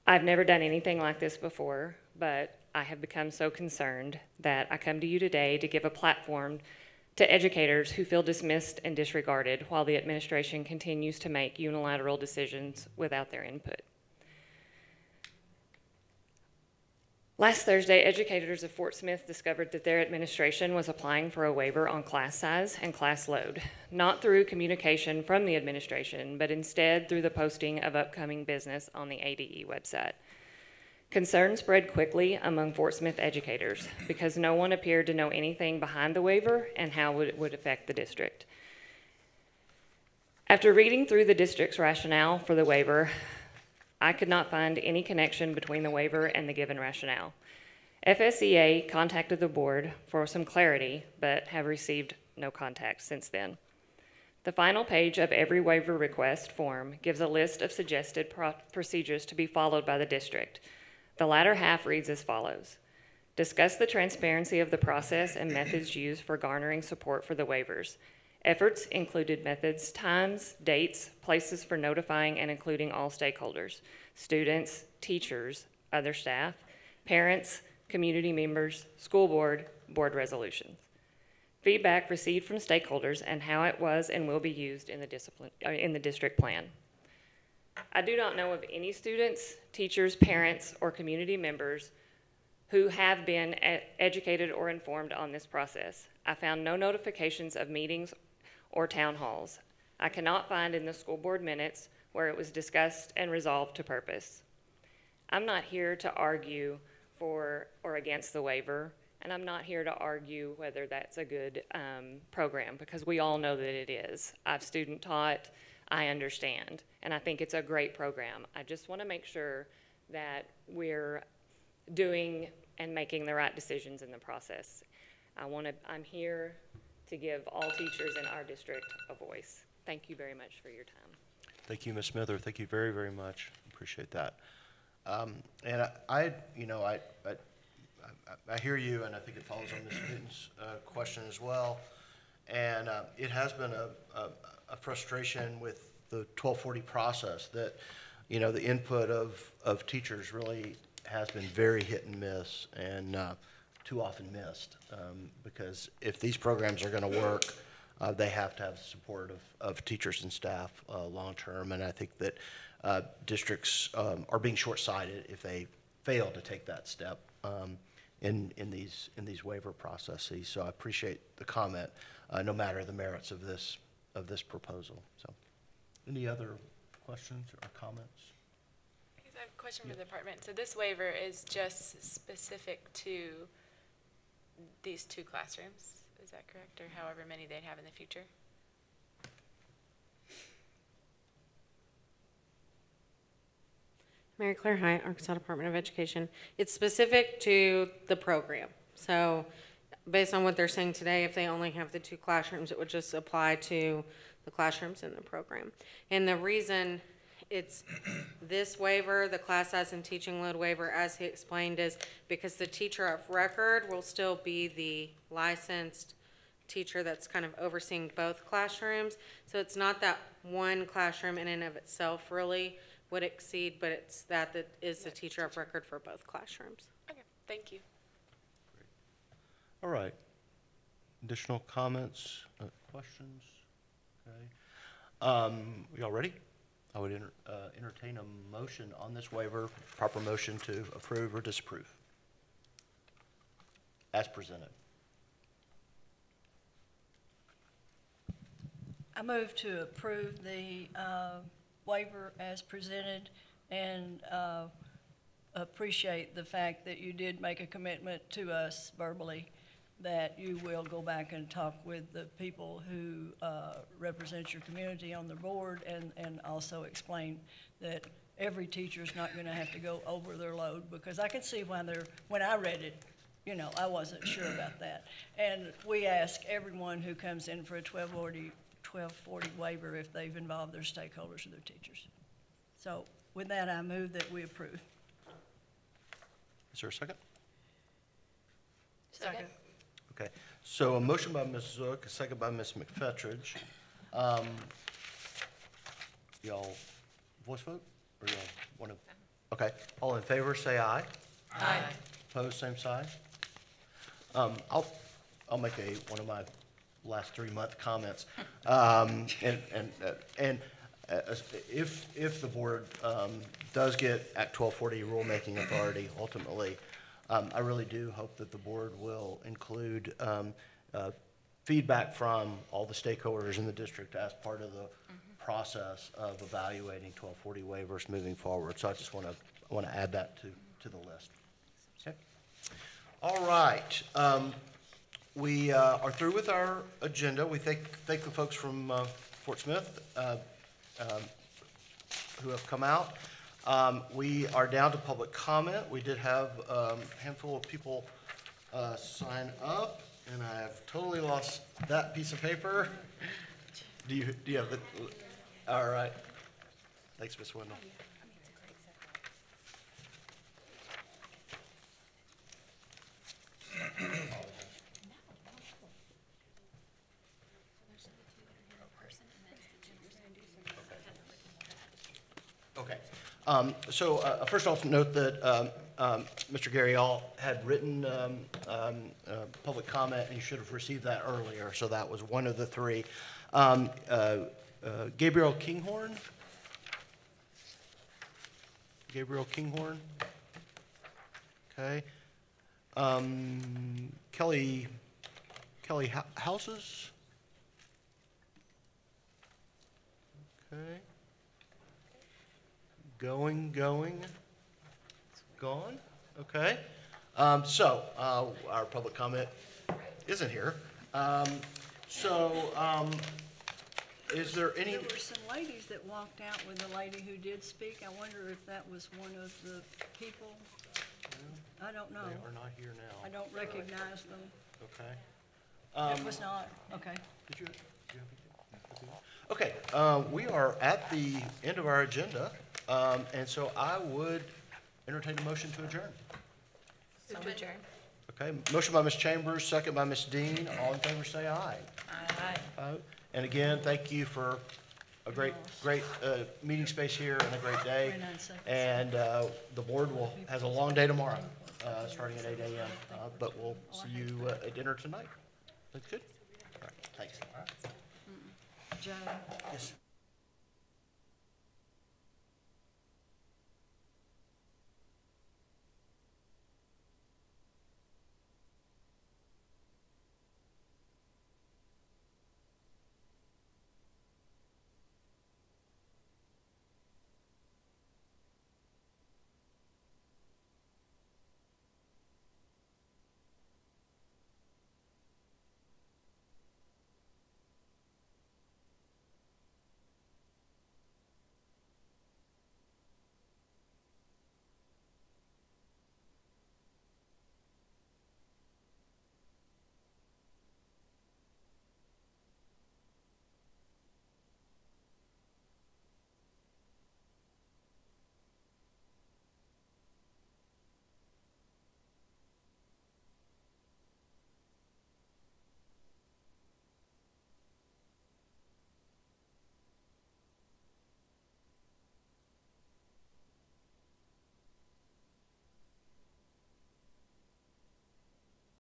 I've never done anything like this before, but I have become so concerned that I come to you today to give a platform to educators who feel dismissed and disregarded while the administration continues to make unilateral decisions without their input. Last Thursday, educators of Fort Smith discovered that their administration was applying for a waiver on class size and class load, not through communication from the administration, but instead through the posting of upcoming business on the ADE website. Concern spread quickly among Fort Smith educators because no one appeared to know anything behind the waiver and how it would affect the district. After reading through the district's rationale for the waiver, I could not find any connection between the waiver and the given rationale. FSEA contacted the board for some clarity, but have received no contact since then. The final page of every waiver request form gives a list of suggested procedures to be followed by the district. The latter half reads as follows: discuss the transparency of the process and methods used for garnering support for the waivers. Efforts included methods, times, dates, places for notifying and including all stakeholders: students, teachers, other staff, parents, community members, school board, board resolutions. Feedback received from stakeholders and how it was and will be used in the district plan. I do not know of any students, teachers, parents, or community members who have been educated or informed on this process. I found no notifications of meetings or town halls. I cannot find in the school board minutes where it was discussed and resolved to purpose. I'm not here to argue for or against the waiver, and I'm not here to argue whether that's a good program, because we all know that it is. I've student taught, I understand, and I think it's a great program. I just want to make sure that we're doing and making the right decisions in the process. I'm here to give all teachers in our district a voice. Thank you very much for your time. Thank you, Ms. Smither. Thank you very, very much. Appreciate that. And I hear you, and I think it follows on Ms. Newton's question as well. And it has been a frustration with the 1240 process that, you know, the input of teachers really has been very hit and miss, and too often missed, because if these programs are going to work, they have to have the support of teachers and staff long term, and I think that districts are being short-sighted if they fail to take that step in these waiver processes. So I appreciate the comment, no matter the merits of this proposal. So, any other questions or comments? I have a question for the department. So this waiver is just specific to these 2 classrooms, is that correct? Or however many they'd have in the future? Mary Claire Hyatt, Arkansas Department of Education. It's specific to the program. So based on what they're saying today, if they only have the 2 classrooms, it would just apply to the classrooms in the program. And the reason it's this waiver, the class size and teaching load waiver, as he explained, is because the teacher of record will still be the licensed teacher that's kind of overseeing both classrooms. So it's not that one classroom in and of itself really would exceed, but it's that is the teacher of record for both classrooms. Okay, thank you. All right. Additional comments, questions? Okay. Y'all ready? I would entertain a motion on this waiver, proper motion to approve or disapprove, as presented. I move to approve the waiver as presented and appreciate the fact that you did make a commitment to us verbally that you will go back and talk with the people who represent your community on the board and also explain that every teacher is not going to have to go over their load, because I can see why when I read it, you know, I wasn't sure about that. And we ask everyone who comes in for a 1240 waiver if they've involved their stakeholders or their teachers. So with that, I move that we approve. Is there a second? Second. Okay, so a motion by Ms. Zook, a second by Ms. McFettridge. Y'all voice vote, or y'all want to? Okay, all in favor, say aye. Aye. Opposed, same side. I'll make one of my last 3-month comments. If the board does get Act 1240 rulemaking authority ultimately, I really do hope that the board will include feedback from all the stakeholders in the district as part of the process of evaluating 1240 waivers moving forward. So I just want to add that to the list. Okay. All right. We are through with our agenda. We thank the folks from Fort Smith who have come out. We are down to public comment. We did have a handful of people sign up, and I have totally lost that piece of paper. Do you have the? All right. Thanks, Ms. Wendell. Okay. First off, note that Mr. Gary All had written public comment, and you should have received that earlier. So that was one of the 3. Gabriel Kinghorn. Gabriel Kinghorn. Okay. Kelly Houses. Okay. Going, gone. Okay. Our public comment isn't here. Is there any? There were some ladies that walked out with the lady who did speak. I wonder if that was one of the people. I don't know. They are not here now. I don't recognize them. Okay. It was not. Okay. Did you have anything? Okay. We are at the end of our agenda, and so I would entertain a motion to adjourn. So to adjourn. Okay. Motion by Ms. Chambers, second by Ms. Dean. All in favor, say aye. Aye. And again, thank you for a great meeting space here and a great day. And the board has a long day tomorrow, starting at 8 a.m. But we'll see you at dinner tonight. That's good. All right. Thanks. Joe. Yes.